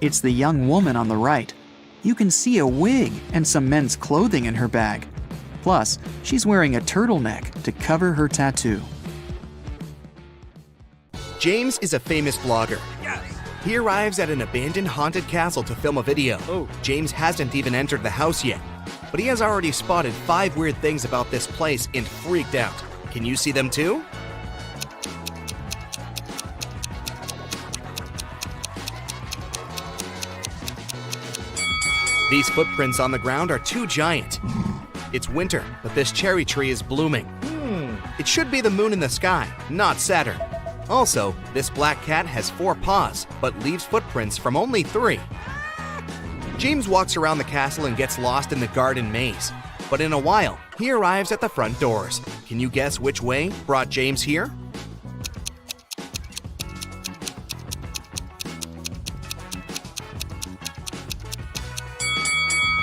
[SPEAKER 3] It's the young woman on the right. You can see a wig and some men's clothing in her bag. Plus, she's wearing a turtleneck to cover her tattoo.
[SPEAKER 5] James is a famous vlogger. He arrives at an abandoned haunted castle to film a video. James hasn't even entered the house yet, but he has already spotted 5 weird things about this place and freaked out. Can you see them too? These footprints on the ground are too giant. It's winter, but this cherry tree is blooming. It should be the moon in the sky, not Saturn. Also, this black cat has 4 paws, but leaves footprints from only 3. James walks around the castle and gets lost in the garden maze. But in a while, he arrives at the front doors. Can you guess which way brought James here?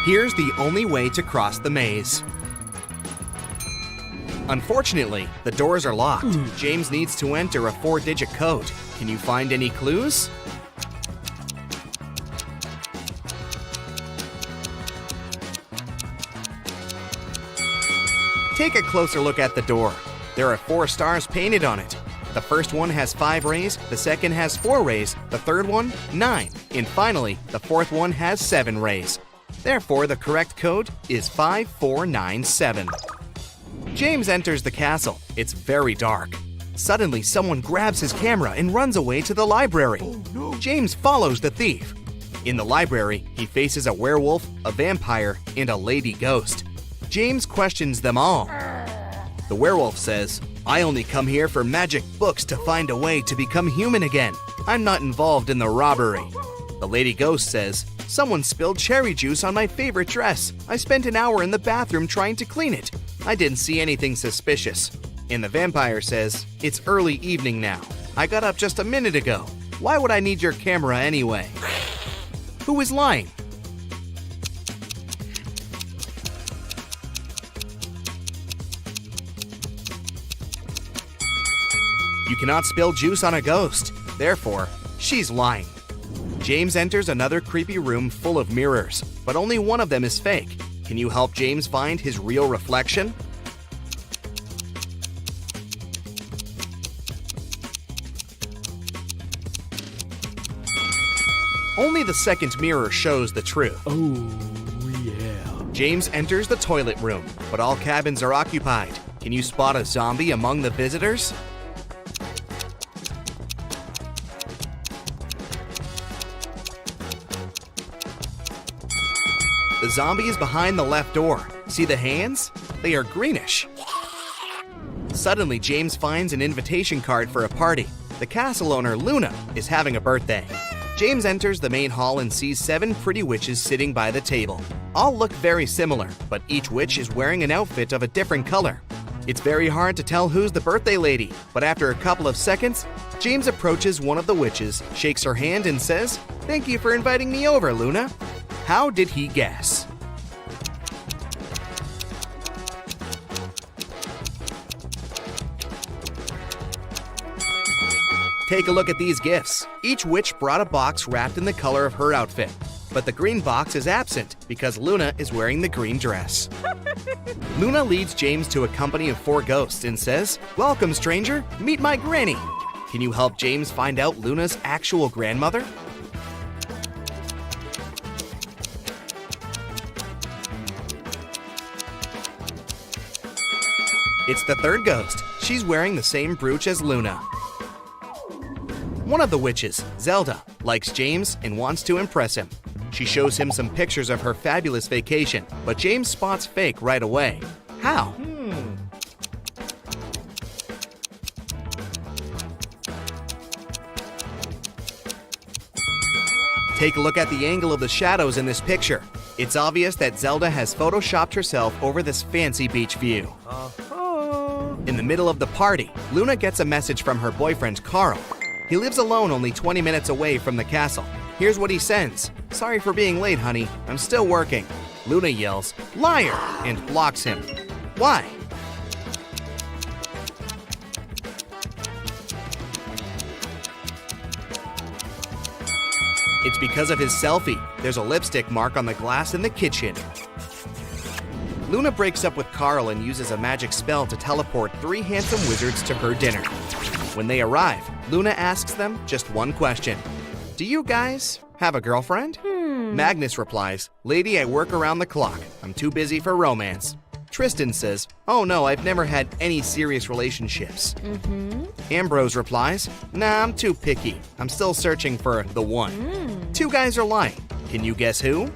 [SPEAKER 5] Here's the only way to cross the maze. Unfortunately, the doors are locked. James needs to enter a 4-digit code. Can you find any clues? Take a closer look at the door. There are 4 stars painted on it. The first one has 5 rays, the second has 4 rays, the third one, 9, and finally, the fourth one has 7 rays. Therefore, the correct code is 5497. James enters the castle. It's very dark. Suddenly, someone grabs his camera and runs away to the library. James follows the thief. In the library, he faces a werewolf, a vampire, and a lady ghost. James questions them all. The werewolf says, "I only come here for magic books to find a way to become human again. I'm not involved in the robbery." The lady ghost says, "Someone spilled cherry juice on my favorite dress. I spent an hour in the bathroom trying to clean it. I didn't see anything suspicious." And the vampire says, "It's early evening now. I got up just a minute ago. Why would I need your camera anyway?" Who is lying? You cannot spill juice on a ghost. Therefore, she's lying. James enters another creepy room full of mirrors, but only one of them is fake. Can you help James find his real reflection? Only the second mirror shows the truth.
[SPEAKER 6] Oh, yeah.
[SPEAKER 5] James enters the toilet room, but all cabins are occupied. Can you spot a zombie among the visitors? The zombie is behind the left door. See the hands? They are greenish. Suddenly, James finds an invitation card for a party. The castle owner, Luna, is having a birthday. James enters the main hall and sees 7 pretty witches sitting by the table. All look very similar, but each witch is wearing an outfit of a different color. It's very hard to tell who's the birthday lady, but after a couple of seconds, James approaches one of the witches, shakes her hand, and says, "Thank you for inviting me over, Luna." How did he guess? Take a look at these gifts. Each witch brought a box wrapped in the color of her outfit, but the green box is absent because Luna is wearing the green dress. Luna leads James to a company of 4 ghosts and says, "Welcome, stranger. Meet my granny." Can you help James find out Luna's actual grandmother? It's the 3rd ghost. She's wearing the same brooch as Luna. One of the witches, Zelda, likes James and wants to impress him. She shows him some pictures of her fabulous vacation, but James spots fake right away. How? Take a look at the angle of the shadows in this picture. It's obvious that Zelda has photoshopped herself over this fancy beach view. In the middle of the party, Luna gets a message from her boyfriend, Carl. He lives alone only 20 minutes away from the castle. Here's what he sends. "Sorry for being late, honey. I'm still working." Luna yells, "Liar!" and blocks him. Why? It's because of his selfie. There's a lipstick mark on the glass in the kitchen. Luna breaks up with Carl and uses a magic spell to teleport 3 handsome wizards to her dinner. When they arrive, Luna asks them just one question. "Do you guys have a girlfriend?" Magnus replies, "Lady, I work around the clock. I'm too busy for romance." Tristan says, "Oh no, I've never had any serious relationships." Ambrose replies, "Nah, I'm too picky. I'm still searching for the one." 2 guys are lying. Can you guess who?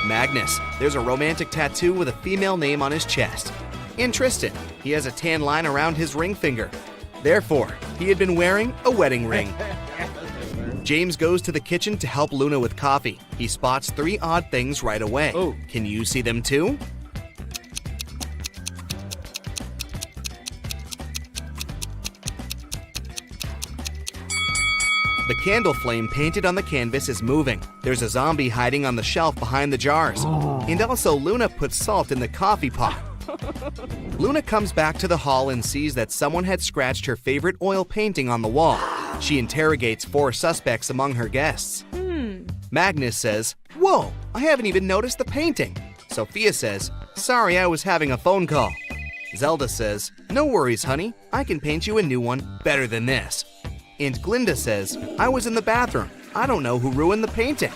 [SPEAKER 5] Magnus. There's a romantic tattoo with a female name on his chest. And Tristan. He has a tan line around his ring finger. Therefore, he had been wearing a wedding ring. James goes to the kitchen to help Luna with coffee. He spots 3 odd things right away. Can you see them too? The candle flame painted on the canvas is moving. There's a zombie hiding on the shelf behind the jars. And also Luna puts salt in the coffee pot. Luna comes back to the hall and sees that someone had scratched her favorite oil painting on the wall. She interrogates 4 suspects among her guests. Magnus says, "Whoa, I haven't even noticed the painting." Sophia says, "Sorry, I was having a phone call." Zelda says, "No worries, honey. I can paint you a new one better than this." And Glinda says, "I was in the bathroom. I don't know who ruined the painting.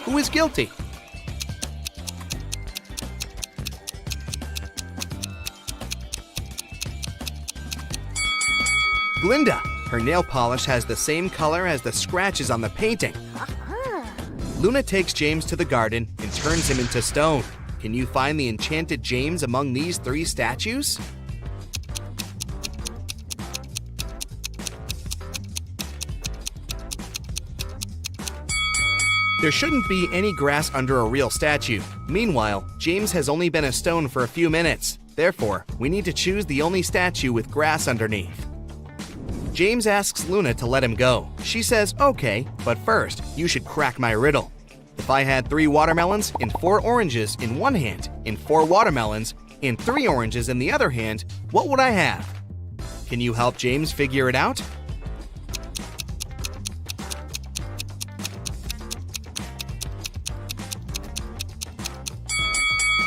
[SPEAKER 5] Who is guilty?" Glinda. Her nail polish has the same color as the scratches on the painting. Luna takes James to the garden and turns him into stone. Can you find the enchanted James among these 3 statues? There shouldn't be any grass under a real statue. Meanwhile, James has only been a stone for a few minutes. Therefore, we need to choose the only statue with grass underneath. James asks Luna to let him go. She says, "Okay, but first, you should crack my riddle. If I had 3 watermelons and 4 oranges in one hand, and 4 watermelons and 3 oranges in the other hand, what would I have?" Can you help James figure it out?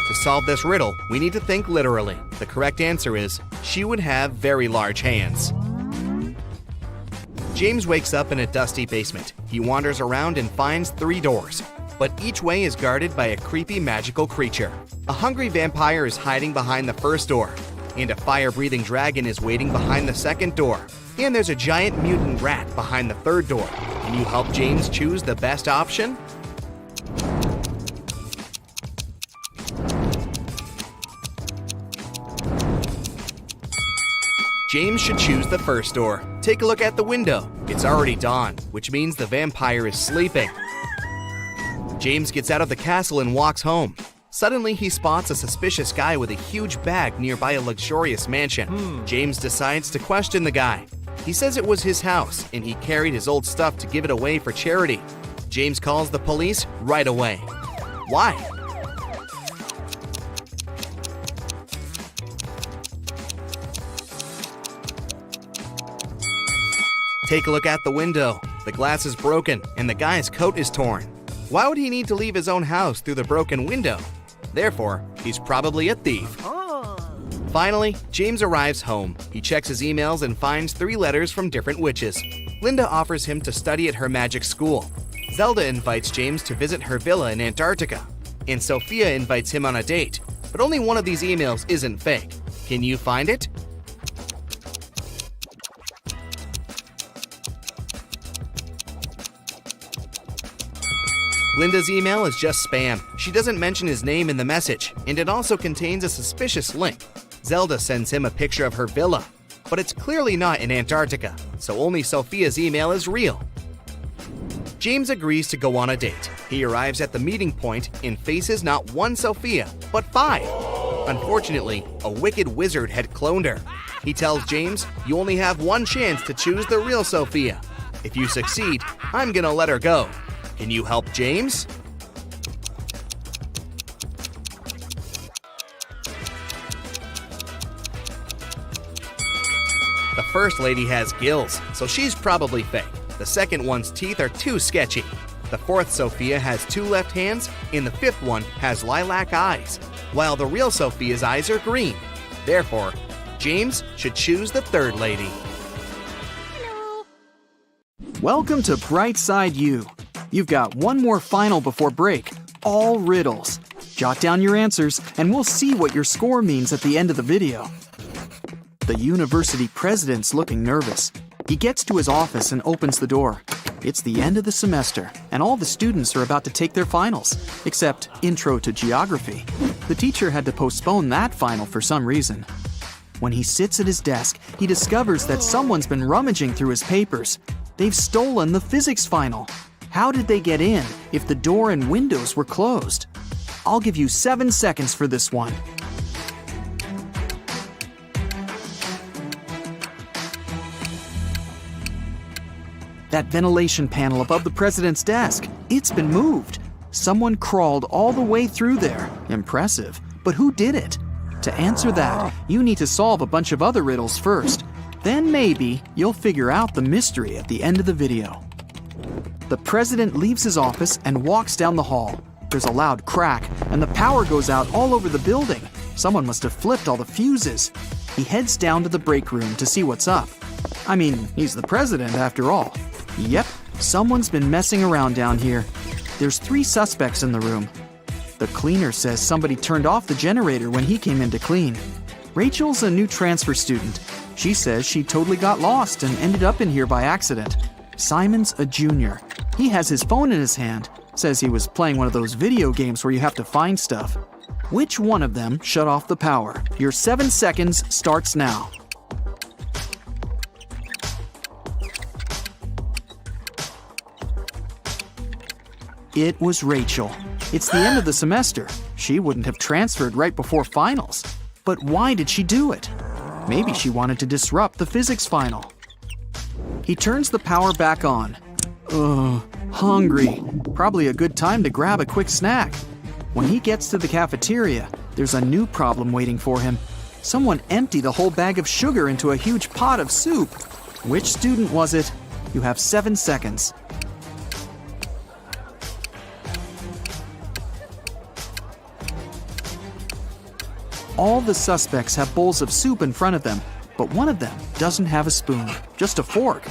[SPEAKER 5] To solve this riddle, we need to think literally. The correct answer is, she would have very large hands. James wakes up in a dusty basement. He wanders around and finds 3 doors, but each way is guarded by a creepy magical creature. A hungry vampire is hiding behind the first door, and a fire-breathing dragon is waiting behind the second door. And there's a giant mutant rat behind the third door. Can you help James choose the best option? James should choose the first door. Take a look at the window. It's already dawn, which means the vampire is sleeping. James gets out of the castle and walks home. Suddenly, he spots a suspicious guy with a huge bag nearby a luxurious mansion. James decides to question the guy. He says it was his house and he carried his old stuff to give it away for charity. James calls the police right away. Why? Take a look at the window. The glass is broken and the guy's coat is torn. Why would he need to leave his own house through the broken window? Therefore, he's probably a thief. Finally, James arrives home. He checks his emails and finds 3 letters from different witches. Linda offers him to study at her magic school. Zelda invites James to visit her villa in Antarctica. And Sophia invites him on a date. But only one of these emails isn't fake. Can you find it? Linda's email is just spam. She doesn't mention his name in the message, and it also contains a suspicious link. Zelda sends him a picture of her villa, but it's clearly not in Antarctica, so only Sophia's email is real. James agrees to go on a date. He arrives at the meeting point and faces not 1 Sophia, but 5. Unfortunately, a wicked wizard had cloned her. He tells James, "You only have 1 chance to choose the real Sophia. If you succeed, I'm gonna let her go. Can you help James?" The first lady has gills, so she's probably fake. The second one's teeth are too sketchy. The fourth Sophia has 2 left hands, and the 5th one has lilac eyes, while the real Sophia's eyes are green. Therefore, James should choose the third lady.
[SPEAKER 3] Welcome to Brightside U. You've got one more final before break, all riddles. Jot down your answers, and we'll see what your score means at the end of the video. The university president's looking nervous. He gets to his office and opens the door. It's the end of the semester, and all the students are about to take their finals, except Intro to Geography. The teacher had to postpone that final for some reason. When he sits at his desk, he discovers that someone's been rummaging through his papers. They've stolen the physics final. How did they get in if the door and windows were closed? I'll give you 7 seconds for this one. That ventilation panel above the president's desk, it's been moved. Someone crawled all the way through there. Impressive. But who did it? To answer that, you need to solve a bunch of other riddles first. Then maybe you'll figure out the mystery at the end of the video. The president leaves his office and walks down the hall. There's a loud crack, and the power goes out all over the building. Someone must have flipped all the fuses. He heads down to the break room to see what's up. I mean, he's the president after all. Yep, someone's been messing around down here. There's 3 suspects in the room. The cleaner says somebody turned off the generator when he came in to clean. Rachel's a new transfer student. She says she totally got lost and ended up in here by accident. Simon's a junior. He has his phone in his hand. Says he was playing one of those video games where you have to find stuff. Which one of them shut off the power? Your 7 seconds starts now. It was Rachel. It's the end of the semester. She wouldn't have transferred right before finals. But why did she do it? Maybe she wanted to disrupt the physics final. He turns the power back on. Ugh, hungry. Probably a good time to grab a quick snack. When he gets to the cafeteria, there's a new problem waiting for him. Someone emptied a whole bag of sugar into a huge pot of soup. Which student was it? You have 7 seconds. All the suspects have bowls of soup in front of them, but one of them doesn't have a spoon, just a fork.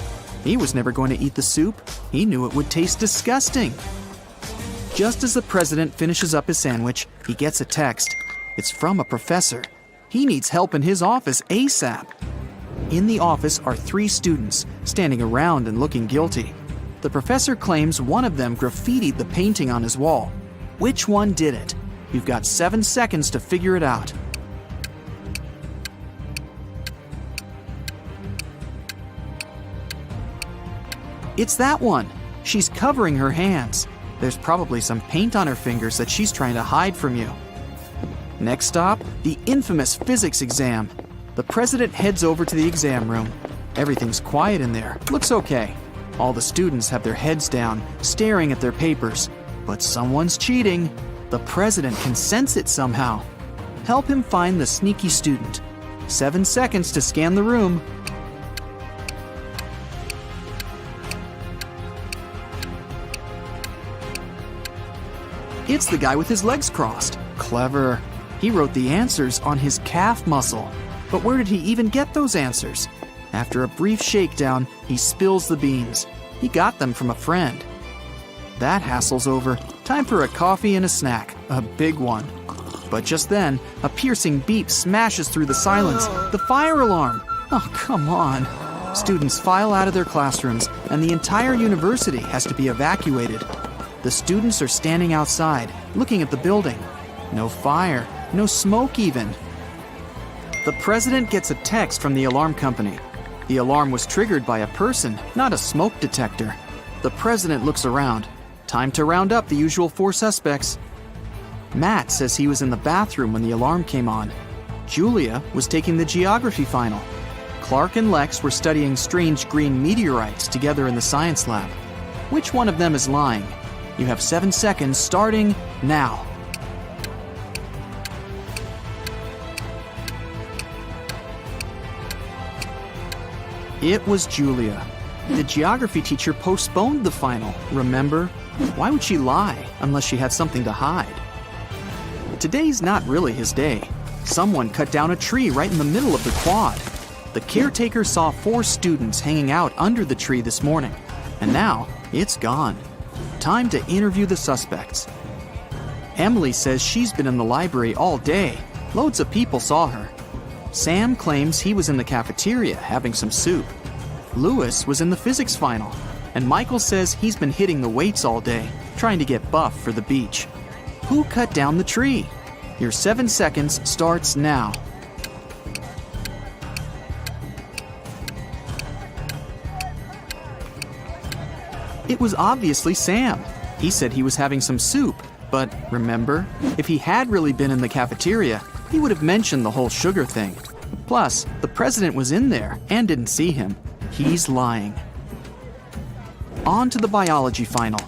[SPEAKER 3] He was never going to eat the soup. He knew it would taste disgusting. Just as the president finishes up his sandwich, he gets a text. It's from a professor. He needs help in his office ASAP. In the office are 3 students, standing around and looking guilty. The professor claims one of them graffitied the painting on his wall. Which one did it? You've got 7 seconds to figure it out. It's that one. She's covering her hands. There's probably some paint on her fingers that she's trying to hide from you. Next stop, the infamous physics exam. The president heads over to the exam room. Everything's quiet in there. Looks okay. All the students have their heads down, staring at their papers. But someone's cheating. The president can sense it somehow. Help him find the sneaky student. 7 seconds to scan the room. It's the guy with his legs crossed. Clever. He wrote the answers on his calf muscle. But where did he even get those answers? After a brief shakedown, he spills the beans. He got them from a friend. That hassle's over. Time for a coffee and a snack. A big one. But just then, a piercing beep smashes through the silence. The fire alarm! Oh, come on. Students file out of their classrooms, and the entire university has to be evacuated. The students are standing outside, looking at the building. No fire, no smoke even. The president gets a text from the alarm company. The alarm was triggered by a person, not a smoke detector. The president looks around. Time to round up the usual 4 suspects. Matt says he was in the bathroom when the alarm came on. Julia was taking the geography final. Clark and Lex were studying strange green meteorites together in the science lab. Which one of them is lying? You have 7 seconds starting now. It was Julia. The geography teacher postponed the final, remember? Why would she lie unless she had something to hide? Today's not really his day. Someone cut down a tree right in the middle of the quad. The caretaker saw 4 students hanging out under the tree this morning, and now it's gone. Time to interview the suspects. Emily says she's been in the library all day. Loads of people saw her. Sam claims he was in the cafeteria having some soup. Lewis was in the physics final. And Michael says he's been hitting the weights all day, trying to get buff for the beach. Who cut down the tree? Your 7 seconds starts now. It was obviously Sam. He said he was having some soup, but remember, if he had really been in the cafeteria, he would have mentioned the whole sugar thing. Plus, the president was in there and didn't see him. He's lying. On to the biology final.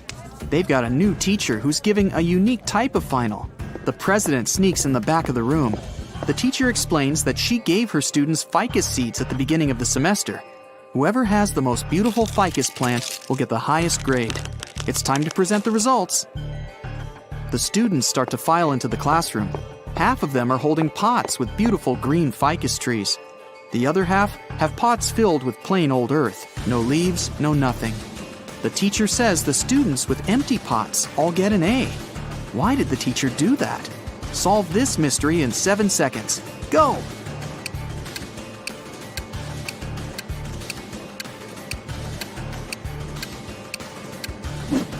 [SPEAKER 3] They've got a new teacher who's giving a unique type of final. The president sneaks in the back of the room. The teacher explains that she gave her students ficus seeds at the beginning of the semester. Whoever has the most beautiful ficus plant will get the highest grade. It's time to present the results. The students start to file into the classroom. Half of them are holding pots with beautiful green ficus trees. The other half have pots filled with plain old earth. No leaves, no nothing. The teacher says the students with empty pots all get an A. Why did the teacher do that? Solve this mystery in 7 seconds. Go!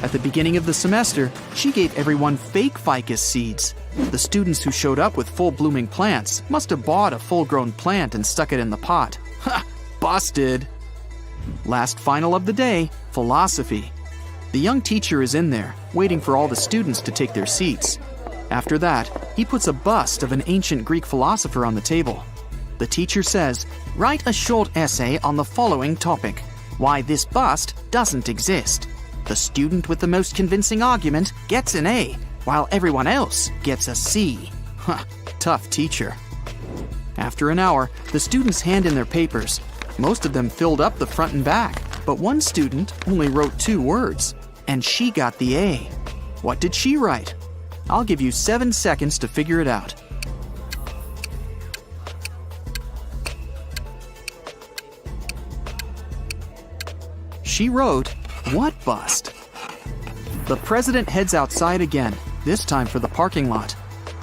[SPEAKER 3] At the beginning of the semester, she gave everyone fake ficus seeds. The students who showed up with full-blooming plants must have bought a full-grown plant and stuck it in the pot. Ha! Busted! Last final of the day, philosophy. The young teacher is in there, waiting for all the students to take their seats. After that, he puts a bust of an ancient Greek philosopher on the table. The teacher says, "Write a short essay on the following topic: why this bust doesn't exist." The student with the most convincing argument gets an A, while everyone else gets a C. Huh, tough teacher. After an hour, the students hand in their papers. Most of them filled up the front and back, but one student only wrote 2 words, and she got the A. What did she write? I'll give you 7 seconds to figure it out. She wrote, "What bust?" The president heads outside again, this time for the parking lot.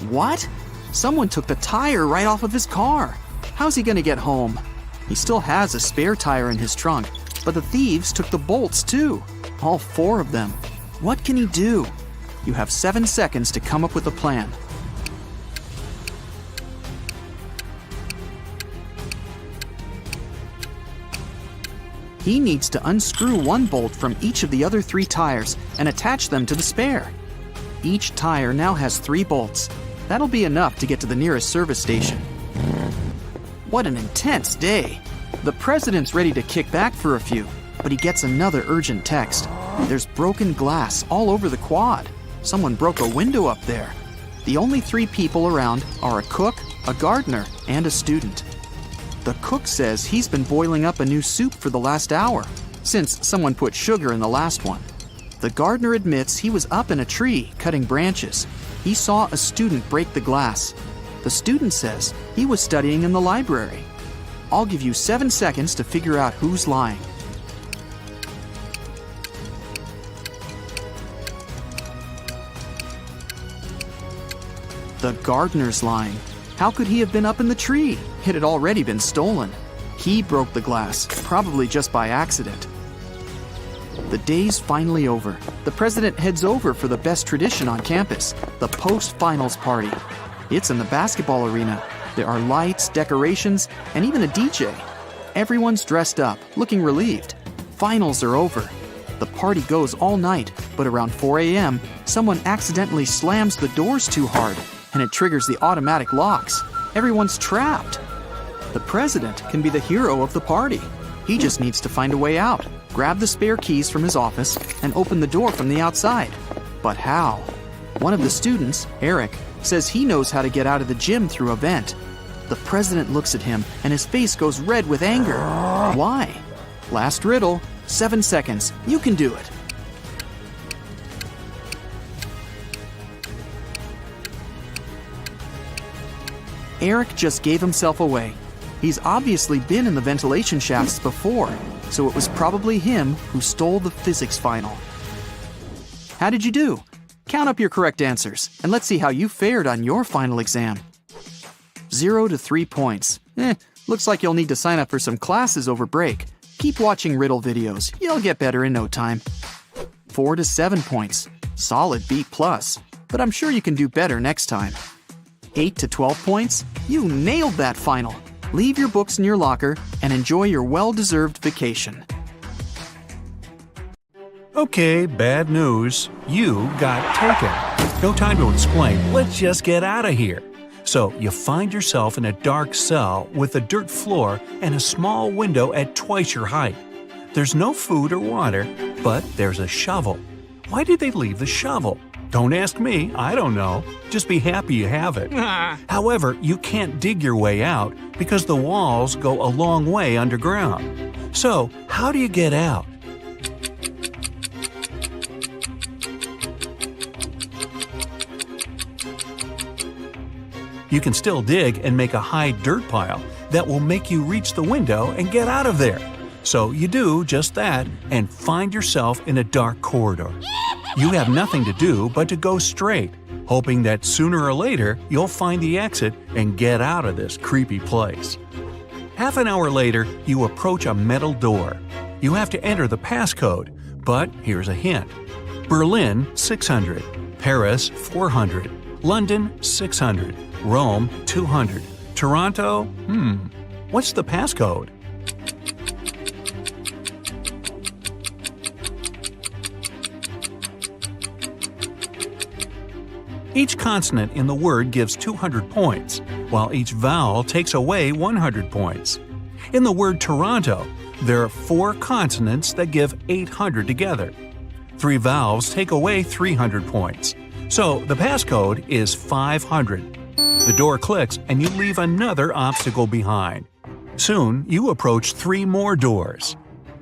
[SPEAKER 3] What? Someone took the tire right off of his car. How's he gonna get home? He still has a spare tire in his trunk, but the thieves took the bolts too. All 4 of them. What can he do? You have 7 seconds to come up with a plan. He needs to unscrew one bolt from each of the other 3 tires and attach them to the spare. Each tire now has 3 bolts. That'll be enough to get to the nearest service station. What an intense day! The president's ready to kick back for a few, but he gets another urgent text. There's broken glass all over the quad. Someone broke a window up there. The only 3 people around are a cook, a gardener, and a student. The cook says he's been boiling up a new soup for the last hour, since someone put sugar in the last one. The gardener admits he was up in a tree cutting branches. He saw a student break the glass. The student says he was studying in the library. I'll give you 7 seconds to figure out who's lying. The gardener's lying. How could he have been up in the tree? It had already been stolen. He broke the glass, probably just by accident. The day's finally over. The president heads over for the best tradition on campus, the post-finals party. It's in the basketball arena. There are lights, decorations, and even a DJ. Everyone's dressed up, looking relieved. Finals are over. The party goes all night, but around 4 a.m., someone accidentally slams the doors too hard, and it triggers the automatic locks. Everyone's trapped. The president can be the hero of the party. He just needs to find a way out, grab the spare keys from his office, and open the door from the outside. But how? One of the students, Eric, says he knows how to get out of the gym through a vent. The president looks at him, and his face goes red with anger. Why? Last riddle, 7 seconds. You can do it. Eric just gave himself away. He's obviously been in the ventilation shafts before, so it was probably him who stole the physics final. How did you do? Count up your correct answers, and let's see how you fared on your final exam. 0 to 3 points. Looks like you'll need to sign up for some classes over break. Keep watching riddle videos. You'll get better in no time. 4 to 7 points. Solid B+, but I'm sure you can do better next time. 8 to 12 points. You nailed that final. Leave your books in your locker and enjoy your well-deserved vacation.
[SPEAKER 1] Okay, bad news. You got taken. No time to explain. Let's just get out of here. So you find yourself in a dark cell with a dirt floor and a small window at twice your height. There's no food or water, but there's a shovel. Why did they leave the shovel? Don't ask me, I don't know. Just be happy you have it. However, you can't dig your way out because the walls go a long way underground. So, how do you get out? You can still dig and make a high dirt pile that will make you reach the window and get out of there. So you do just that and find yourself in a dark corridor. You have nothing to do but to go straight, hoping that sooner or later you'll find the exit and get out of this creepy place. Half an hour later, you approach a metal door. You have to enter the passcode, but here's a hint. Berlin, 600. Paris, 400. London, 600. Rome, 200. Toronto, what's the passcode? Each consonant in the word gives 200 points, while each vowel takes away 100 points. In the word Toronto, there are 4 consonants that give 800 together. 3 vowels take away 300 points. So the passcode is 500. The door clicks and you leave another obstacle behind. Soon, you approach 3 more doors.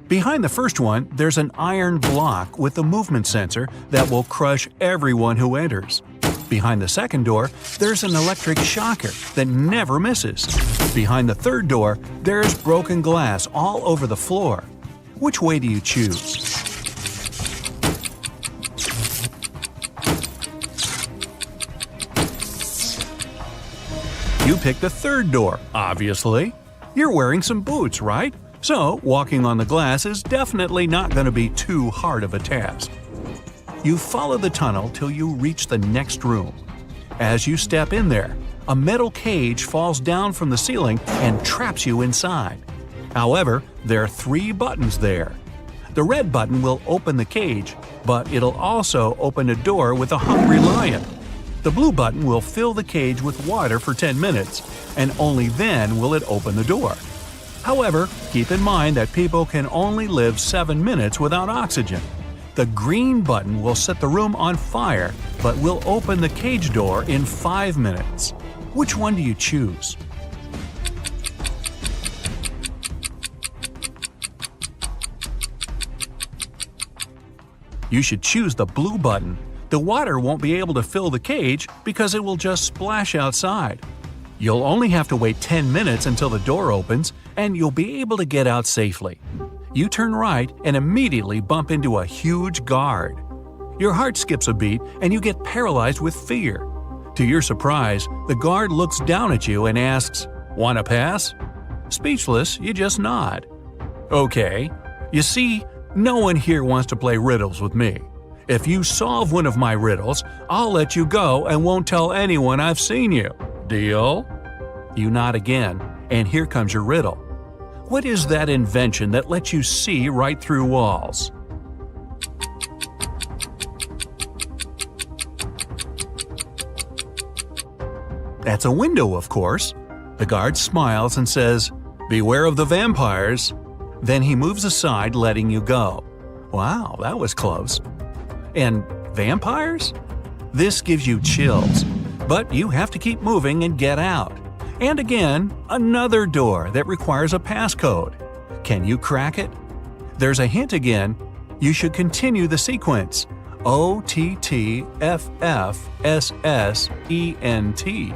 [SPEAKER 1] Behind the first one, there's an iron block with a movement sensor that will crush everyone who enters. Behind the second door, there's an electric shocker that never misses. Behind the third door, there's broken glass all over the floor. Which way do you choose? You pick the third door, obviously. You're wearing some boots, right? So, walking on the glass is definitely not going to be too hard of a task. You follow the tunnel till you reach the next room. As you step in there, a metal cage falls down from the ceiling and traps you inside. However, there are 3 buttons there. The red button will open the cage, but it'll also open a door with a hungry lion. The blue button will fill the cage with water for 10 minutes, and only then will it open the door. However, keep in mind that people can only live 7 minutes without oxygen. The green button will set the room on fire, but will open the cage door in 5 minutes. Which one do you choose? You should choose the blue button. The water won't be able to fill the cage because it will just splash outside. You'll only have to wait 10 minutes until the door opens, and you'll be able to get out safely. You turn right and immediately bump into a huge guard. Your heart skips a beat and you get paralyzed with fear. To your surprise, the guard looks down at you and asks, "Want to pass?" Speechless, you just nod. Okay. You see, no one here wants to play riddles with me. If you solve one of my riddles, I'll let you go and won't tell anyone I've seen you. Deal? You nod again, and here comes your riddle. What is that invention that lets you see right through walls? That's a window, of course. The guard smiles and says, "Beware of the vampires." Then he moves aside, letting you go. Wow, that was close. And vampires? This gives you chills, but you have to keep moving and get out. And again, another door that requires a passcode. Can you crack it? There's a hint again. You should continue the sequence. OTTFFSSENT.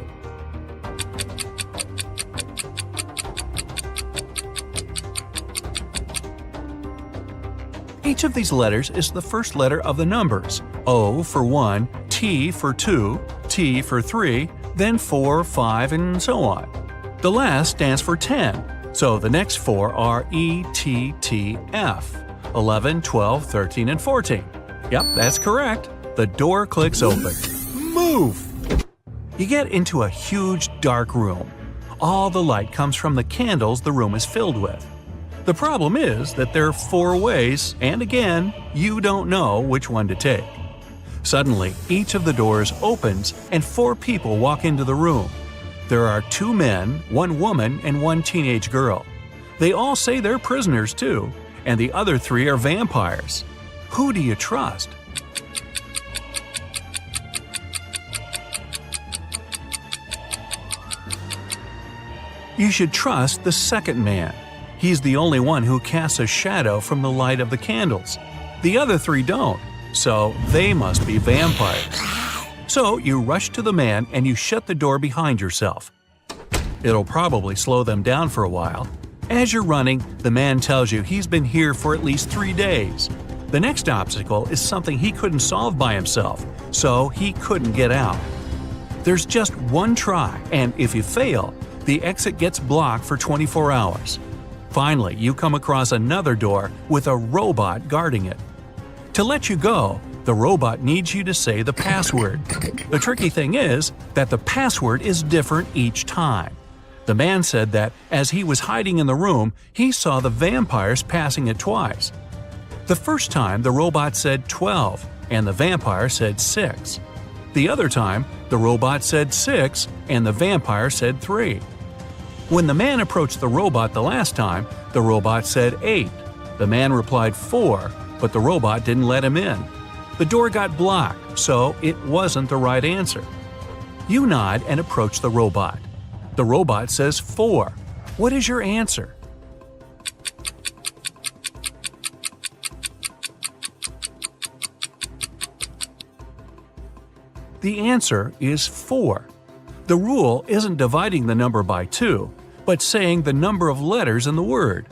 [SPEAKER 1] Each of these letters is the first letter of the numbers. O for 1, T for 2, T for 3, then 4, 5, and so on. The last stands for 10, so the next 4 are ETTF, 11, 12, 13, and 14. Yep, that's correct. The door clicks open. Move! You get into a huge dark room. All the light comes from the candles the room is filled with. The problem is that there are 4 ways, and again, you don't know which one to take. Suddenly, each of the doors opens and 4 people walk into the room. There are 2 men, 1 woman, and 1 teenage girl. They all say they're prisoners too, and the other 3 are vampires. Who do you trust? You should trust the second man. He's the only one who casts a shadow from the light of the candles. The other 3 don't, so they must be vampires. So you rush to the man and you shut the door behind yourself. It'll probably slow them down for a while. As you're running, the man tells you he's been here for at least 3 days. The next obstacle is something he couldn't solve by himself, so he couldn't get out. There's just one try, and if you fail, the exit gets blocked for 24 hours. Finally, you come across another door with a robot guarding it. To let you go, the robot needs you to say the password. The tricky thing is that the password is different each time. The man said that as he was hiding in the room, he saw the vampires passing it twice. The first time, the robot said 12, and the vampire said 6. The other time, the robot said 6, and the vampire said 3. When the man approached the robot the last time, the robot said 8. The man replied 4, but the robot didn't let him in. The door got blocked, so it wasn't the right answer. You nod and approach the robot. The robot says 4. What is your answer? The answer is 4. The rule isn't dividing the number by 2, but saying the number of letters in the word.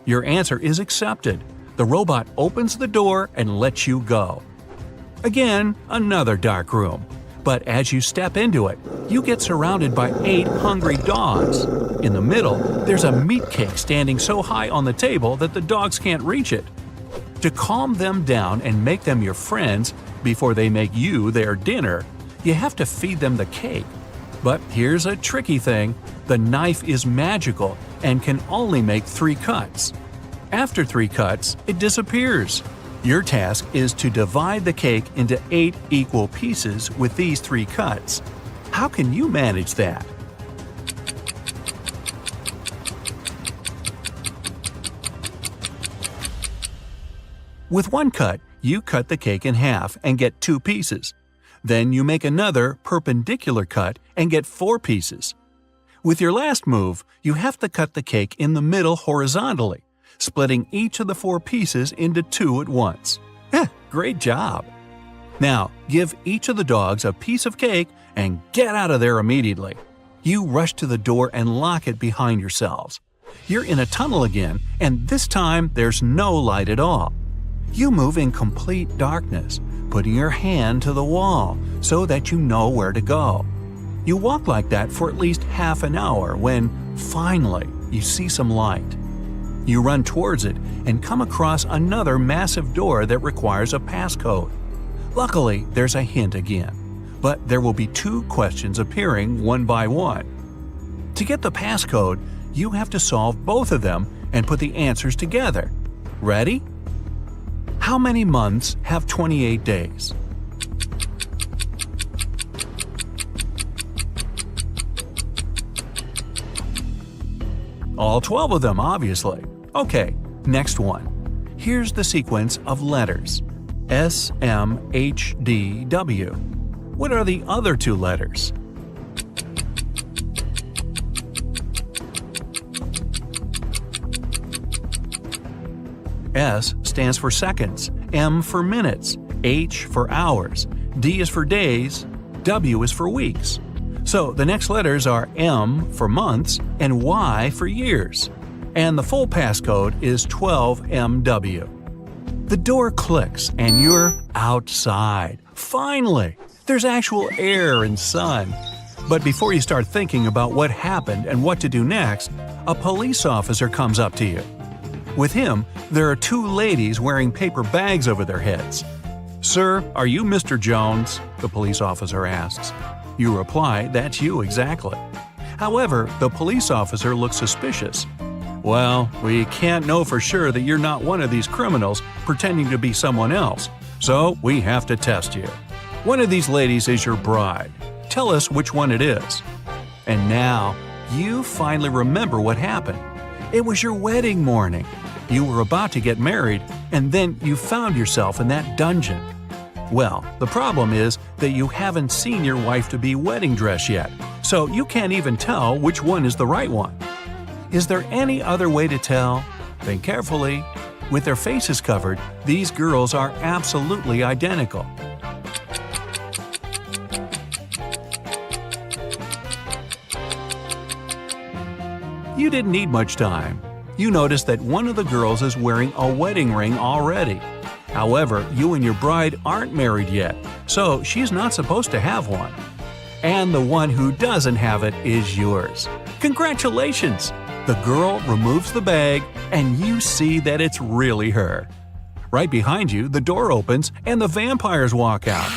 [SPEAKER 1] Your answer is accepted. The robot opens the door and lets you go. Again, another dark room. But as you step into it, you get surrounded by 8 hungry dogs. In the middle, there's a meat cake standing so high on the table that the dogs can't reach it. To calm them down and make them your friends before they make you their dinner, you have to feed them the cake. But here's a tricky thing. The knife is magical and can only make 3 cuts. After 3 cuts, it disappears. Your task is to divide the cake into 8 equal pieces with these 3 cuts. How can you manage that? With 1 cut, you cut the cake in half and get 2 pieces. Then you make another perpendicular cut and get 4 pieces. With your last move, you have to cut the cake in the middle horizontally, splitting each of the 4 pieces into 2 at once. Great job! Now, give each of the dogs a piece of cake and get out of there immediately. You rush to the door and lock it behind yourselves. You're in a tunnel again, and this time there's no light at all. You move in complete darkness, putting your hand to the wall so that you know where to go. You walk like that for at least half an hour when, finally, you see some light. You run towards it and come across another massive door that requires a passcode. Luckily, there's a hint again, but there will be 2 questions appearing one by one. To get the passcode, you have to solve both of them and put the answers together. Ready? How many months have 28 days? All 12 of them, obviously. Okay, next one. Here's the sequence of letters. S, M, H, D, W. What are the other 2 letters? S stands for seconds, M for minutes, H for hours, D is for days, W is for weeks. So the next letters are M for months and Y for years. And the full passcode is 12MW. The door clicks and you're outside. Finally! There's actual air and sun. But before you start thinking about what happened and what to do next, a police officer comes up to you. With him, there are 2 ladies wearing paper bags over their heads. "Sir, are you Mr. Jones?" the police officer asks. You reply, "That's you exactly." However, the police officer looks suspicious. "Well, we can't know for sure that you're not one of these criminals pretending to be someone else, so we have to test you. One of these ladies is your bride. Tell us which one it is." And now, you finally remember what happened. It was your wedding morning. You were about to get married, and then you found yourself in that dungeon. Well, the problem is that you haven't seen your wife-to-be wedding dress yet, so you can't even tell which one is the right one. Is there any other way to tell? Think carefully. With their faces covered, these girls are absolutely identical. You didn't need much time. You notice that one of the girls is wearing a wedding ring already. However, you and your bride aren't married yet, so she's not supposed to have one. And the one who doesn't have it is yours. Congratulations! The girl removes the bag, and you see that it's really her. Right behind you, the door opens and the vampires walk out.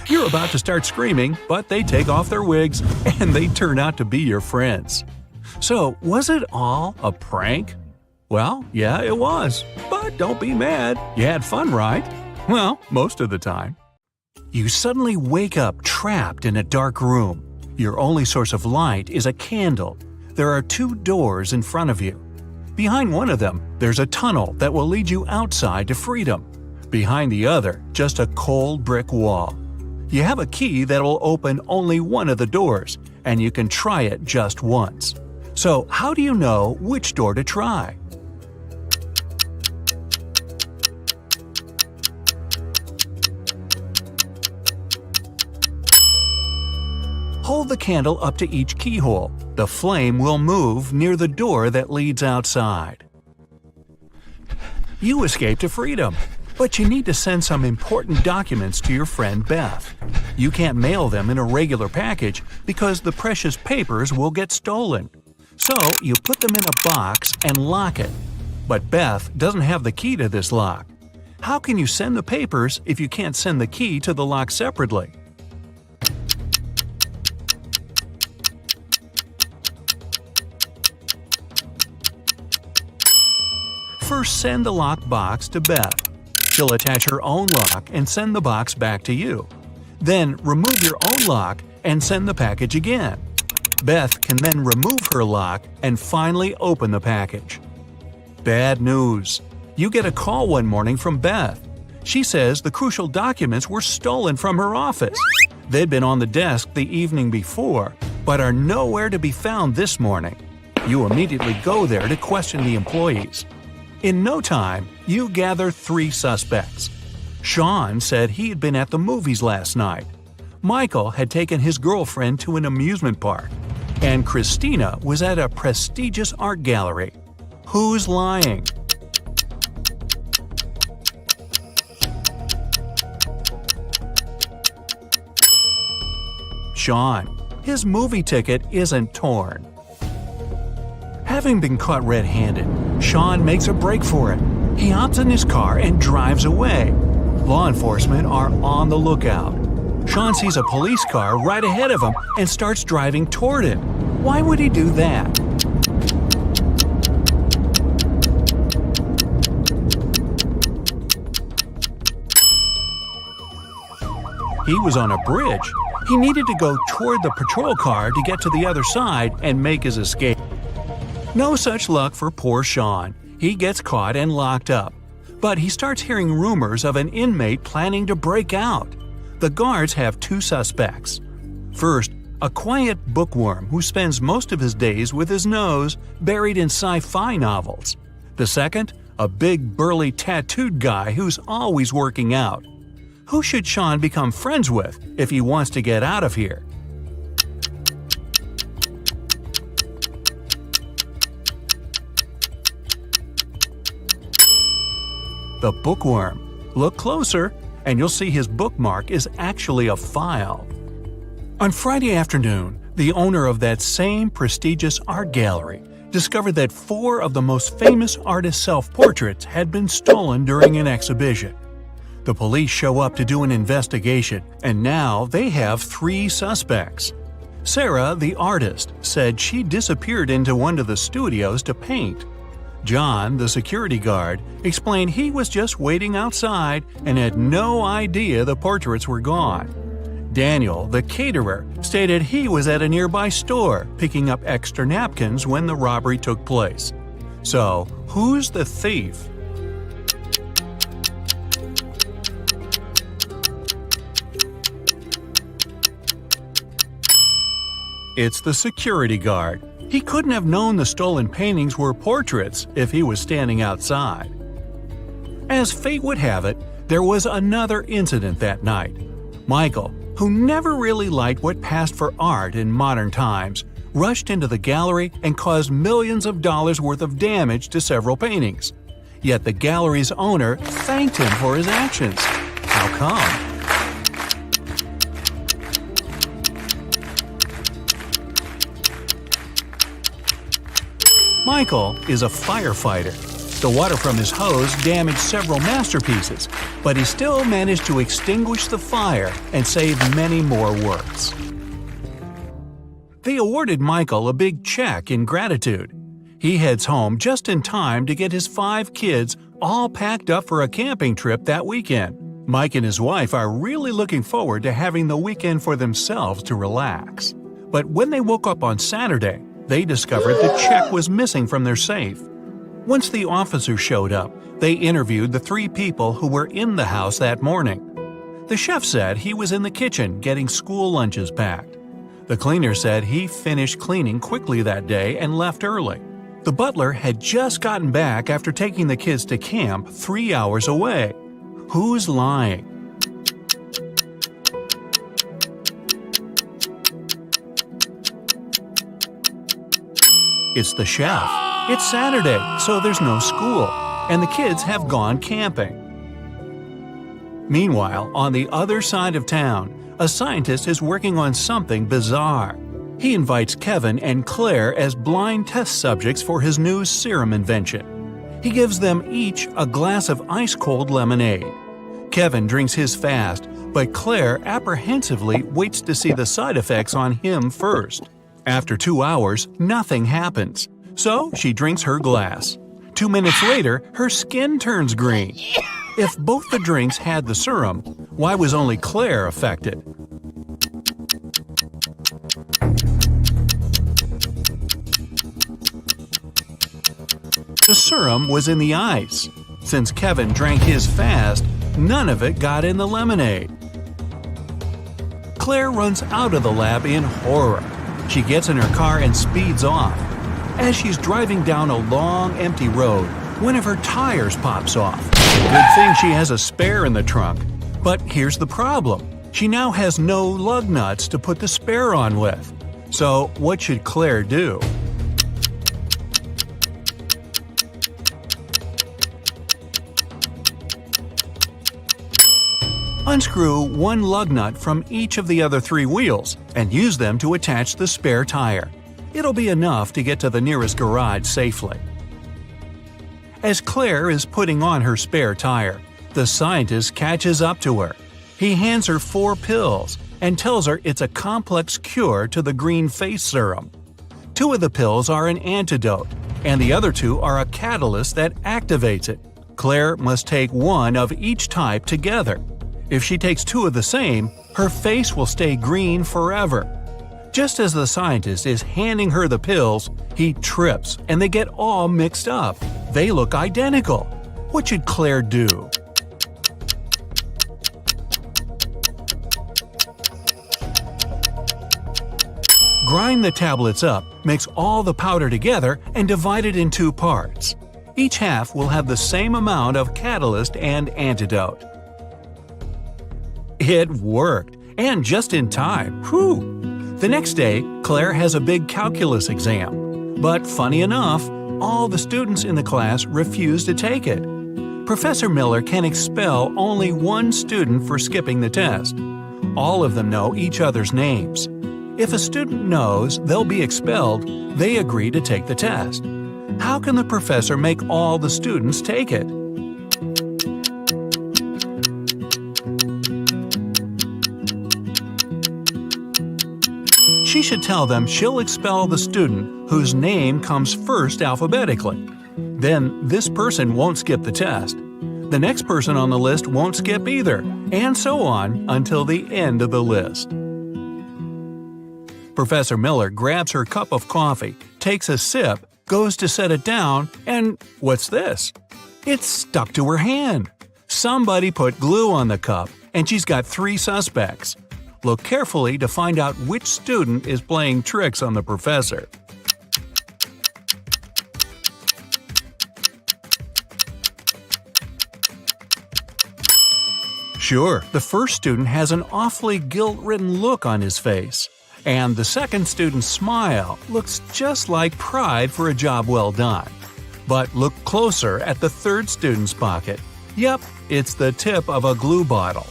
[SPEAKER 1] You're about to start screaming, but they take off their wigs and they turn out to be your friends. So, was it all a prank? Well, yeah, it was. But don't be mad. You had fun, right? Well, most of the time. You suddenly wake up trapped in a dark room. Your only source of light is a candle. There are 2 doors in front of you. Behind one of them, there's a tunnel that will lead you outside to freedom. Behind the other, just a cold brick wall. You have a key that will open only one of the doors, and you can try it just once. So, how do you know which door to try? Hold the candle up to each keyhole. The flame will move near the door that leads outside. You escape to freedom, but you need to send some important documents to your friend Beth. You can't mail them in a regular package because the precious papers will get stolen. So you put them in a box and lock it. But Beth doesn't have the key to this lock. How can you send the papers if you can't send the key to the lock separately? First, send the locked box to Beth. She'll attach her own lock and send the box back to you. Then remove your own lock and send the package again. Beth can then remove her lock and finally open the package. Bad news. You get a call one morning from Beth. She says the crucial documents were stolen from her office. They'd been on the desk the evening before, but are nowhere to be found this morning. You immediately go there to question the employees. In no time, you gather 3 suspects. Sean said he had been at the movies last night. Michael had taken his girlfriend to an amusement park. And Christina was at a prestigious art gallery. Who's lying? Sean. His movie ticket isn't torn. Having been caught red-handed, Sean makes a break for it. He hops in his car and drives away. Law enforcement are on the lookout. Sean sees a police car right ahead of him and starts driving toward it. Why would he do that? He was on a bridge. He needed to go toward the patrol car to get to the other side and make his escape. No such luck for poor Sean. He gets caught and locked up. But he starts hearing rumors of an inmate planning to break out. The guards have 2 suspects. First, a quiet bookworm who spends most of his days with his nose buried in sci-fi novels. The second, a big burly tattooed guy who's always working out. Who should Sean become friends with if he wants to get out of here? The bookworm. Look closer, and you'll see his bookmark is actually a file. On Friday afternoon, the owner of that same prestigious art gallery discovered that 4 of the most famous artists' self-portraits had been stolen during an exhibition. The police show up to do an investigation, and now they have 3 suspects. Sarah, the artist, said she disappeared into one of the studios to paint. John, the security guard, explained he was just waiting outside and had no idea the portraits were gone. Daniel, the caterer, stated he was at a nearby store picking up extra napkins when the robbery took place. So, who's the thief? It's the security guard. He couldn't have known the stolen paintings were portraits if he was standing outside. As fate would have it, there was another incident that night. Michael, who never really liked what passed for art in modern times, rushed into the gallery and caused millions of dollars worth of damage to several paintings. Yet the gallery's owner thanked him for his actions. How come? Michael is a firefighter. The water from his hose damaged several masterpieces, but he still managed to extinguish the fire and save many more works. They awarded Michael a big check in gratitude. He heads home just in time to get his 5 kids all packed up for a camping trip that weekend. Mike and his wife are really looking forward to having the weekend for themselves to relax. But when they woke up on Saturday, they discovered the check was missing from their safe. Once the officers showed up, they interviewed the 3 people who were in the house that morning. The chef said he was in the kitchen getting school lunches packed. The cleaner said he finished cleaning quickly that day and left early. The butler had just gotten back after taking the kids to camp 3 hours away. Who's lying? It's the chef. It's Saturday, so there's no school, and the kids have gone camping. Meanwhile, on the other side of town, a scientist is working on something bizarre. He invites Kevin and Claire as blind test subjects for his new serum invention. He gives them each a glass of ice-cold lemonade. Kevin drinks his fast, but Claire apprehensively waits to see the side effects on him first. After 2 hours, nothing happens, so she drinks her glass. 2 minutes later, her skin turns green. If both the drinks had the serum, why was only Claire affected? The serum was in the ice. Since Kevin drank his fast, none of it got in the lemonade. Claire runs out of the lab in horror. She gets in her car and speeds off. As she's driving down a long, empty road, one of her tires pops off. Good thing she has a spare in the trunk. But here's the problem. She now has no lug nuts to put the spare on with. So what should Claire do? Unscrew one lug nut from each of the other 3 wheels and use them to attach the spare tire. It'll be enough to get to the nearest garage safely. As Claire is putting on her spare tire, the scientist catches up to her. He hands her 4 pills and tells her it's a complex cure to the green face serum. 2 of the pills are an antidote, and the other 2 are a catalyst that activates it. Claire must take 1 of each type together. If she takes 2 of the same, her face will stay green forever. Just as the scientist is handing her the pills, he trips and they get all mixed up. They look identical. What should Claire do? Grind the tablets up, mix all the powder together, and divide it in 2 parts. Each half will have the same amount of catalyst and antidote. It worked, and just in time. Whew! The next day, Claire has a big calculus exam. But funny enough, all the students in the class refuse to take it. Professor Miller can expel only 1 student for skipping the test. All of them know each other's names. If a student knows they'll be expelled, they agree to take the test. How can the professor make all the students take it? She should tell them she'll expel the student whose name comes first alphabetically. Then this person won't skip the test. The next person on the list won't skip either, and so on until the end of the list. Professor Miller grabs her cup of coffee, takes a sip, goes to set it down, and what's this? It's stuck to her hand. Somebody put glue on the cup, and she's got 3 suspects. Look carefully to find out which student is playing tricks on the professor. Sure, the first student has an awfully guilt-ridden look on his face. And the second student's smile looks just like pride for a job well done. But look closer at the third student's pocket. Yep, it's the tip of a glue bottle.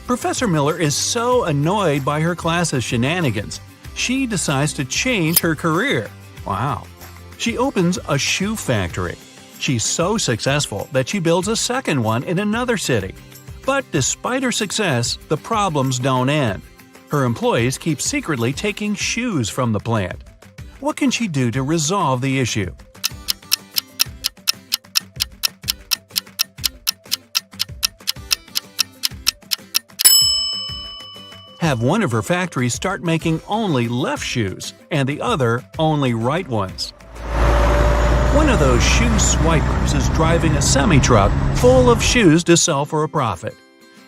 [SPEAKER 1] Professor Miller is so annoyed by her class's shenanigans, she decides to change her career. Wow. She opens a shoe factory. She's so successful that she builds a second one in another city. But despite her success, the problems don't end. Her employees keep secretly taking shoes from the plant. What can she do to resolve the issue? Have one of her factories start making only left shoes and the other only right ones. One of those shoe swipers is driving a semi-truck full of shoes to sell for a profit.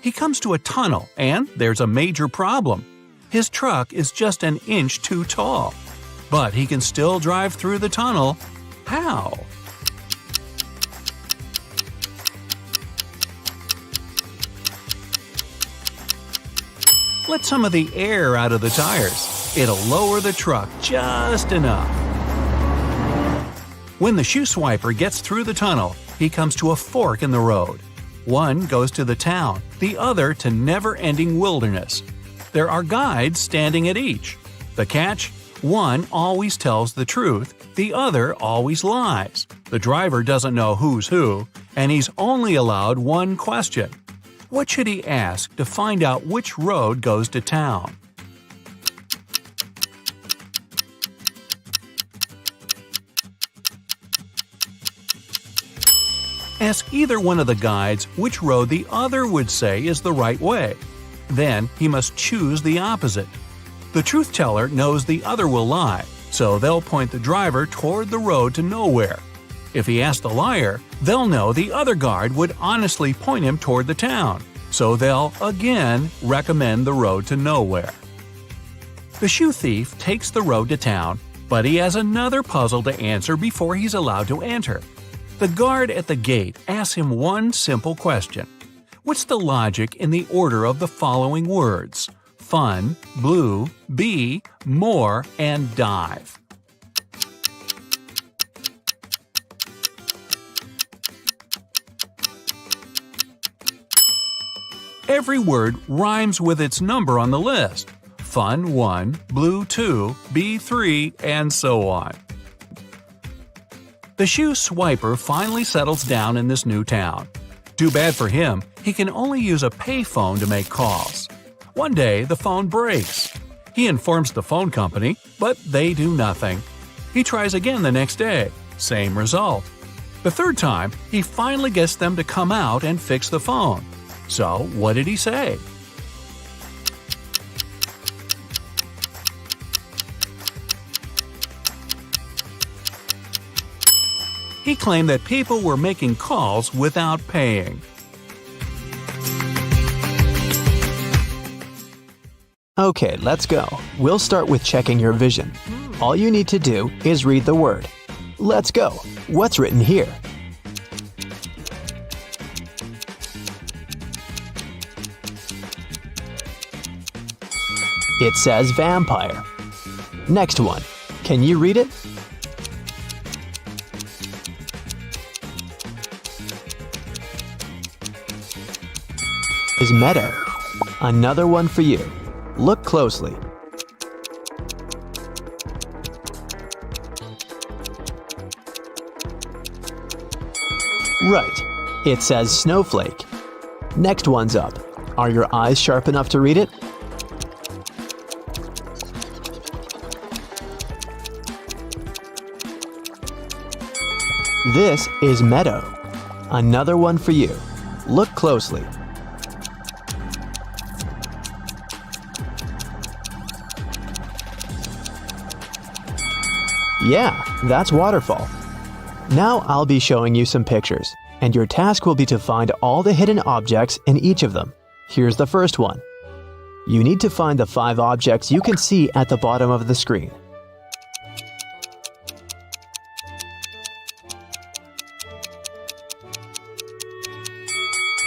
[SPEAKER 1] He comes to a tunnel and there's a major problem. His truck is just an inch too tall. But he can still drive through the tunnel. How? Let some of the air out of the tires. It'll lower the truck just enough. When the shoe swiper gets through the tunnel, he comes to a fork in the road. One goes to the town, the other to never-ending wilderness. There are guides standing at each. The catch? One always tells the truth, the other always lies. The driver doesn't know who's who, and he's only allowed one question. What should he ask to find out which road goes to town? Ask either one of the guides which road the other would say is the right way. Then he must choose the opposite. The truth teller knows the other will lie, so they'll point the driver toward the road to nowhere. If he asks the liar, they'll know the other guard would honestly point him toward the town, so they'll again recommend the road to nowhere. The shoe thief takes the road to town, but he has another puzzle to answer before he's allowed to enter. The guard at the gate asks him one simple question. What's the logic in the order of the following words? Fun, blue, bee, more, and dive. Every word rhymes with its number on the list. Fun 1, blue 2, bee 3, and so on. The shoe swiper finally settles down in this new town. Too bad for him, he can only use a payphone to make calls. One day, the phone breaks. He informs the phone company, but they do nothing. He tries again the next day, same result. The third time, he finally gets them to come out and fix the phone. So, what did he say? He claimed that people were making calls without paying.
[SPEAKER 2] Okay, let's go. We'll start with checking your vision. All you need to do is read the word. Let's go. What's written here? It says vampire. Next one. Can you read it? Is meadow. Another one for you. Look closely. Right. It says snowflake. Next one's up. Are your eyes sharp enough to read it? This is meadow. Another one for you. Look closely. Yeah, that's waterfall. Now I'll be showing you some pictures, and your task will be to find all the hidden objects in each of them. Here's the first one. You need to find the 5 objects you can see at the bottom of the screen.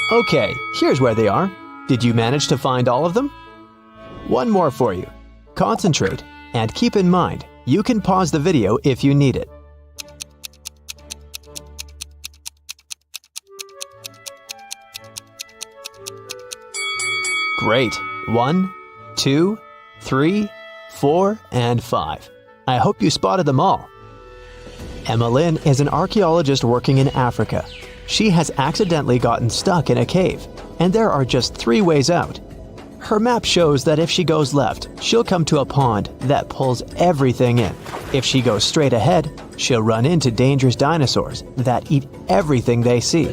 [SPEAKER 2] Okay, here's where they are. Did you manage to find all of them? One more for you. Concentrate, and keep in mind, you can pause the video if you need it. Great. 1, 2, 3, 4, and 5. I hope you spotted them all. Emma Lynn is an archaeologist working in Africa. She has accidentally gotten stuck in a cave, and there are just 3 ways out. Her map shows that if she goes left, she'll come to a pond that pulls everything in. If she goes straight ahead, she'll run into dangerous dinosaurs that eat everything they see.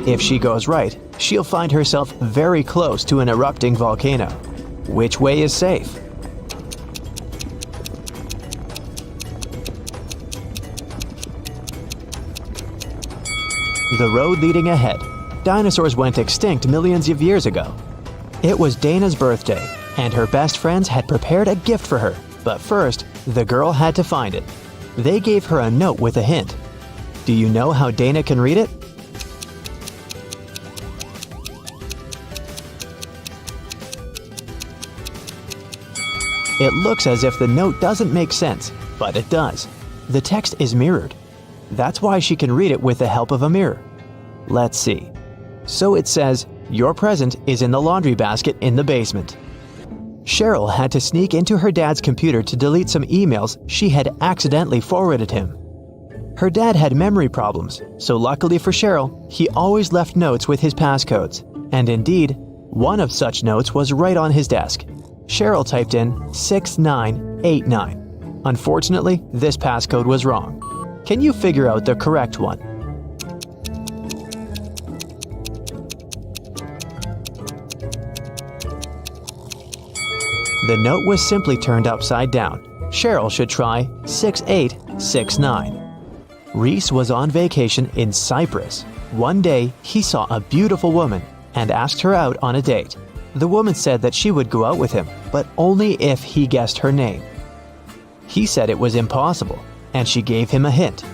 [SPEAKER 2] If she goes right, she'll find herself very close to an erupting volcano. Which way is safe? The road leading ahead. Dinosaurs went extinct millions of years ago. It was Dana's birthday, and her best friends had prepared a gift for her. But first, the girl had to find it. They gave her a note with a hint. Do you know how Dana can read it? It looks as if the note doesn't make sense, but it does. The text is mirrored. That's why she can read it with the help of a mirror. Let's see. So it says, "Your present is in the laundry basket in the basement." Cheryl had to sneak into her dad's computer to delete some emails she had accidentally forwarded him. Her dad had memory problems, so luckily for Cheryl, he always left notes with his passcodes. And indeed, one of such notes was right on his desk. Cheryl typed in 6989. Unfortunately, this passcode was wrong. Can you figure out the correct one? The note was simply turned upside down. Cheryl should try 6869. Reese was on vacation in Cyprus. One day, he saw a beautiful woman and asked her out on a date. The woman said that she would go out with him, but only if he guessed her name. He said it was impossible, and she gave him a hint.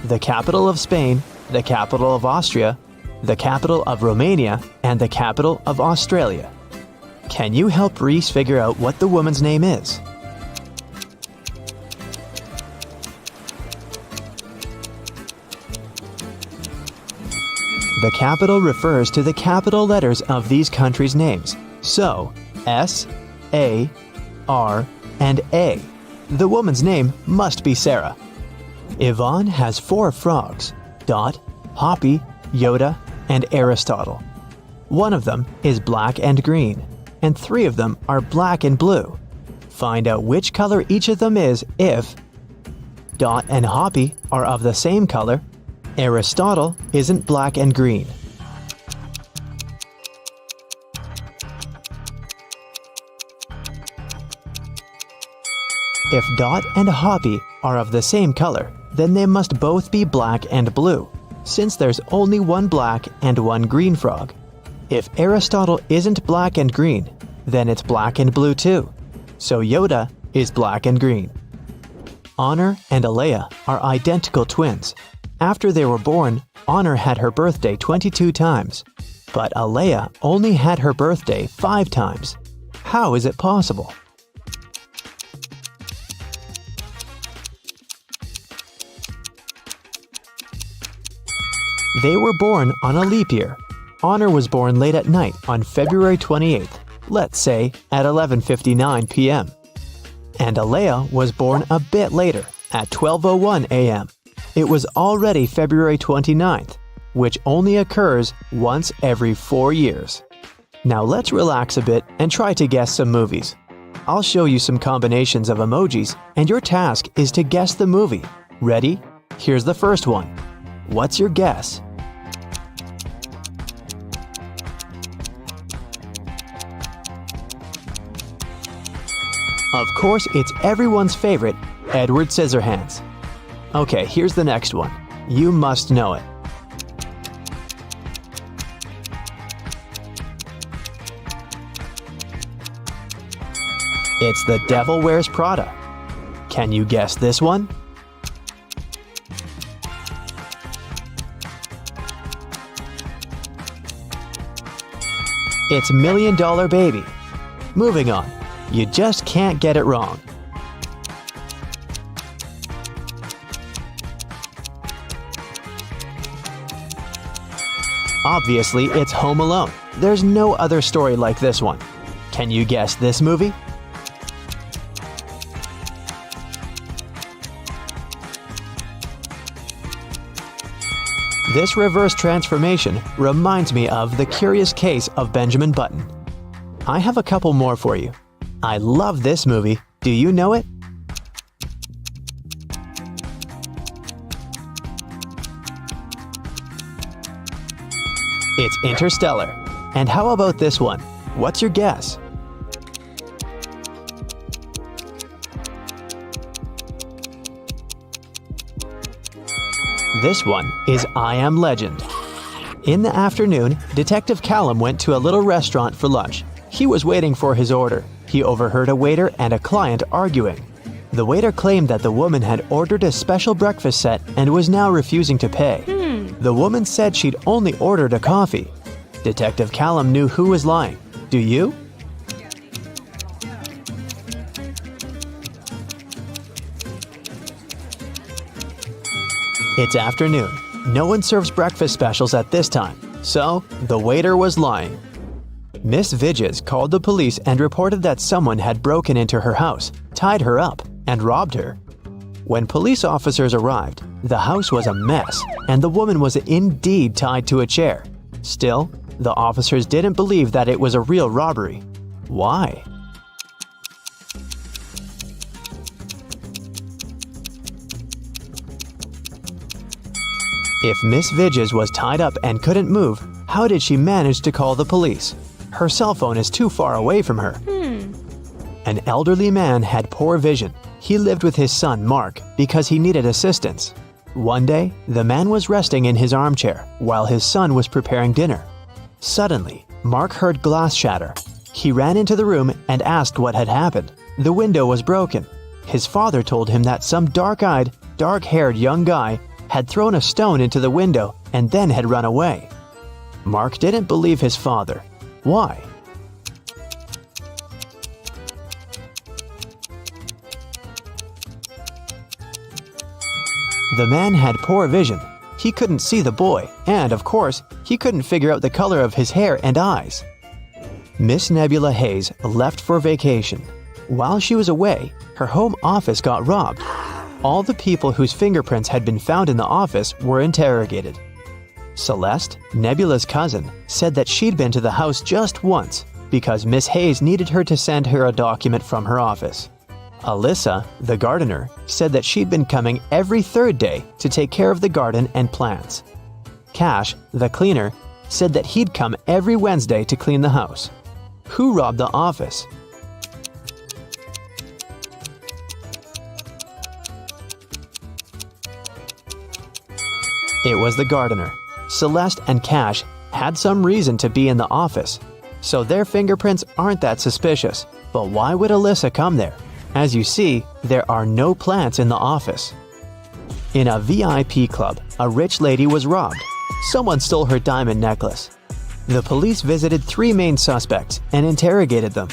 [SPEAKER 2] The capital of Spain, the capital of Austria, the capital of Romania, and the capital of Australia. Can you help Reese figure out what the woman's name is? The capital refers to the capital letters of these countries' names. So, S, A, R, and A. The woman's name must be Sarah. Yvonne has 4 frogs: Dot, Hoppy, Yoda, and Aristotle. One of them is black and green, and 3 of them are black and blue. Find out which color each of them is if Dot and Hoppy are of the same color, Aristotle isn't black and green. If Dot and Hoppy are of the same color, then they must both be black and blue, since there's only one black and one green frog. If Aristotle isn't black and green, then it's black and blue too. So Yoda is black and green. Honor and Alea are identical twins. After they were born, Honor had her birthday 22 times, but Alea only had her birthday 5 times. How is it possible? They were born on a leap year. Honor was born late at night on February 28th, let's say at 11:59 p.m. And Alea was born a bit later, at 12:01 a.m. It was already February 29th, which only occurs once every 4 years. Now let's relax a bit and try to guess some movies. I'll show you some combinations of emojis, and your task is to guess the movie. Ready? Here's the first one. What's your guess? Of course, it's everyone's favorite, Edward Scissorhands. Okay, here's the next one. You must know it. It's The Devil Wears Prada. Can you guess this one? It's $1 Million Baby. Moving on. You just can't get it wrong. Obviously, it's Home Alone. There's no other story like this one. Can you guess this movie? This reverse transformation reminds me of The Curious Case of Benjamin Button. I have a couple more for you. I love this movie. Do you know it? It's Interstellar. And how about this one? What's your guess? This one is I Am Legend. In the afternoon, Detective Callum went to a little restaurant for lunch. He was waiting for his order. He overheard a waiter and a client arguing. The waiter claimed that the woman had ordered a special breakfast set and was now refusing to pay. The woman said she'd only ordered a coffee. Detective Callum knew who was lying. Do you? It's afternoon. No one serves breakfast specials at this time, so the waiter was lying. Miss Vidges called the police and reported that someone had broken into her house, tied her up, and robbed her. When police officers arrived, the house was a mess, and the woman was indeed tied to a chair. Still, the officers didn't believe that it was a real robbery. Why? If Miss Vidges was tied up and couldn't move, how did she manage to call the police? Her cell phone is too far away from her. An elderly man had poor vision. He lived with his son, Mark, because he needed assistance. One day, the man was resting in his armchair while his son was preparing dinner. Suddenly, Mark heard glass shatter. He ran into the room and asked what had happened. The window was broken. His father told him that some dark-eyed, dark-haired young guy had thrown a stone into the window and then had run away. Mark didn't believe his father. Why? The man had poor vision. He couldn't see the boy, and of course, he couldn't figure out the color of his hair and eyes. Miss Nebula Hayes left for vacation. While she was away, her home office got robbed. All the people whose fingerprints had been found in the office were interrogated. Celeste, Nebula's cousin, said that she'd been to the house just once because Miss Hayes needed her to send her a document from her office. Alyssa, the gardener, said that she'd been coming every third day to take care of the garden and plants. Cash, the cleaner, said that he'd come every Wednesday to clean the house. Who robbed the office? It was the gardener. Celeste and Cash had some reason to be in the office, so their fingerprints aren't that suspicious. But why would Alyssa come there? As you see, there are no plants in the office. In a VIP club, a rich lady was robbed. Someone stole her diamond necklace. The police visited 3 main suspects and interrogated them.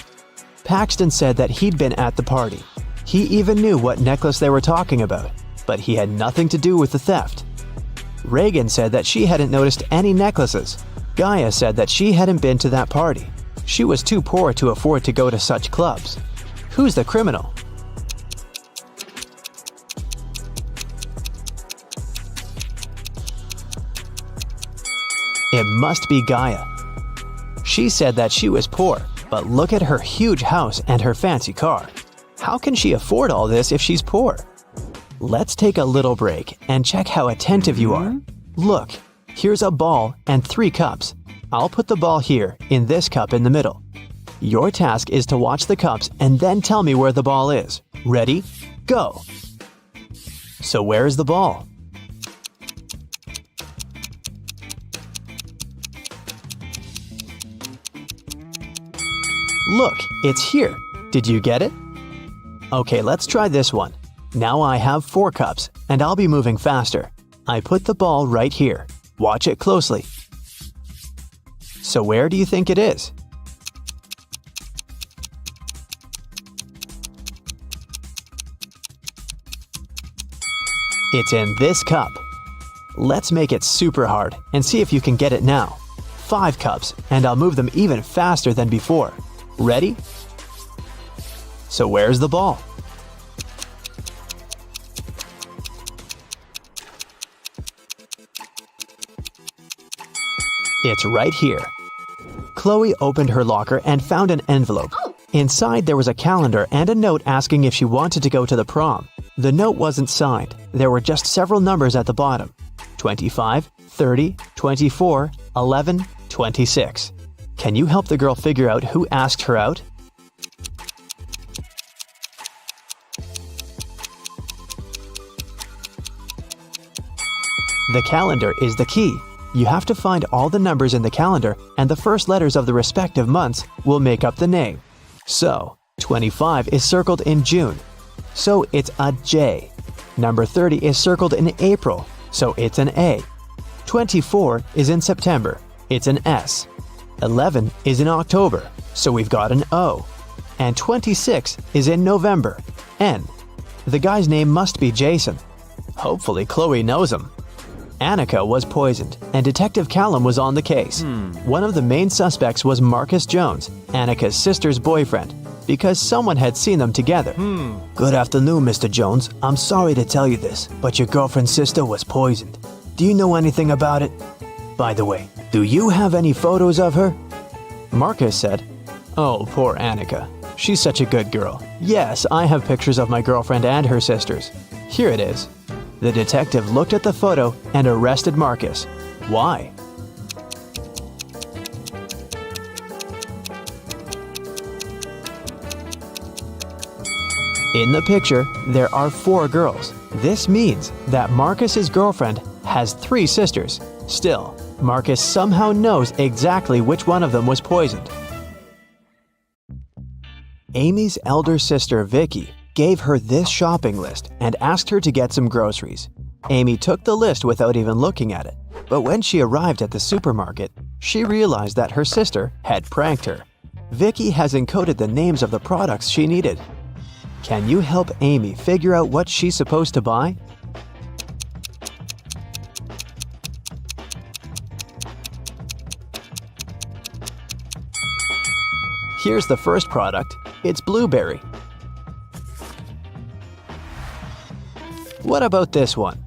[SPEAKER 2] Paxton said that he'd been at the party. He even knew what necklace they were talking about, but he had nothing to do with the theft. Reagan said that she hadn't noticed any necklaces. Gaia said that she hadn't been to that party. She was too poor to afford to go to such clubs. Who's the criminal? It must be Gaia. She said that she was poor, but look at her huge house and her fancy car. How can she afford all this if she's poor? Let's take a little break and check how attentive you are. Look, here's a ball and 3 cups. I'll put the ball here, in this cup in the middle. Your task is to watch the cups and then tell me where the ball is. Ready? Go! So where is the ball? Look, it's here. Did you get it? Okay, let's try this one. Now I have 4 cups, and I'll be moving faster. I put the ball right here. Watch it closely. So where do you think it is? It's in this cup. Let's make it super hard and see if you can get it now. 5 cups, and I'll move them even faster than before. Ready? So where's the ball? It's right here. Chloe opened her locker and found an envelope. Inside there was a calendar and a note asking if she wanted to go to the prom. The note wasn't signed. There were just several numbers at the bottom. 25, 30, 24, 11, 26. Can you help the girl figure out who asked her out? The calendar is the key. You have to find all the numbers in the calendar, and the first letters of the respective months will make up the name. So, 25 is circled in June, so it's a J. Number 30 is circled in April, so it's an A. 24 is in September, it's an S. 11 is in October, so we've got an O. And 26 is in November, N. The guy's name must be Jason. Hopefully Chloe knows him. Annika was poisoned, and Detective Callum was on the case. One of the main suspects was Marcus Jones, Annika's sister's boyfriend, because someone had seen them together. Good afternoon, Mr. Jones. I'm sorry to tell you this, but your girlfriend's sister was poisoned. Do you know anything about it? By the way, do you have any photos of her? Marcus said, "Oh, poor Annika. She's such a good girl. Yes, I have pictures of my girlfriend and her sisters. Here it is." The detective looked at the photo and arrested Marcus. Why? In the picture, there are 4 girls. This means that Marcus's girlfriend has 3 sisters. Still, Marcus somehow knows exactly which one of them was poisoned. Amy's elder sister, Vicky, gave her this shopping list and asked her to get some groceries. Amy took the list without even looking at it, but when she arrived at the supermarket, she realized that her sister had pranked her. Vicky has encoded the names of the products she needed. Can you help Amy figure out what she's supposed to buy? Here's the first product. It's blueberry. What about this one?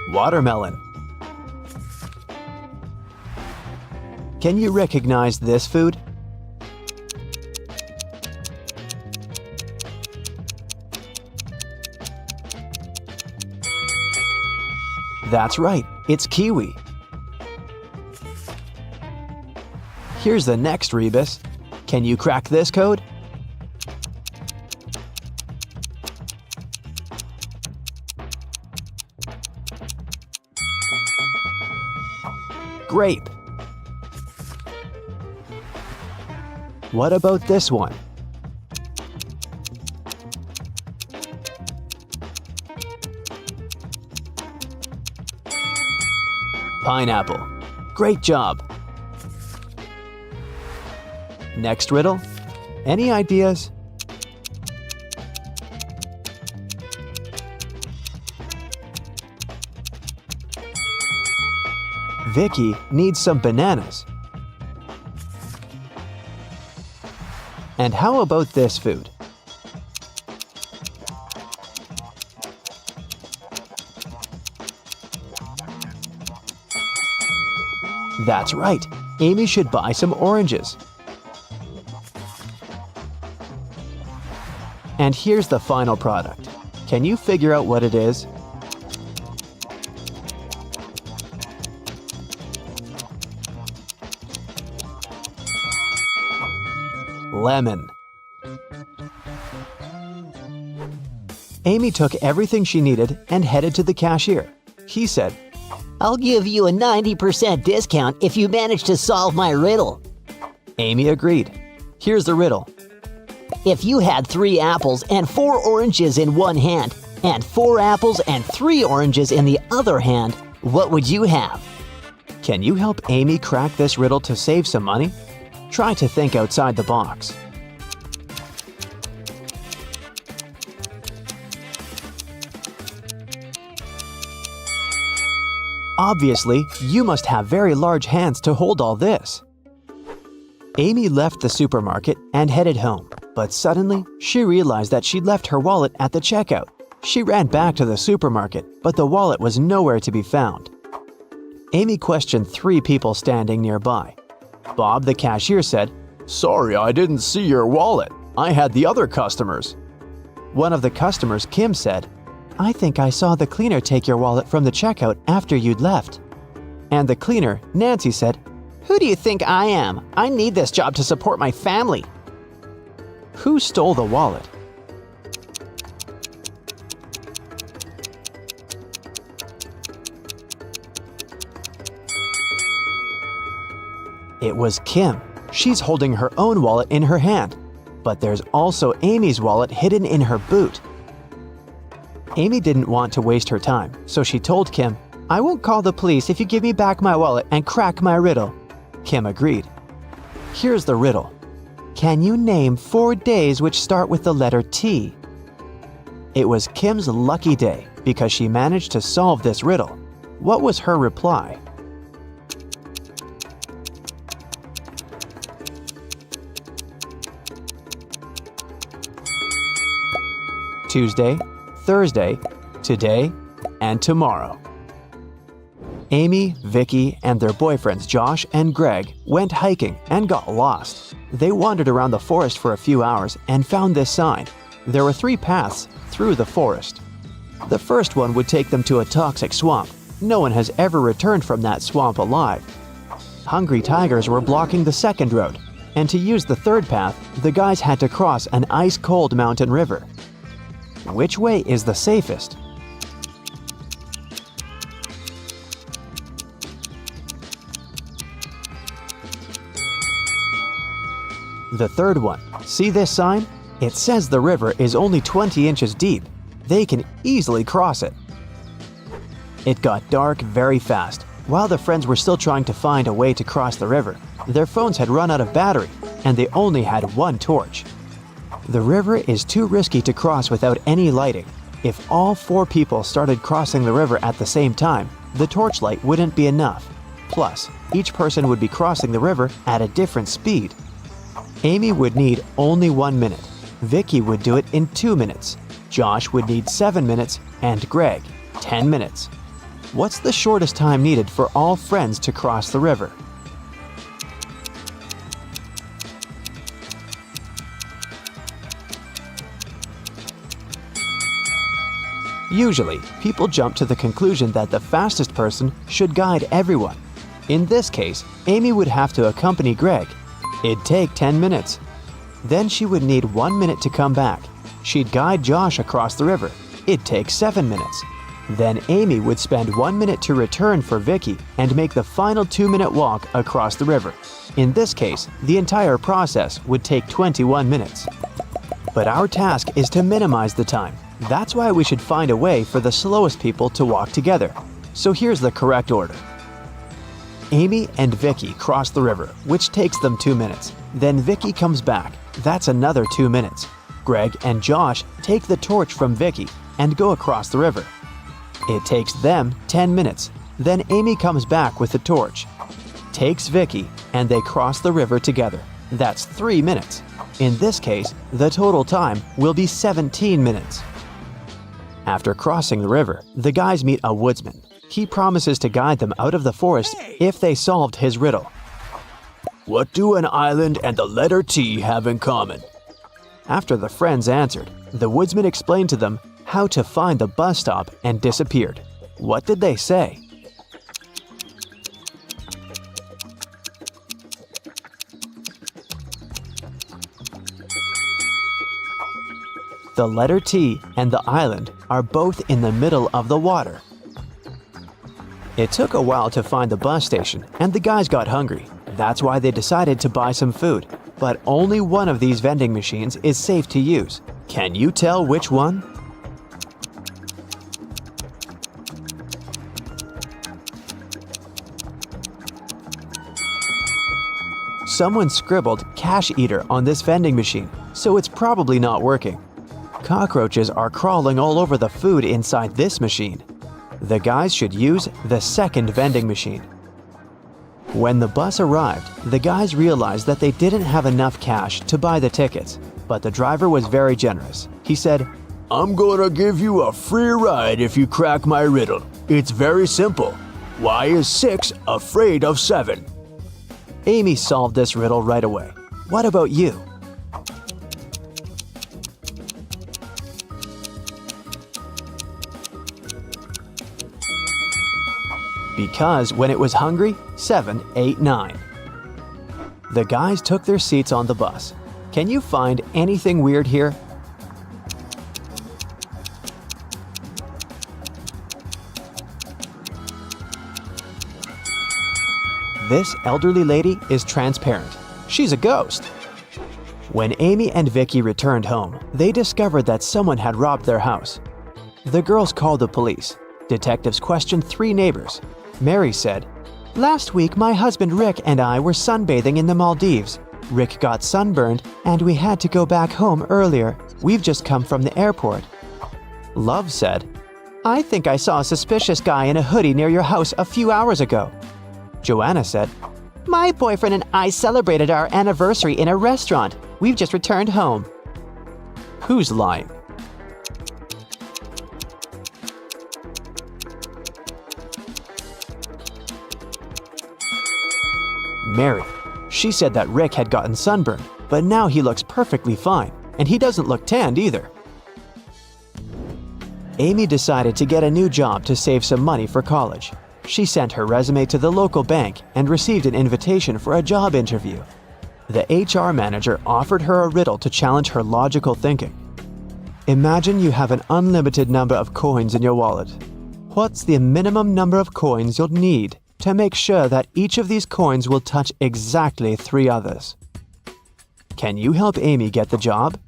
[SPEAKER 2] Watermelon. Can you recognize this food? That's right, it's kiwi. Here's the next rebus. Can you crack this code? Grape. What about this one? Pineapple. Great job. Next riddle. Any ideas? Vicky needs some bananas. And how about this food? That's right, Amy should buy some oranges. And here's the final product. Can you figure out what it is? Lemon. Amy took everything she needed and headed to the cashier. He said,
[SPEAKER 4] I'll give you a 90% discount if you manage to solve my riddle.
[SPEAKER 2] Amy agreed. Here's the riddle.
[SPEAKER 4] If you had 3 apples and 4 oranges in one hand, and 4 apples and 3 oranges in the other hand, what would you have?
[SPEAKER 2] Can you help Amy crack this riddle to save some money? Try to think outside the box. Obviously, you must have very large hands to hold all this. Amy left the supermarket and headed home, but suddenly she realized that she'd left her wallet at the checkout. She ran back to the supermarket, but the wallet was nowhere to be found. Amy questioned 3 people standing nearby. Bob, the cashier, said, "Sorry, I didn't see your wallet. I had the other customers." One of the customers, Kim, said, "I think I saw the cleaner take your wallet from the checkout after you'd left." And the cleaner, Nancy, said,
[SPEAKER 4] Who do you think I am? I need this job to support my family.
[SPEAKER 2] "Who stole the wallet?" It was Kim. She's holding her own wallet in her hand. But there's also Amy's wallet hidden in her boot. Amy didn't want to waste her time, so she told Kim, "I won't call the police if you give me back my wallet and crack my riddle." Kim agreed. Here's the riddle. Can you name 4 days which start with the letter T? It was Kim's lucky day because she managed to solve this riddle. What was her reply? Tuesday, Thursday, today, and tomorrow. Amy, Vicky, and their boyfriends Josh and Greg went hiking and got lost. They wandered around the forest for a few hours and found this sign. There were 3 paths through the forest. The first one would take them to a toxic swamp. No one has ever returned from that swamp alive. Hungry tigers were blocking the second road, and to use the third path, the guys had to cross an ice-cold mountain river. Which way is the safest? The third one. See this sign? It says the river is only 20 inches deep. They can easily cross it. It got dark very fast. While the friends were still trying to find a way to cross the river, their phones had run out of battery, and they only had one torch. The river is too risky to cross without any lighting. If all 4 people started crossing the river at the same time, the torchlight wouldn't be enough. Plus, each person would be crossing the river at a different speed. Amy would need only 1 minute. Vicky would do it in 2 minutes. Josh would need 7 minutes, and Greg, 10 minutes. What's the shortest time needed for all friends to cross the river? Usually, people jump to the conclusion that the fastest person should guide everyone. In this case, Amy would have to accompany Greg. It'd take 10 minutes. Then she would need 1 minute to come back. She'd guide Josh across the river. It'd take 7 minutes. Then Amy would spend 1 minute to return for Vicky and make the final 2-minute walk across the river. In this case, the entire process would take 21 minutes. But our task is to minimize the time. That's why we should find a way for the slowest people to walk together. So here's the correct order. Amy and Vicky cross the river, which takes them 2 minutes. Then Vicky comes back. That's another 2 minutes. Greg and Josh take the torch from Vicky and go across the river. It takes them 10 minutes. Then Amy comes back with the torch, takes Vicky, and they cross the river together. That's 3 minutes. In this case, the total time will be 17 minutes. After crossing the river, the guys meet a woodsman. He promises to guide them out of the forest if they solved his riddle. What do an island and the letter T have in common? After the friends answered, the woodsman explained to them how to find the bus stop and disappeared. What did they say? The letter T and the island are both in the middle of the water. It took a while to find the bus station, and the guys got hungry. That's why they decided to buy some food. But only one of these vending machines is safe to use. Can you tell which one? Someone scribbled "cash eater" on this vending machine, so it's probably not working. Cockroaches are crawling all over the food inside this machine. The guys should use the second vending machine. When the bus arrived, the guys realized that they didn't have enough cash to buy the tickets, but the driver was very generous. He said, "I'm gonna give you a free ride if you crack my riddle. It's very simple. Why is 6 afraid of 7? Amy solved this riddle right away. What about you? Because when it was hungry, 7 ate 9. The guys took their seats on the bus. Can you find anything weird here? This elderly lady is transparent. She's a ghost. When Amy and Vicky returned home, they discovered that someone had robbed their house. The girls called the police. Detectives questioned 3 neighbors. Mary said, "Last week, my husband Rick and I were sunbathing in the Maldives. Rick got sunburned, and we had to go back home earlier. We've just come from the airport." Love said, "I think I saw a suspicious guy in a hoodie near your house a few hours ago." Joanna said, "My boyfriend and I celebrated our anniversary in a restaurant. We've just returned home." Who's lying? Mary. She said that Rick had gotten sunburned, but now he looks perfectly fine, and he doesn't look tanned either. Amy decided to get a new job to save some money for college. She sent her resume to the local bank and received an invitation for a job interview. The HR manager offered her a riddle to challenge her logical thinking. Imagine you have an unlimited number of coins in your wallet. What's the minimum number of coins you'll need to make sure that each of these coins will touch exactly 3 others? Can you help Amy get the job?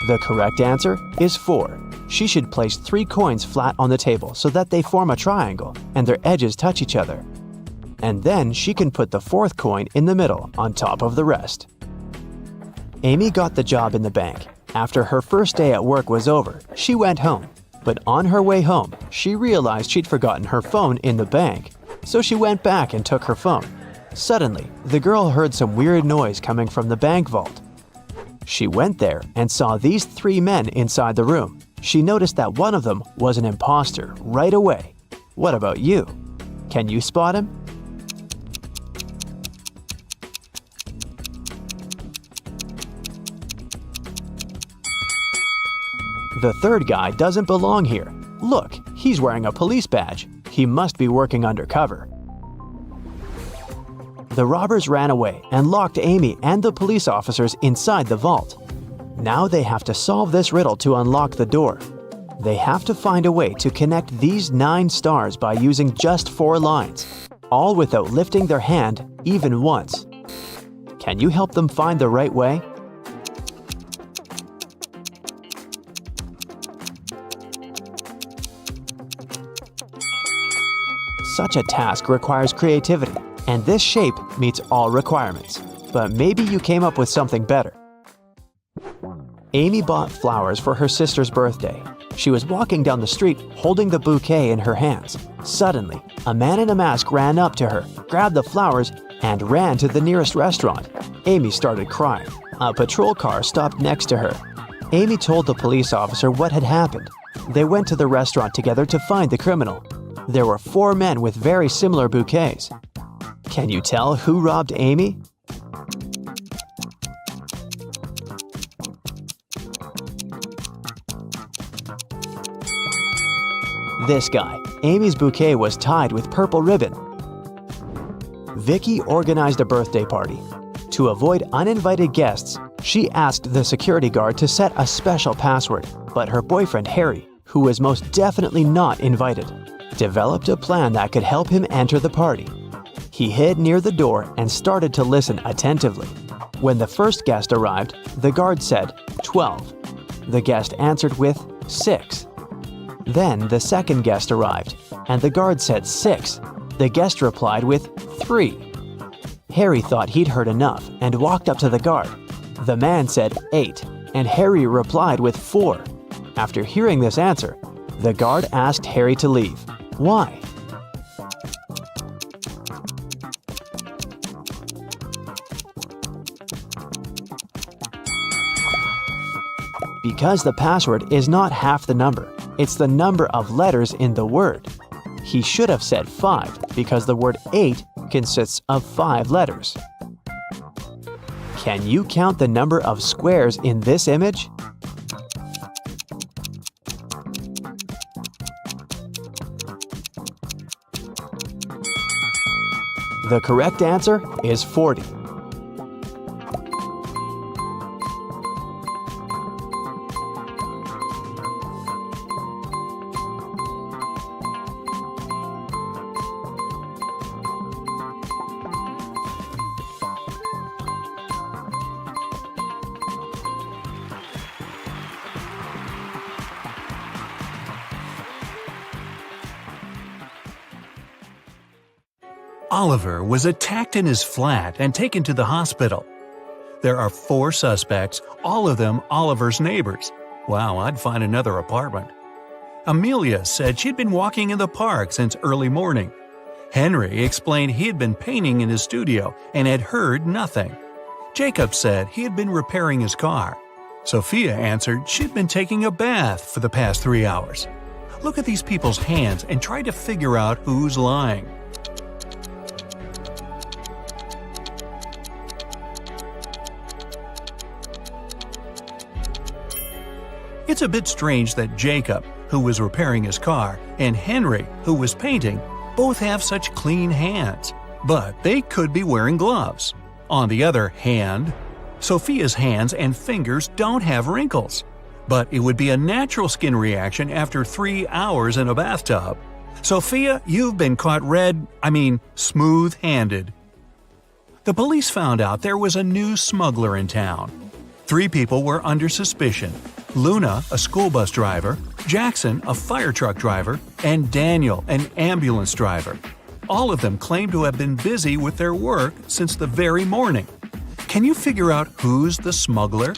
[SPEAKER 2] The correct answer is 4. She should place 3 coins flat on the table so that they form a triangle and their edges touch each other. And then she can put the 4th coin in the middle on top of the rest. Amy got the job in the bank. After her first day at work was over, she went home. But on her way home, she realized she'd forgotten her phone in the bank. So she went back and took her phone. Suddenly, the girl heard some weird noise coming from the bank vault. She went there and saw these 3 men inside the room. She noticed that one of them was an imposter right away. What about you? Can you spot him? The 3rd guy doesn't belong here. Look, he's wearing a police badge. He must be working undercover. The robbers ran away and locked Amy and the police officers inside the vault. Now they have to solve this riddle to unlock the door. They have to find a way to connect these 9 stars by using just 4 lines, all without lifting their hand even once. Can you help them find the right way? Such a task requires creativity, and this shape meets all requirements. But maybe you came up with something better. Amy bought flowers for her sister's birthday. She was walking down the street holding the bouquet in her hands. Suddenly, a man in a mask ran up to her, grabbed the flowers, and ran to the nearest restaurant. Amy started crying. A patrol car stopped next to her. Amy told the police officer what had happened. They went to the restaurant together to find the criminal. There were 4 men with very similar bouquets. Can you tell who robbed Amy? This guy. Amy's bouquet was tied with purple ribbon. Vicky organized a birthday party. To avoid uninvited guests, she asked the security guard to set a special password, but her boyfriend Harry, who was most definitely not invited, developed a plan that could help him enter the party. He hid near the door and started to listen attentively. When the first guest arrived, the guard said 12. The guest answered with 6. Then the second guest arrived, and the guard said 6. The guest replied with 3. Harry thought he'd heard enough and walked up to the guard. The man said 8, and Harry replied with 4. After hearing this answer, the guard asked Harry to leave. Why? Because the password is not half the number. It's the number of letters in the word. He should have said 5 because the word 8 consists of 5 letters. Can you count the number of squares in this image? The correct answer is 40.
[SPEAKER 1] Oliver was attacked in his flat and taken to the hospital. There are 4 suspects, all of them Oliver's neighbors. Wow, I'd find another apartment. Amelia said she'd been walking in the park since early morning. Henry explained he had been painting in his studio and had heard nothing. Jacob said he had been repairing his car. Sophia answered she'd been taking a bath for the past 3 hours. Look at these people's hands and try to figure out who's lying. It's a bit strange that Jacob, who was repairing his car, and Henry, who was painting, both have such clean hands, but they could be wearing gloves. On the other hand, Sophia's hands and fingers don't have wrinkles, but it would be a natural skin reaction after 3 hours in a bathtub. Sophia, you've been caught smooth-handed. The police found out there was a new smuggler in town. 3 people were under suspicion: Luna, a school bus driver, Jackson, a fire truck driver, and Daniel, an ambulance driver. All of them claimed to have been busy with their work since the very morning. Can you figure out who's the smuggler?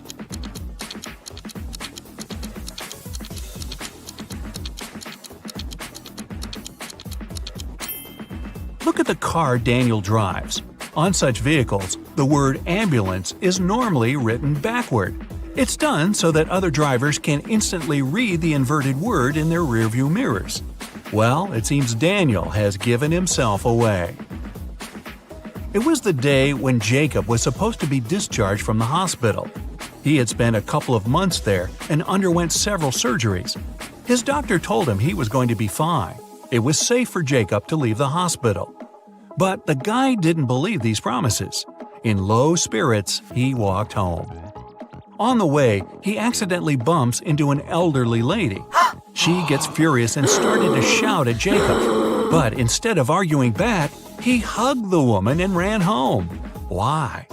[SPEAKER 1] Look at the car Daniel drives. On such vehicles, the word ambulance is normally written backward. It's done so that other drivers can instantly read the inverted word in their rearview mirrors. Well, it seems Daniel has given himself away. It was the day when Jacob was supposed to be discharged from the hospital. He had spent a couple of months there and underwent several surgeries. His doctor told him he was going to be fine. It was safe for Jacob to leave the hospital. But the guy didn't believe these promises. In low spirits, he walked home. On the way, he accidentally bumps into an elderly lady. She gets furious and started to shout at Jacob. But instead of arguing back, he hugged the woman and ran home. Why?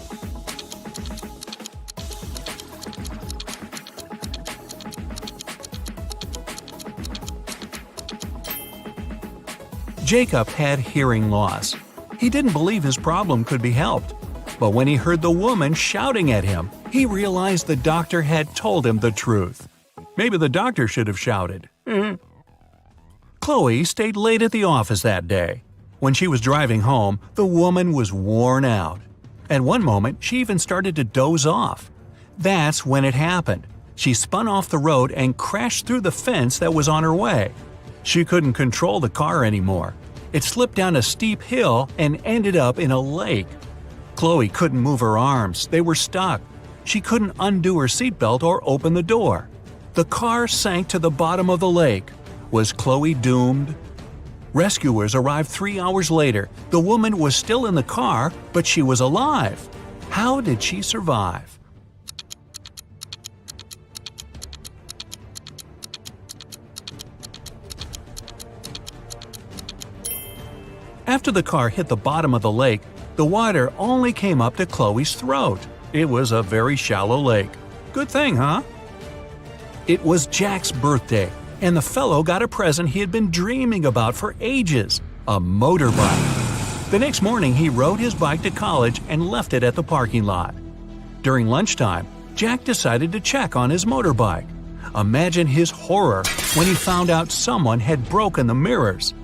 [SPEAKER 1] Jacob had hearing loss. He didn't believe his problem could be helped. But when he heard the woman shouting at him, he realized the doctor had told him the truth. Maybe the doctor should have shouted. Chloe stayed late at the office that day. When she was driving home, the woman was worn out. At one moment, she even started to doze off. That's when it happened. She spun off the road and crashed through the fence that was on her way. She couldn't control the car anymore. It slipped down a steep hill and ended up in a lake. Chloe couldn't move her arms. They were stuck. She couldn't undo her seatbelt or open the door. The car sank to the bottom of the lake. Was Chloe doomed? Rescuers arrived 3 hours later. The woman was still in the car, but she was alive. How did she survive? After the car hit the bottom of the lake, the water only came up to Chloe's throat. It was a very shallow lake. Good thing, huh? It was Jack's birthday, and the fellow got a present he had been dreaming about for ages – a motorbike. The next morning, he rode his bike to college and left it at the parking lot. During lunchtime, Jack decided to check on his motorbike. Imagine his horror when he found out someone had broken the mirrors.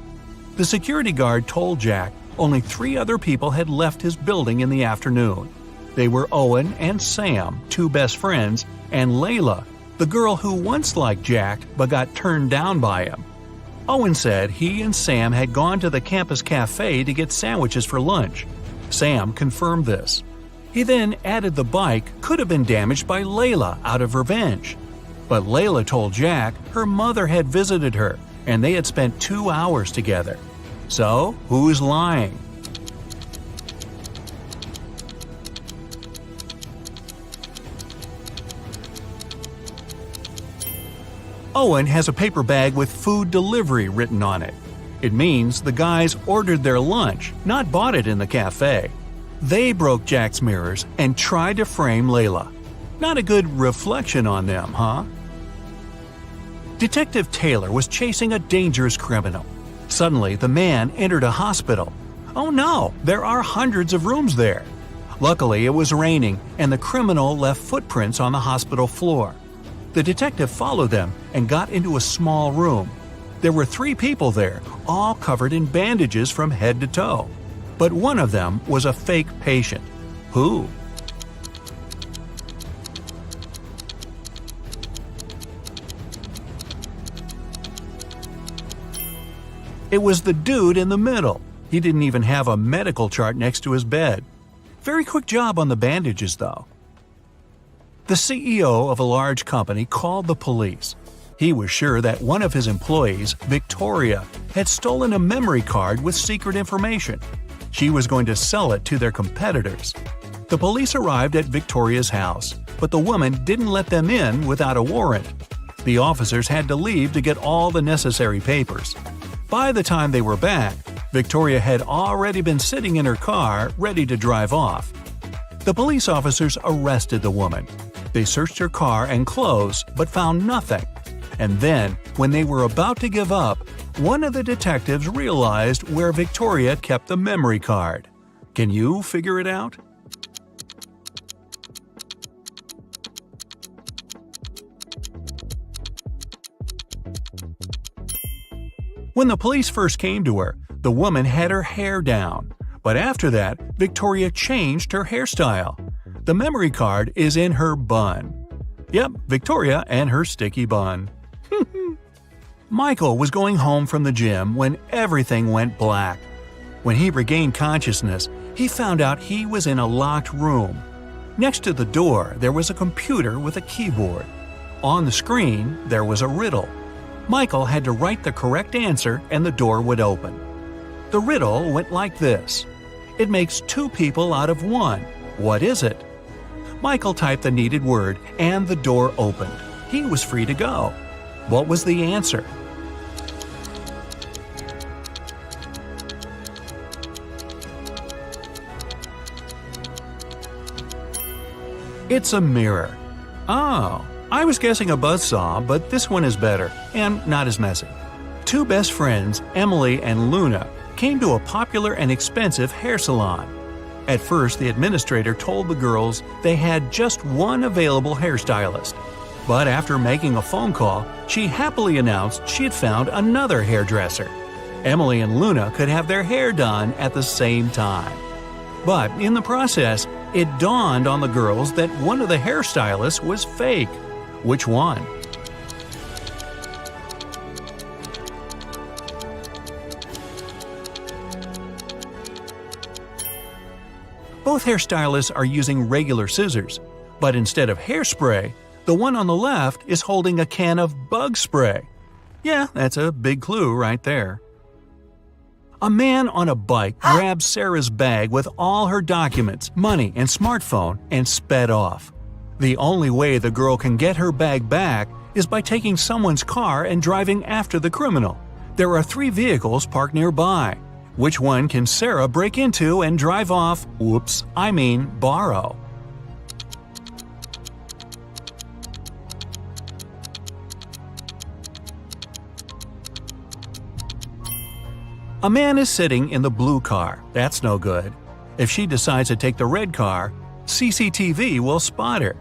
[SPEAKER 1] The security guard told Jack only 3 other people had left his building in the afternoon. They were Owen and Sam, 2 best friends, and Layla, the girl who once liked Jack but got turned down by him. Owen said he and Sam had gone to the campus cafe to get sandwiches for lunch. Sam confirmed this. He then added the bike could have been damaged by Layla out of revenge. But Layla told Jack her mother had visited her and they had spent 2 hours together. So, who's lying? Owen has a paper bag with food delivery written on it. It means the guys ordered their lunch, not bought it in the cafe. They broke Jack's mirrors and tried to frame Layla. Not a good reflection on them, huh? Detective Taylor was chasing a dangerous criminal. Suddenly, the man entered a hospital. Oh no, there are hundreds of rooms there. Luckily, it was raining, and the criminal left footprints on the hospital floor. The detective followed them and got into a small room. There were 3 people there, all covered in bandages from head to toe. But one of them was a fake patient. Who? It was the dude in the middle. He didn't even have a medical chart next to his bed. Very quick job on the bandages, though. The CEO of a large company called the police. He was sure that one of his employees, Victoria, had stolen a memory card with secret information. She was going to sell it to their competitors. The police arrived at Victoria's house, but the woman didn't let them in without a warrant. The officers had to leave to get all the necessary papers. By the time they were back, Victoria had already been sitting in her car, ready to drive off. The police officers arrested the woman. They searched her car and clothes, but found nothing. And then, when they were about to give up, one of the detectives realized where Victoria kept the memory card. Can you figure it out? When the police first came to her, the woman had her hair down. But after that, Victoria changed her hairstyle. The memory card is in her bun. Yep, Victoria and her sticky bun. Michael was going home from the gym when everything went black. When he regained consciousness, he found out he was in a locked room. Next to the door, there was a computer with a keyboard. On the screen, there was a riddle. Michael had to write the correct answer and the door would open. The riddle went like this. It makes two people out of one. What is it? Michael typed the needed word and the door opened. He was free to go. What was the answer? It's a mirror. Oh, I was guessing a buzzsaw, but this one is better and not as messy. Two best friends, Emily and Luna, came to a popular and expensive hair salon. At first, the administrator told the girls they had just one available hairstylist. But after making a phone call, she happily announced she had found another hairdresser. Emily and Luna could have their hair done at the same time. But in the process, it dawned on the girls that one of the hairstylists was fake. Which one? Both hairstylists are using regular scissors, but instead of hairspray, the one on the left is holding a can of bug spray. Yeah, that's a big clue right there. A man on a bike grabbed Sarah's bag with all her documents, money, and smartphone and sped off. The only way the girl can get her bag back is by taking someone's car and driving after the criminal. There are 3 vehicles parked nearby. Which one can Sarah break into and drive off? Borrow. A man is sitting in the blue car. That's no good. If she decides to take the red car, CCTV will spot her.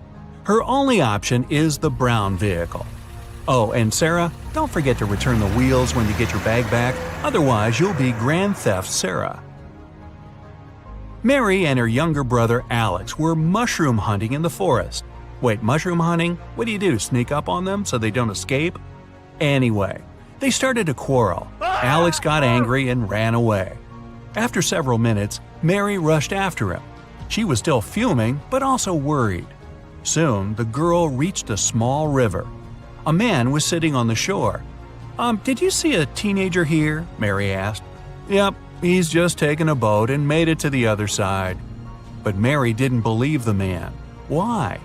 [SPEAKER 1] Her only option is the brown vehicle. Oh, and Sarah, don't forget to return the wheels when you get your bag back, otherwise you'll be Grand Theft Sarah. Mary and her younger brother Alex were mushroom hunting in the forest. Wait, mushroom hunting? What do? Sneak up on them so they don't escape? Anyway, they started to quarrel. Alex got angry and ran away. After several minutes, Mary rushed after him. She was still fuming, but also worried. Soon, the girl reached a small river. A man was sitting on the shore. Did you see a teenager here?" Mary asked. "Yep, he's just taken a boat and made it to the other side." But Mary didn't believe the man. Why?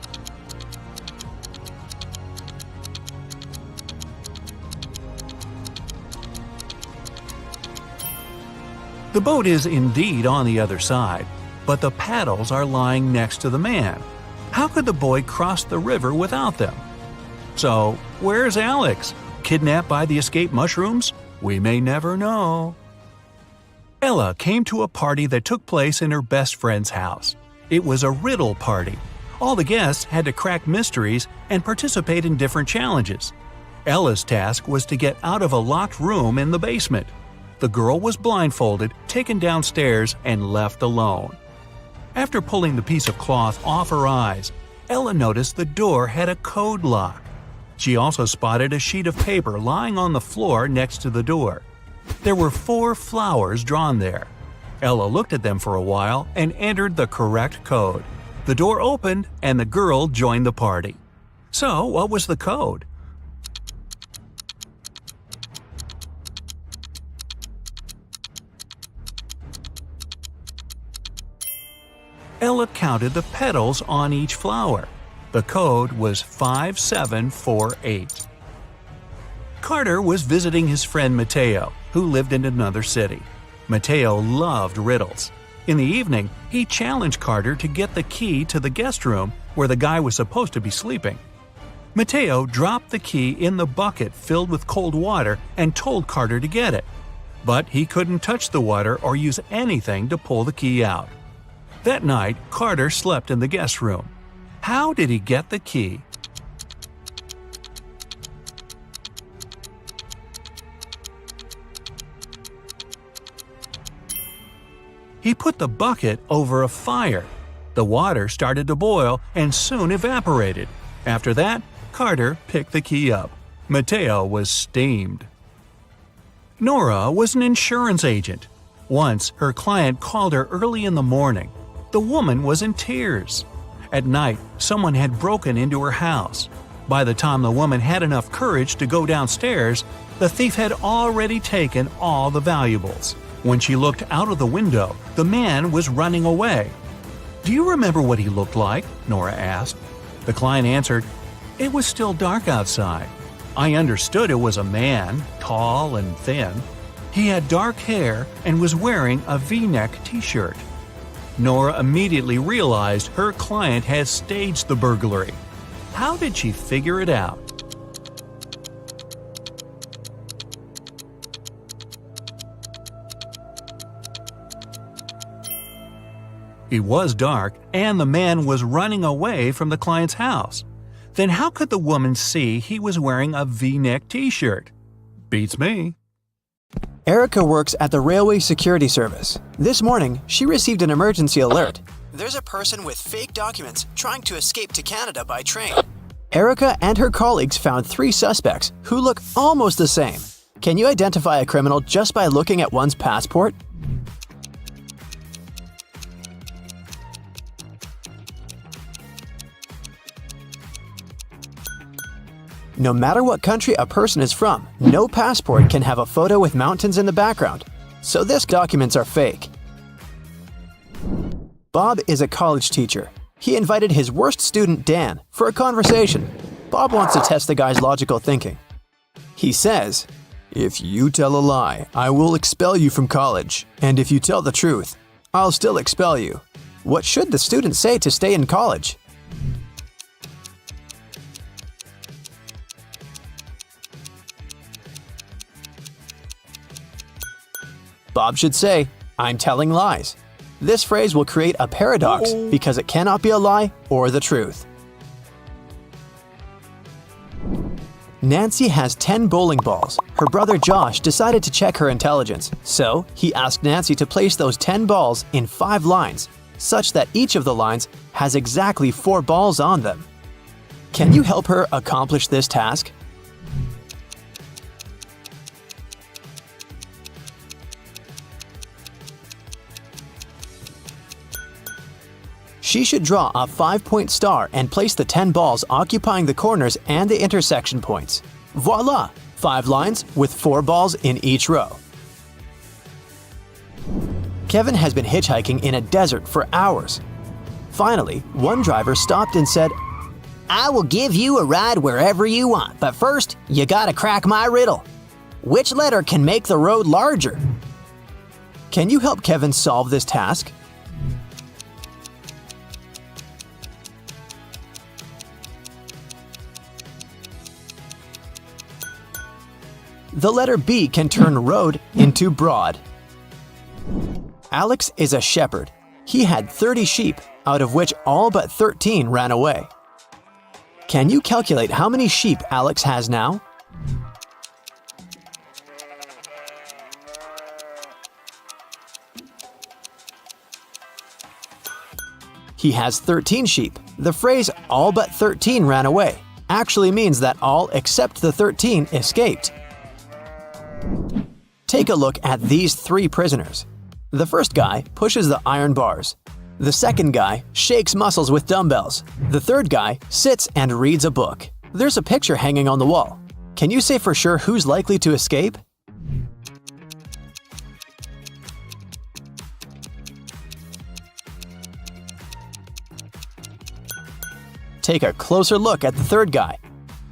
[SPEAKER 1] The boat is indeed on the other side, but the paddles are lying next to the man. How could the boy cross the river without them? So, where's Alex? Kidnapped by the escaped mushrooms? We may never know. Ella came to a party that took place in her best friend's house. It was a riddle party. All the guests had to crack mysteries and participate in different challenges. Ella's task was to get out of a locked room in the basement. The girl was blindfolded, taken downstairs, and left alone. After pulling the piece of cloth off her eyes, Ella noticed the door had a code lock. She also spotted a sheet of paper lying on the floor next to the door. There were 4 flowers drawn there. Ella looked at them for a while and entered the correct code. The door opened and the girl joined the party. So, what was the code? Ella counted the petals on each flower. The code was 5748. Carter was visiting his friend Mateo, who lived in another city. Mateo loved riddles. In the evening, he challenged Carter to get the key to the guest room where the guy was supposed to be sleeping. Mateo dropped the key in the bucket filled with cold water and told Carter to get it. But he couldn't touch the water or use anything to pull the key out. That night, Carter slept in the guest room. How did he get the key? He put the bucket over a fire. The water started to boil and soon evaporated. After that, Carter picked the key up. Mateo was steamed. Nora was an insurance agent. Once, her client called her early in the morning. The woman was in tears. At night, someone had broken into her house. By the time the woman had enough courage to go downstairs, the thief had already taken all the valuables. When she looked out of the window, the man was running away. "Do you remember what he looked like?" Nora asked. The client answered, "It was still dark outside. I understood it was a man, tall and thin. He had dark hair and was wearing a V-neck t-shirt." Nora immediately realized her client had staged the burglary. How did she figure it out? It was dark, and the man was running away from the client's house. Then how could the woman see he was wearing a V-neck t-shirt? Beats me.
[SPEAKER 2] Erica works at the Railway Security Service. This morning, she received an emergency alert. There's a person with fake documents trying to escape to Canada by train. Erica and her colleagues found 3 suspects who look almost the same. Can you identify a criminal just by looking at one's passport? No matter what country a person is from, no passport can have a photo with mountains in the background, so these documents are fake. Bob is a college teacher. He invited his worst student, Dan, for a conversation. Bob wants to test the guy's logical thinking. He says, "If you tell a lie, I will expel you from college, and if you tell the truth, I'll still expel you. What should the student say to stay in college?" Bob should say, "I'm telling lies." This phrase will create a paradox because it cannot be a lie or the truth. Nancy has 10 bowling balls. Her brother Josh decided to check her intelligence, so he asked Nancy to place those 10 balls in 5 lines, such that each of the lines has exactly 4 balls on them. Can you help her accomplish this task? She should draw a 5-point star and place the 10 balls occupying the corners and the intersection points. Voila! 5 lines with 4 balls in each row. Kevin has been hitchhiking in a desert for hours. Finally, one driver stopped and said,
[SPEAKER 4] I will give you a ride wherever you want, but first, you gotta crack my riddle. Which letter can make the road larger?
[SPEAKER 2] "Can you help Kevin solve this task?" The letter B can turn road into broad. Alex is a shepherd. He had 30 sheep, out of which all but 13 ran away. Can you calculate how many sheep Alex has now? He has 13 sheep. The phrase "all but 13 ran away" actually means that all except the 13 escaped. Take a look at these 3 prisoners. The first guy pushes the iron bars. The second guy shakes muscles with dumbbells. The third guy sits and reads a book. There's a picture hanging on the wall. Can you say for sure who's likely to escape? Take a closer look at the third guy.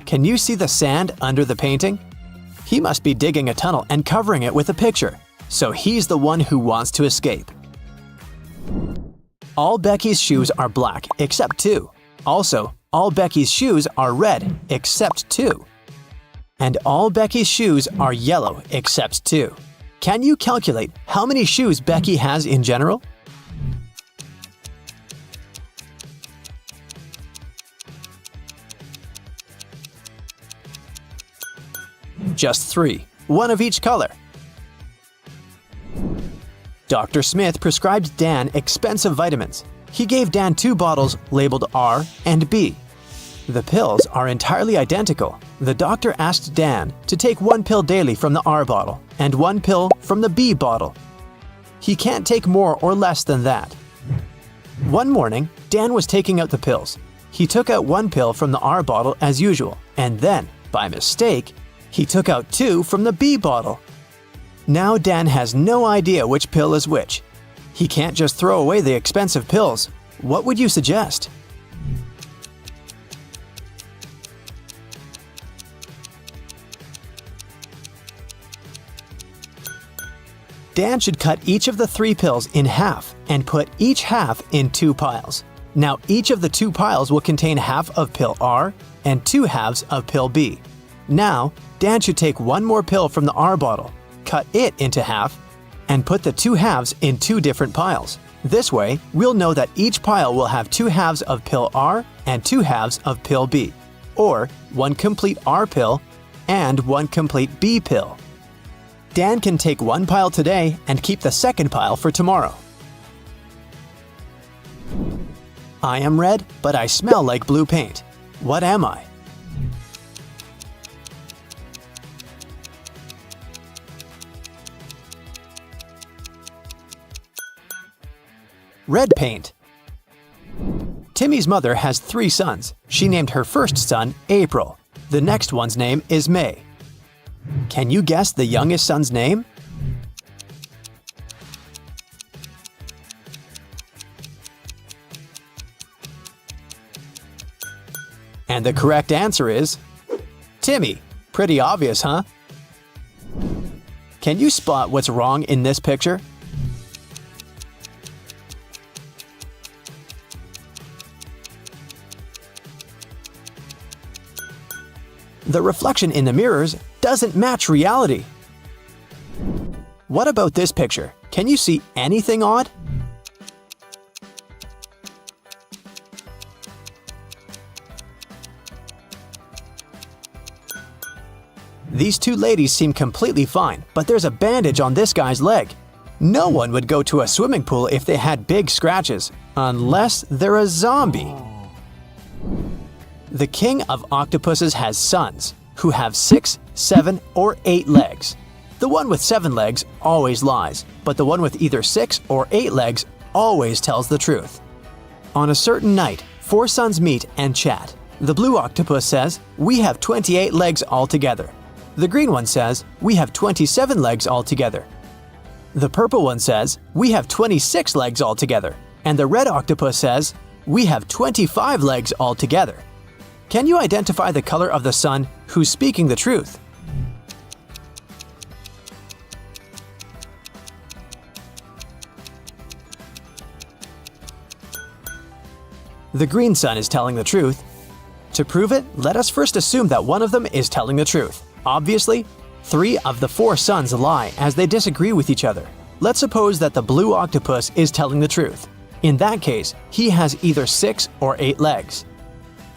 [SPEAKER 2] Can you see the sand under the painting? He must be digging a tunnel and covering it with a picture, so he's the one who wants to escape. All Becky's shoes are black except 2. Also, all Becky's shoes are red except 2. And all Becky's shoes are yellow except 2. Can you calculate how many shoes Becky has in general? Just 3, one of each color. Dr. Smith prescribed Dan expensive vitamins. He gave Dan 2 bottles labeled R and B. The pills are entirely identical. The doctor asked Dan to take 1 pill daily from the R bottle and 1 pill from the B bottle. He can't take more or less than that. One morning, Dan was taking out the pills. He took out 1 pill from the R bottle as usual, and then, by mistake, he took out 2 from the B bottle. Now Dan has no idea which pill is which. He can't just throw away the expensive pills. What would you suggest? Dan should cut each of the 3 pills in half and put each half in 2 piles. Now each of the 2 piles will contain half of pill R and 2 halves of pill B. Now, Dan should take 1 more pill from the R bottle, cut it into half, and put the 2 halves in 2 different piles. This way, we'll know that each pile will have 2 halves of pill R and 2 halves of pill B, or 1 complete R pill and 1 complete B pill. Dan can take 1 pile today and keep the second pile for tomorrow. I am red, but I smell like blue paint. What am I? Red paint. Timmy's mother has 3 sons. She named her first son April. The next one's name is May. Can you guess the youngest son's name? And the correct answer is Timmy. Pretty obvious, huh? Can you spot what's wrong in this picture? The reflection in the mirrors doesn't match reality. What about this picture? Can you see anything odd? These 2 ladies seem completely fine, but there's a bandage on this guy's leg. No one would go to a swimming pool if they had big scratches, unless they're a zombie. The king of octopuses has sons, who have 6, 7, or 8 legs. The one with 7 legs always lies, but the one with either 6 or 8 legs always tells the truth. On a certain night, 4 sons meet and chat. The blue octopus says, "We have 28 legs altogether." The green one says, "We have 27 legs altogether." The purple one says, "We have 26 legs altogether." And the red octopus says, "We have 25 legs altogether." Can you identify the color of the sun who's speaking the truth? The green sun is telling the truth. To prove it, let us first assume that one of them is telling the truth. Obviously, 3 of the 4 suns lie as they disagree with each other. Let's suppose that the blue octopus is telling the truth. In that case, he has either 6 or 8 legs.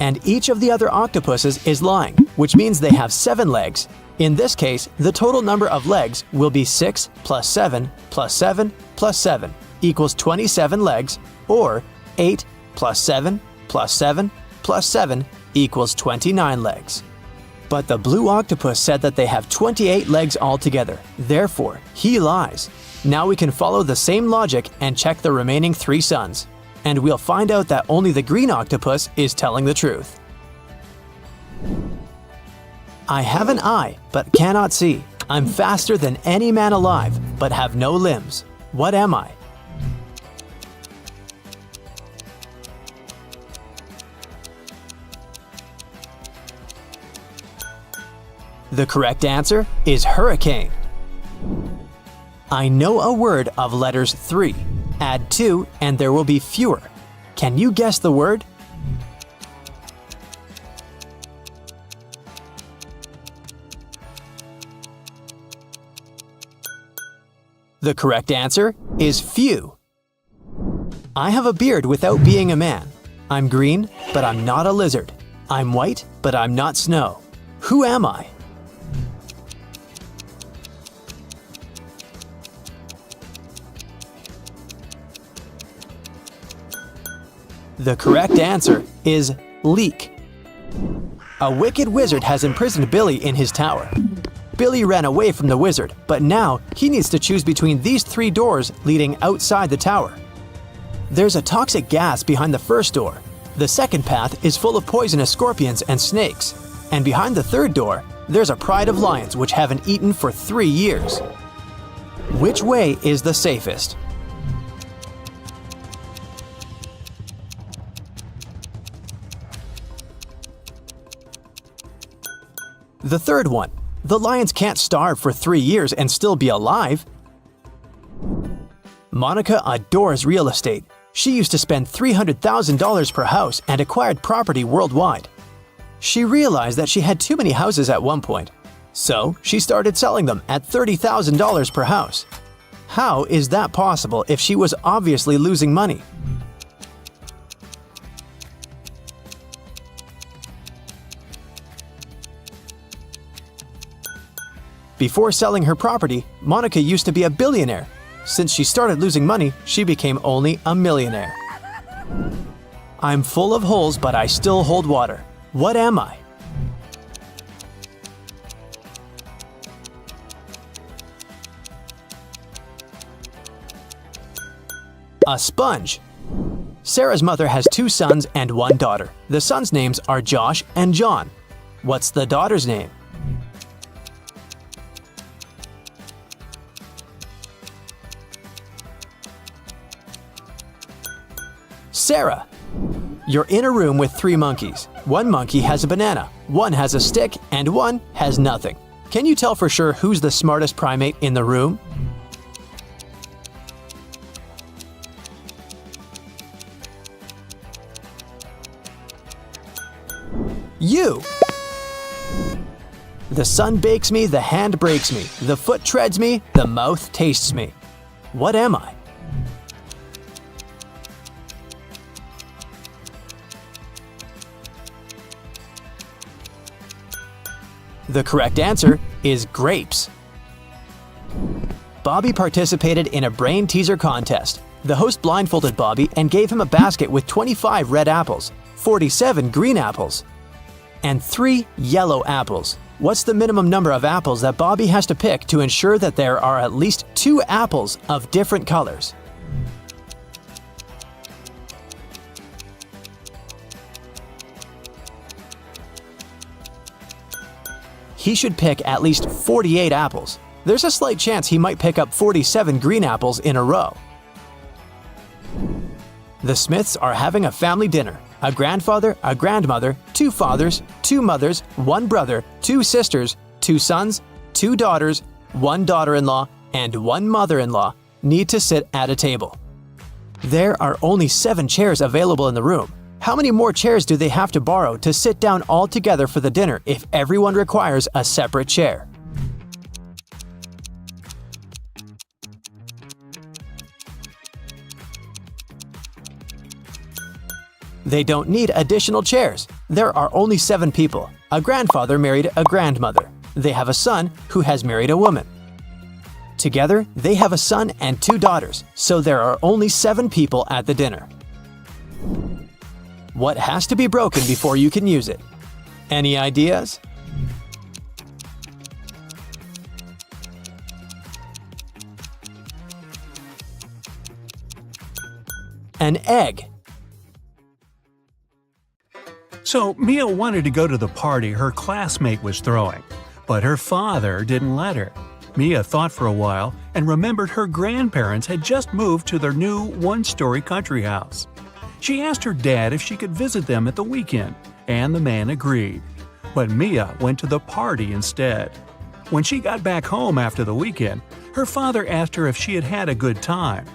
[SPEAKER 2] And each of the other octopuses is lying, which means they have 7 legs. In this case, the total number of legs will be 6 plus 7 plus 7 plus 7 equals 27 legs, or 8 plus 7 plus 7 plus 7 equals 29 legs. But the blue octopus said that they have 28 legs altogether. Therefore, he lies. Now we can follow the same logic and check the remaining 3 suns. and we'll find out that only the green octopus is telling the truth. I have an eye, but cannot see. I'm faster than any man alive, but have no limbs. What am I? The correct answer is hurricane. I know a word of letters 3. Add 2 and there will be fewer. Can you guess the word? The correct answer is few. I have a beard without being a man. I'm green, but I'm not a lizard. I'm white, but I'm not snow. Who am I? The correct answer is leek. A wicked wizard has imprisoned Billy in his tower. Billy ran away from the wizard, but now he needs to choose between these 3 doors leading outside the tower. There's a toxic gas behind the first door. The second path is full of poisonous scorpions and snakes. And behind the third door, there's a pride of lions which haven't eaten for 3 years. Which way is the safest? The third one. The lions can't starve for 3 years and still be alive. Monica adores real estate. She used to spend $300,000 per house and acquired property worldwide. She realized that she had too many houses at one point, so she started selling them at $30,000 per house. How is that possible if she was obviously losing money? Before selling her property, Monica used to be a billionaire. Since she started losing money, she became only a millionaire. I'm full of holes, but I still hold water. What am I? A sponge. Sarah's mother has 2 sons and 1 daughter. The sons' names are Josh and John. What's the daughter's name? Sarah. You're in a room with 3 monkeys. 1 monkey has a banana, 1 has a stick, and 1 has nothing. Can you tell for sure who's the smartest primate in the room? You! The sun bakes me, the hand breaks me, the foot treads me, the mouth tastes me. What am I? The correct answer is grapes. Bobby participated in a brain teaser contest. The host blindfolded Bobby and gave him a basket with 25 red apples, 47 green apples, and 3 yellow apples. What's the minimum number of apples that Bobby has to pick to ensure that there are at least 2 apples of different colors? He should pick at least 48 apples. There's a slight chance he might pick up 47 green apples in a row. The Smiths are having a family dinner. A grandfather, a grandmother, 2 fathers, 2 mothers, 1 brother, 2 sisters, 2 sons, 2 daughters, 1 daughter-in-law, and 1 mother-in-law need to sit at a table. There are only 7 chairs available in the room. How many more chairs do they have to borrow to sit down all together for the dinner if everyone requires a separate chair? They don't need additional chairs. There are only 7 people. A grandfather married a grandmother. They have a son who has married a woman. Together, they have a son and 2 daughters, so there are only 7 people at the dinner. What has to be broken before you can use it? Any ideas? An egg.
[SPEAKER 1] So Mia wanted to go to the party her classmate was throwing, but her father didn't let her. Mia thought for a while and remembered her grandparents had just moved to their new one-story country house. She asked her dad if she could visit them at the weekend, and the man agreed. But Mia went to the party instead. When she got back home after the weekend, her father asked her if she had had a good time.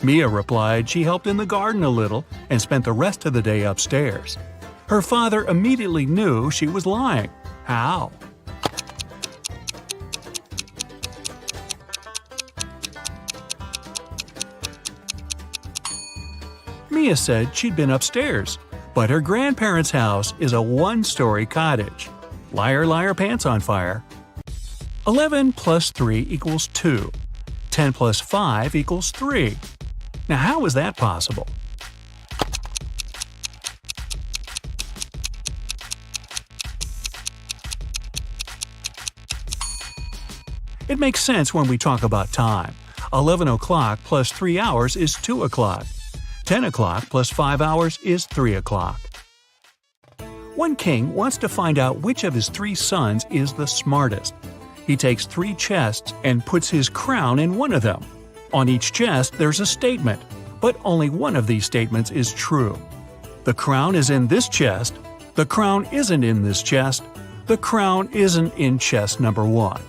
[SPEAKER 1] Mia replied she helped in the garden a little and spent the rest of the day upstairs. Her father immediately knew she was lying. How? Mia said she'd been upstairs, but her grandparents' house is a one-story cottage. Liar, liar, pants on fire. 11 plus 3 equals 2. 10 plus 5 equals 3. Now how is that possible? It makes sense when we talk about time. 11 o'clock plus 3 hours is 2 o'clock. 10 o'clock plus 5 hours is 3 o'clock. One king wants to find out which of his 3 sons is the smartest. He takes 3 chests and puts his crown in one of them. On each chest there's a statement, but only one of these statements is true. The crown is in this chest. The crown isn't in this chest. The crown isn't in chest number 1.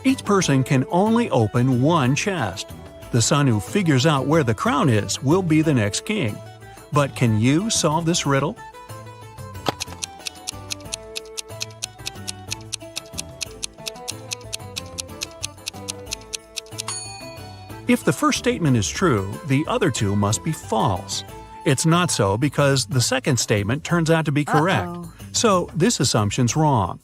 [SPEAKER 1] Each person can only open one chest. The son who figures out where the crown is will be the next king. But can you solve this riddle? If the first statement is true, the other 2 must be false. It's not so because the second statement turns out to be correct. So this assumption's wrong.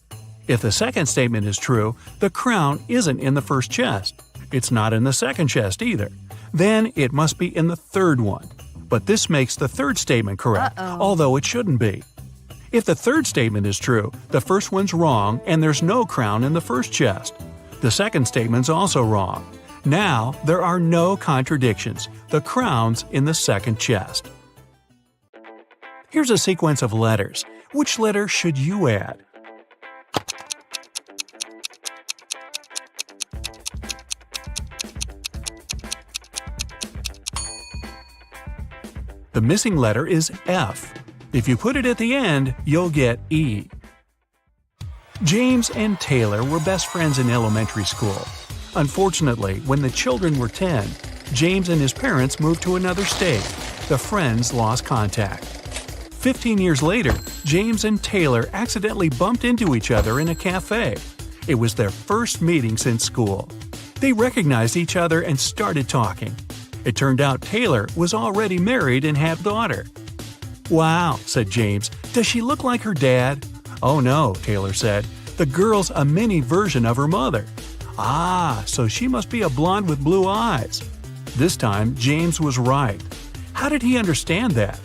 [SPEAKER 1] If the second statement is true, the crown isn't in the first chest. It's not in the second chest either. Then it must be in the third one. But this makes the third statement correct, although it shouldn't be. If the third statement is true, the first one's wrong and there's no crown in the first chest. The second statement's also wrong. Now there are no contradictions. The crown's in the second chest. Here's a sequence of letters. Which letter should you add? The missing letter is F. If you put it at the end, you'll get E. James and Taylor were best friends in elementary school. Unfortunately, when the children were 10, James and his parents moved to another state. The friends lost contact. 15 years later, James and Taylor accidentally bumped into each other in a cafe. It was their first meeting since school. They recognized each other and started talking. It turned out Taylor was already married and had a daughter. "Wow," said James, "does she look like her dad?" "Oh no," Taylor said, "the girl's a mini version of her mother." "Ah, so she must be a blonde with blue eyes." This time, James was right. How did he understand that?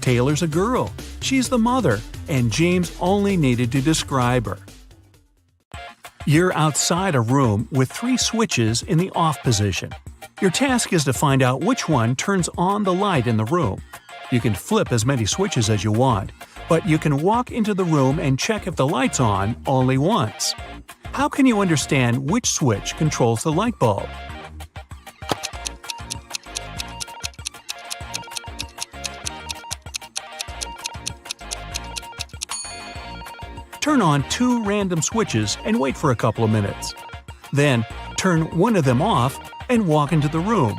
[SPEAKER 1] Taylor's a girl. She's the mother, and James only needed to describe her. You're outside a room with 3 switches in the off position. Your task is to find out which one turns on the light in the room. You can flip as many switches as you want, but you can walk into the room and check if the light's on only once. How can you understand which switch controls the light bulb? Turn on 2 random switches and wait for a couple of minutes. Then, turn one of them off and walk into the room.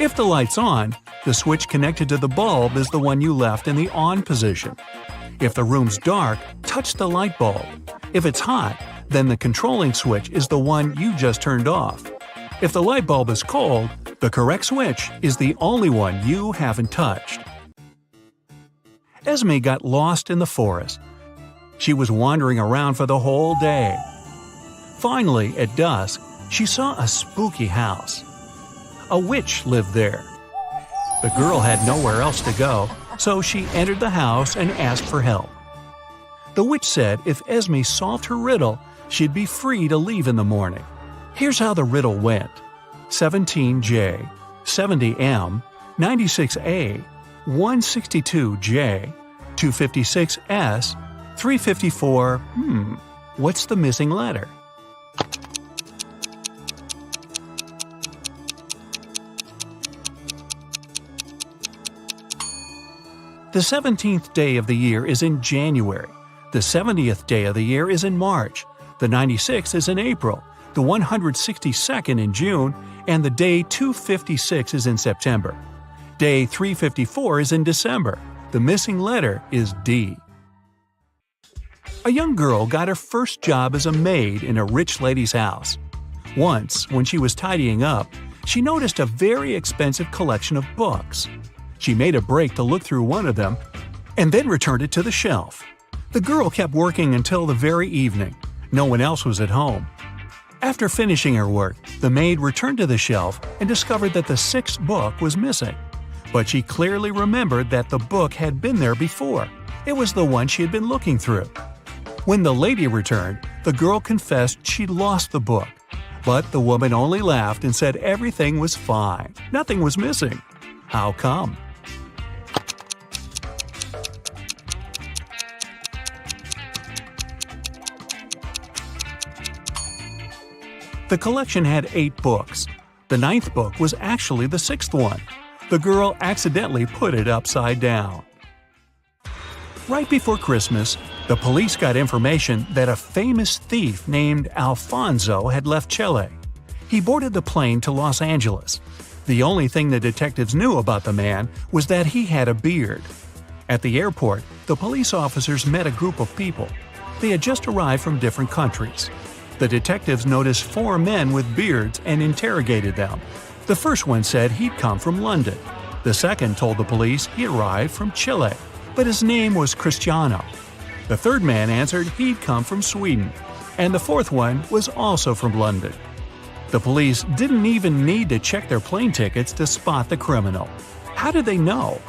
[SPEAKER 1] If the light's on, the switch connected to the bulb is the one you left in the on position. If the room's dark, touch the light bulb. If it's hot, then the controlling switch is the one you just turned off. If the light bulb is cold, the correct switch is the only one you haven't touched. Esme got lost in the forest. She was wandering around for the whole day. Finally, at dusk, she saw a spooky house. A witch lived there. The girl had nowhere else to go, so she entered the house and asked for help. The witch said if Esme solved her riddle, she'd be free to leave in the morning. Here's how the riddle went: 17J, 70M, 96A, 162J, 256S, 354. What's the missing letter? The 17th day of the year is in January. The 70th day of the year is in March. The 96th is in April. The 162nd in June. And the day 256 is in September. Day 354 is in December. The missing letter is D. A young girl got her first job as a maid in a rich lady's house. Once, when she was tidying up, she noticed a very expensive collection of books. She made a break to look through one of them and then returned it to the shelf. The girl kept working until the very evening. No one else was at home. After finishing her work, the maid returned to the shelf and discovered that the sixth book was missing. But she clearly remembered that the book had been there before. It was the one she had been looking through. When the lady returned, the girl confessed she'd lost the book. But the woman only laughed and said everything was fine. Nothing was missing. How come? The collection had 8 books. The 9th book was actually the 6th one. The girl accidentally put it upside down. Right before Christmas, the police got information that a famous thief named Alfonso had left Chile. He boarded the plane to Los Angeles. The only thing the detectives knew about the man was that he had a beard. At the airport, the police officers met a group of people. They had just arrived from different countries. The detectives noticed 4 men with beards and interrogated them. The first one said he'd come from London. The second told the police he arrived from Chile, but his name was Cristiano. The third man answered he'd come from Sweden, and the fourth one was also from London. The police didn't even need to check their plane tickets to spot the criminal. How did they know?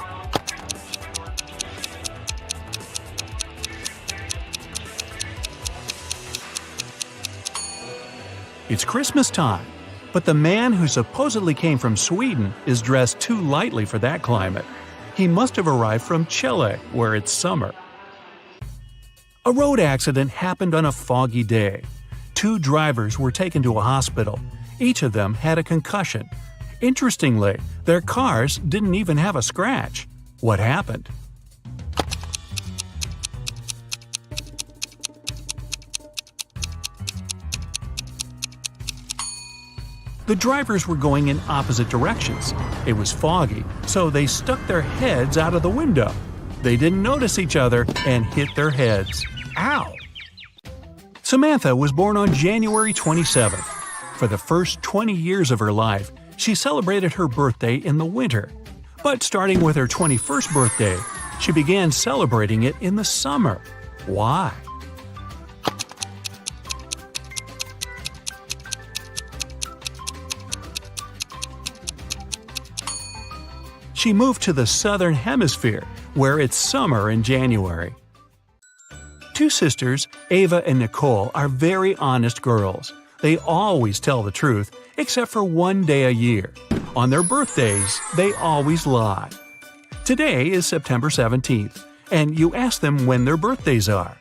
[SPEAKER 1] It's Christmas time, but the man who supposedly came from Sweden is dressed too lightly for that climate. He must have arrived from Chile, where it's summer. A road accident happened on a foggy day. 2 drivers were taken to a hospital. Each of them had a concussion. Interestingly, their cars didn't even have a scratch. What happened? The drivers were going in opposite directions. It was foggy, so they stuck their heads out of the window. They didn't notice each other and hit their heads. Ow! Samantha was born on January 27th. For the first 20 years of her life, she celebrated her birthday in the winter. But starting with her 21st birthday, she began celebrating it in the summer. Why? She moved to the southern hemisphere, where it's summer in January. 2 sisters, Ava and Nicole, are very honest girls. They always tell the truth, except for one day a year. On their birthdays, they always lie. Today is September 17th, and you ask them when their birthdays are.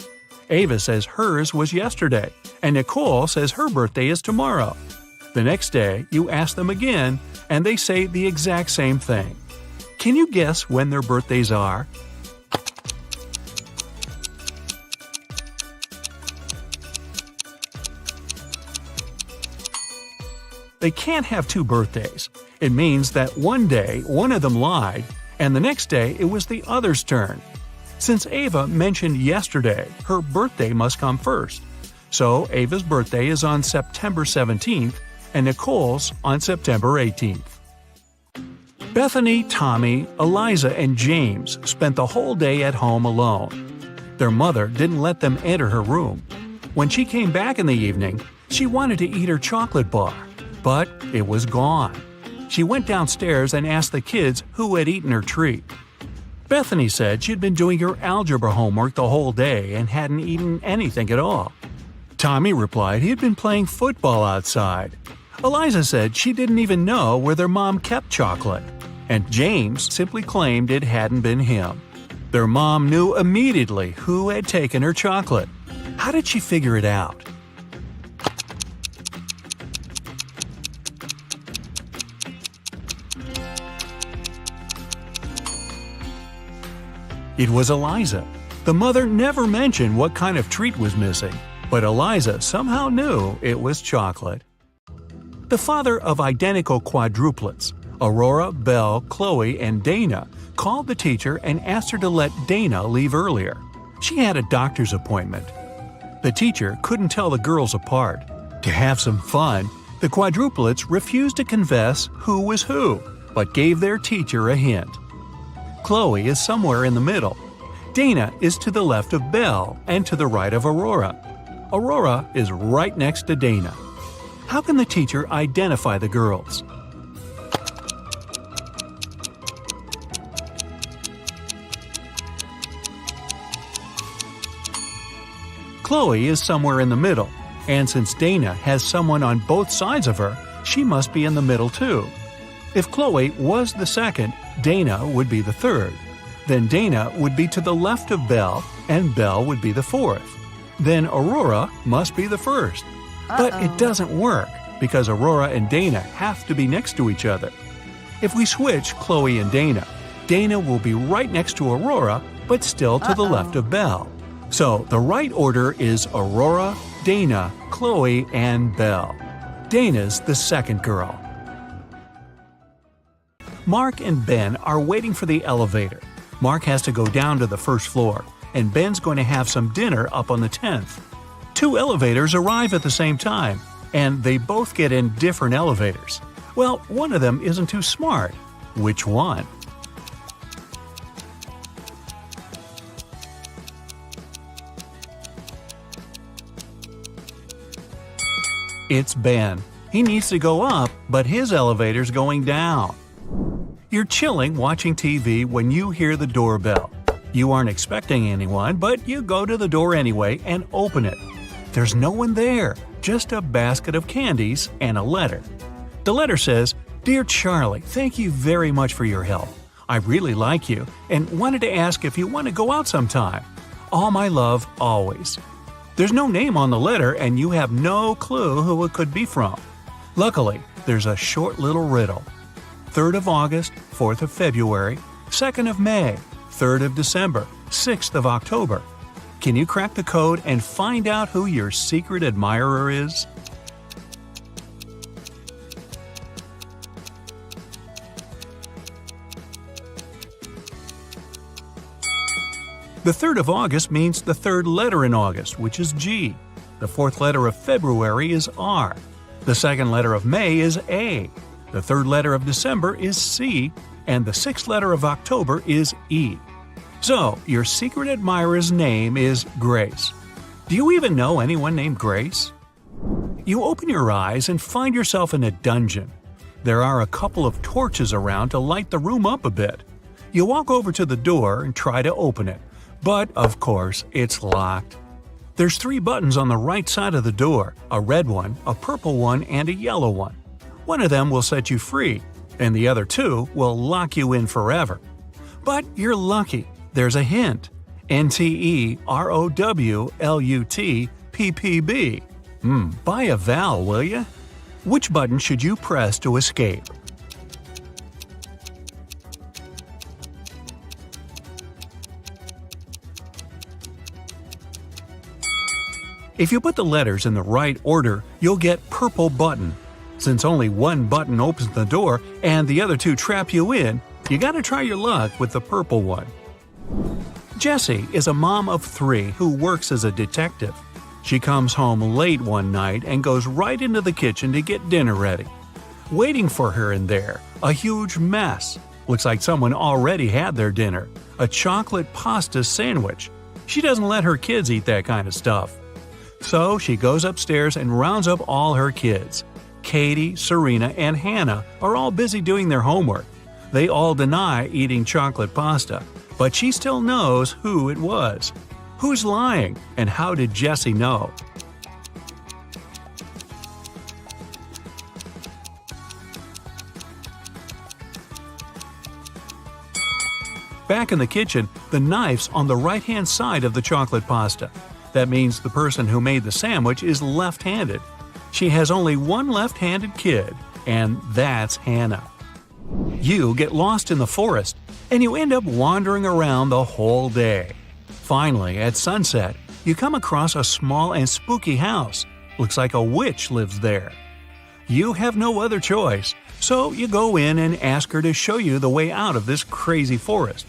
[SPEAKER 1] Ava says hers was yesterday, and Nicole says her birthday is tomorrow. The next day, you ask them again, and they say the exact same thing. Can you guess when their birthdays are? They can't have 2 birthdays. It means that one day one of them lied, and the next day it was the other's turn. Since Ava mentioned yesterday, her birthday must come first. So Ava's birthday is on September 17th, and Nicole's on September 18th. Bethany, Tommy, Eliza, and James spent the whole day at home alone. Their mother didn't let them enter her room. When she came back in the evening, she wanted to eat her chocolate bar, but it was gone. She went downstairs and asked the kids who had eaten her treat. Bethany said she'd been doing her algebra homework the whole day and hadn't eaten anything at all. Tommy replied he had been playing football outside. Eliza said she didn't even know where their mom kept chocolate. And James simply claimed it hadn't been him. Their mom knew immediately who had taken her chocolate. How did she figure it out? It was Eliza. The mother never mentioned what kind of treat was missing, but Eliza somehow knew it was chocolate. The father of identical quadruplets, Aurora, Belle, Chloe, and Dana, called the teacher and asked her to let Dana leave earlier. She had a doctor's appointment. The teacher couldn't tell the girls apart. To have some fun, the quadruplets refused to confess who was who, but gave their teacher a hint. Chloe is somewhere in the middle. Dana is to the left of Belle and to the right of Aurora. Aurora is right next to Dana. How can the teacher identify the girls? Chloe is somewhere in the middle, and since Dana has someone on both sides of her, she must be in the middle too. If Chloe was the second, Dana would be the third. Then Dana would be to the left of Belle, and Belle would be the fourth. Then Aurora must be the first. But it doesn't work, because Aurora and Dana have to be next to each other. If we switch Chloe and Dana, Dana will be right next to Aurora, but still to the left of Belle. So the right order is Aurora, Dana, Chloe, and Belle. Dana's the second girl. Mark and Ben are waiting for the elevator. Mark has to go down to the first floor, and Ben's going to have some dinner up on the 10th. Two elevators arrive at the same time, and they both get in different elevators. Well, one of them isn't too smart. Which one? It's Ben. He needs to go up, but his elevator's going down. You're chilling watching TV when you hear the doorbell. You aren't expecting anyone, but you go to the door anyway and open it. There's no one there, just a basket of candies and a letter. The letter says, "Dear Charlie, thank you very much for your help. I really like you and wanted to ask if you want to go out sometime. All my love, always." There's no name on the letter and you have no clue who it could be from. Luckily, there's a short little riddle. 3rd of August, 4th of February, 2nd of May, 3rd of December, 6th of October. Can you crack the code and find out who your secret admirer is? The 3rd of August means the third letter in August, which is G. The fourth letter of February is R. The second letter of May is A. The third letter of December is C. And the sixth letter of October is E. So, your secret admirer's name is Grace. Do you even know anyone named Grace? You open your eyes and find yourself in a dungeon. There are a couple of torches around to light the room up a bit. You walk over to the door and try to open it. But, of course, it's locked. There's 3 buttons on the right side of the door, a red one, a purple one, and a yellow one. One of them will set you free, and the other 2 will lock you in forever. But you're lucky. There's a hint. NTEROWLUTPPB. Buy a vowel, will ya? Which button should you press to escape? If you put the letters in the right order, you'll get purple button. Since only one button opens the door and the other 2 trap you in, you gotta try your luck with the purple one. Jessie is a mom of 3 who works as a detective. She comes home late one night and goes right into the kitchen to get dinner ready. Waiting for her in there, a huge mess. Looks like someone already had their dinner, a chocolate pasta sandwich. She doesn't let her kids eat that kind of stuff. So she goes upstairs and rounds up all her kids. Katie, Serena, and Hannah are all busy doing their homework. They all deny eating chocolate pasta, but she still knows who it was. Who's lying, and how did Jessie know? Back in the kitchen, the knife's on the right-hand side of the chocolate pasta. That means the person who made the sandwich is left-handed. She has only one left-handed kid, and that's Hannah. You get lost in the forest, and you end up wandering around the whole day. Finally, at sunset, you come across a small and spooky house. Looks like a witch lives there. You have no other choice, so you go in and ask her to show you the way out of this crazy forest.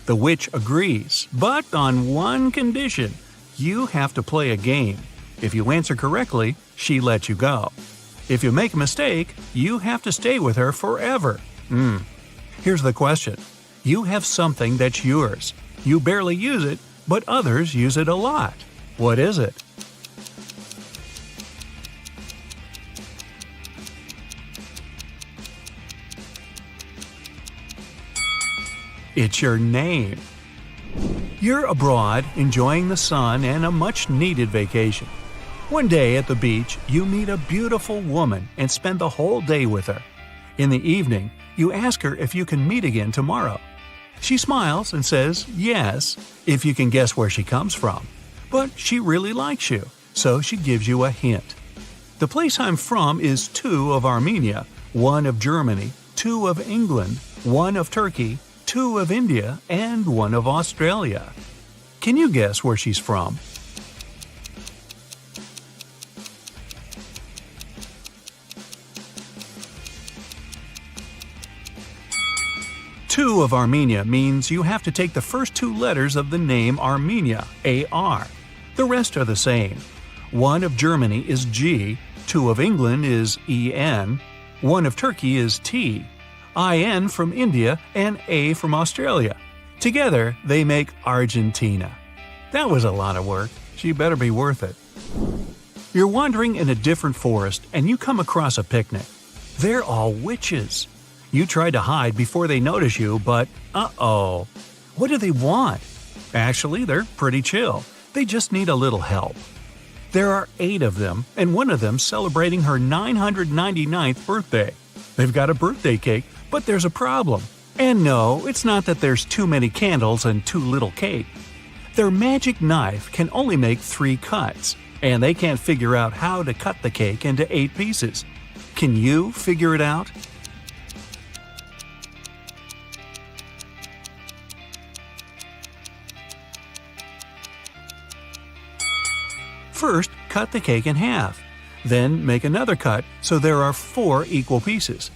[SPEAKER 1] The witch agrees, but on one condition: you have to play a game. If you answer correctly, she lets you go. If you make a mistake, you have to stay with her forever. Here's the question. You have something that's yours. You barely use it, but others use it a lot. What is it? It's your name. You're abroad, enjoying the sun and a much-needed vacation. One day at the beach, you meet a beautiful woman and spend the whole day with her. In the evening, you ask her if you can meet again tomorrow. She smiles and says yes, if you can guess where she comes from. But she really likes you, so she gives you a hint. The place I'm from is 2 of Armenia, 1 of Germany, 2 of England, 1 of Turkey, 2 of India, and 1 of Australia. Can you guess where she's from? Two of Armenia means you have to take the first 2 letters of the name Armenia, A-R. The rest are the same. 1 of Germany is G, 2 of England is E-N, 1 of Turkey is T, I-N from India, and A from Australia. Together, they make Argentina. That was a lot of work. She better be worth it. You're wandering in a different forest and you come across a picnic. They're all witches. You try to hide before they notice you, but uh-oh. What do they want? Actually, they're pretty chill. They just need a little help. There are 8 of them, and one of them celebrating her 999th birthday. They've got a birthday cake, but there's a problem. And no, it's not that there's too many candles and too little cake. Their magic knife can only make 3 cuts, and they can't figure out how to cut the cake into 8 pieces. Can you figure it out? First, cut the cake in half. Then make another cut so there are 4 equal pieces.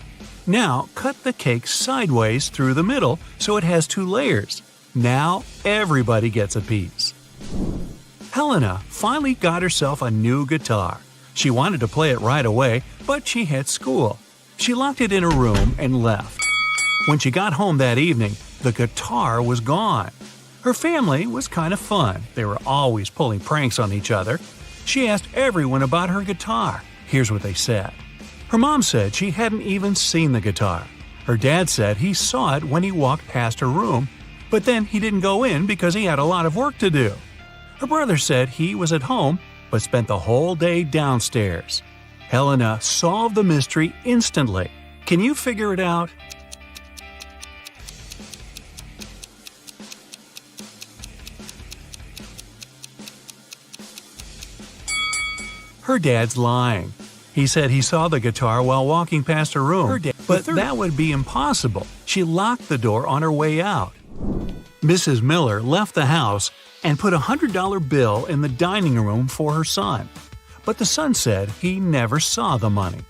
[SPEAKER 1] Now, cut the cake sideways through the middle so it has 2 layers. Now, everybody gets a piece. Helena finally got herself a new guitar. She wanted to play it right away, but she had school. She locked it in her room and left. When she got home that evening, the guitar was gone. Her family was kind of fun. They were always pulling pranks on each other. She asked everyone about her guitar. Here's what they said. Her mom said she hadn't even seen the guitar. Her dad said he saw it when he walked past her room, but then he didn't go in because he had a lot of work to do. Her brother said he was at home, but spent the whole day downstairs. Helena solved the mystery instantly. Can you figure it out? Her dad's lying. He said he saw the guitar while walking past her room, but that would be impossible. She locked the door on her way out. Mrs. Miller left the house and put a $100 bill in the dining room for her son. But the son said he never saw the money.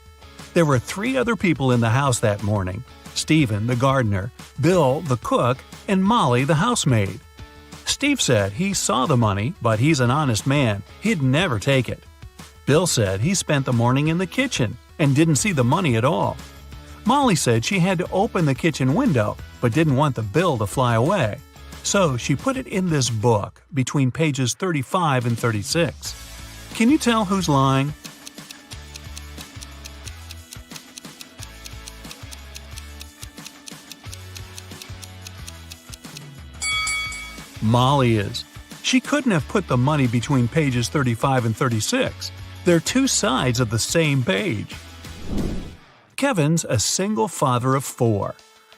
[SPEAKER 1] There were 3 other people in the house that morning: Stephen, the gardener, Bill, the cook, and Molly, the housemaid. Steve said he saw the money, but he's an honest man. He'd never take it. Bill said he spent the morning in the kitchen and didn't see the money at all. Molly said she had to open the kitchen window but didn't want the bill to fly away. So she put it in this book between pages 35 and 36. Can you tell who's lying? Molly is. She couldn't have put the money between pages 35 and 36. They're 2 sides of the same page. Kevin's a single father of 4.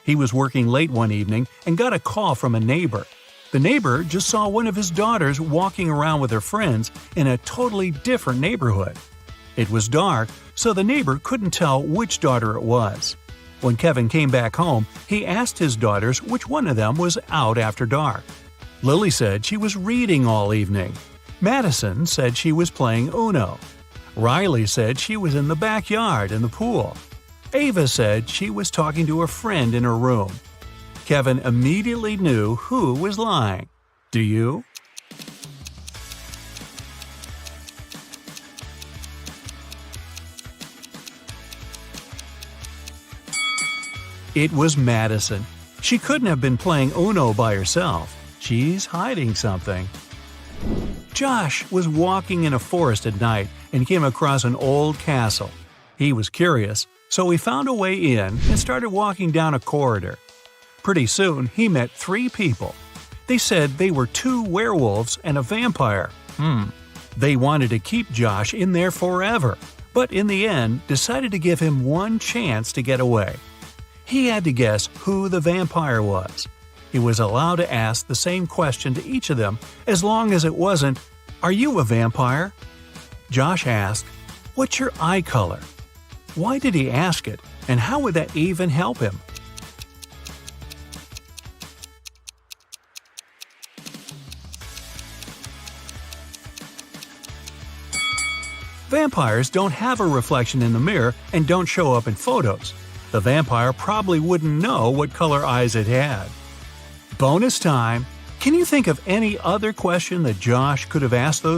[SPEAKER 1] He was working late one evening and got a call from a neighbor. The neighbor just saw one of his daughters walking around with her friends in a totally different neighborhood. It was dark, so the neighbor couldn't tell which daughter it was. When Kevin came back home, he asked his daughters which one of them was out after dark. Lily said she was reading all evening. Madison said she was playing Uno. Riley said she was in the backyard in the pool. Ava said she was talking to a friend in her room. Kevin immediately knew who was lying. Do you? It was Madison. She couldn't have been playing Uno by herself. She's hiding something. Josh was walking in a forest at night and came across an old castle. He was curious, so he found a way in and started walking down a corridor. Pretty soon, he met 3 people. They said they were 2 werewolves and a vampire. They wanted to keep Josh in there forever, but in the end decided to give him one chance to get away. He had to guess who the vampire was. He was allowed to ask the same question to each of them as long as it wasn't, "Are you a vampire?" Josh asked, "What's your eye color?" Why did he ask it, and how would that even help him? Vampires don't have a reflection in the mirror and don't show up in photos. The vampire probably wouldn't know what color eyes it had. Bonus time! Can you think of any other question that Josh could have asked those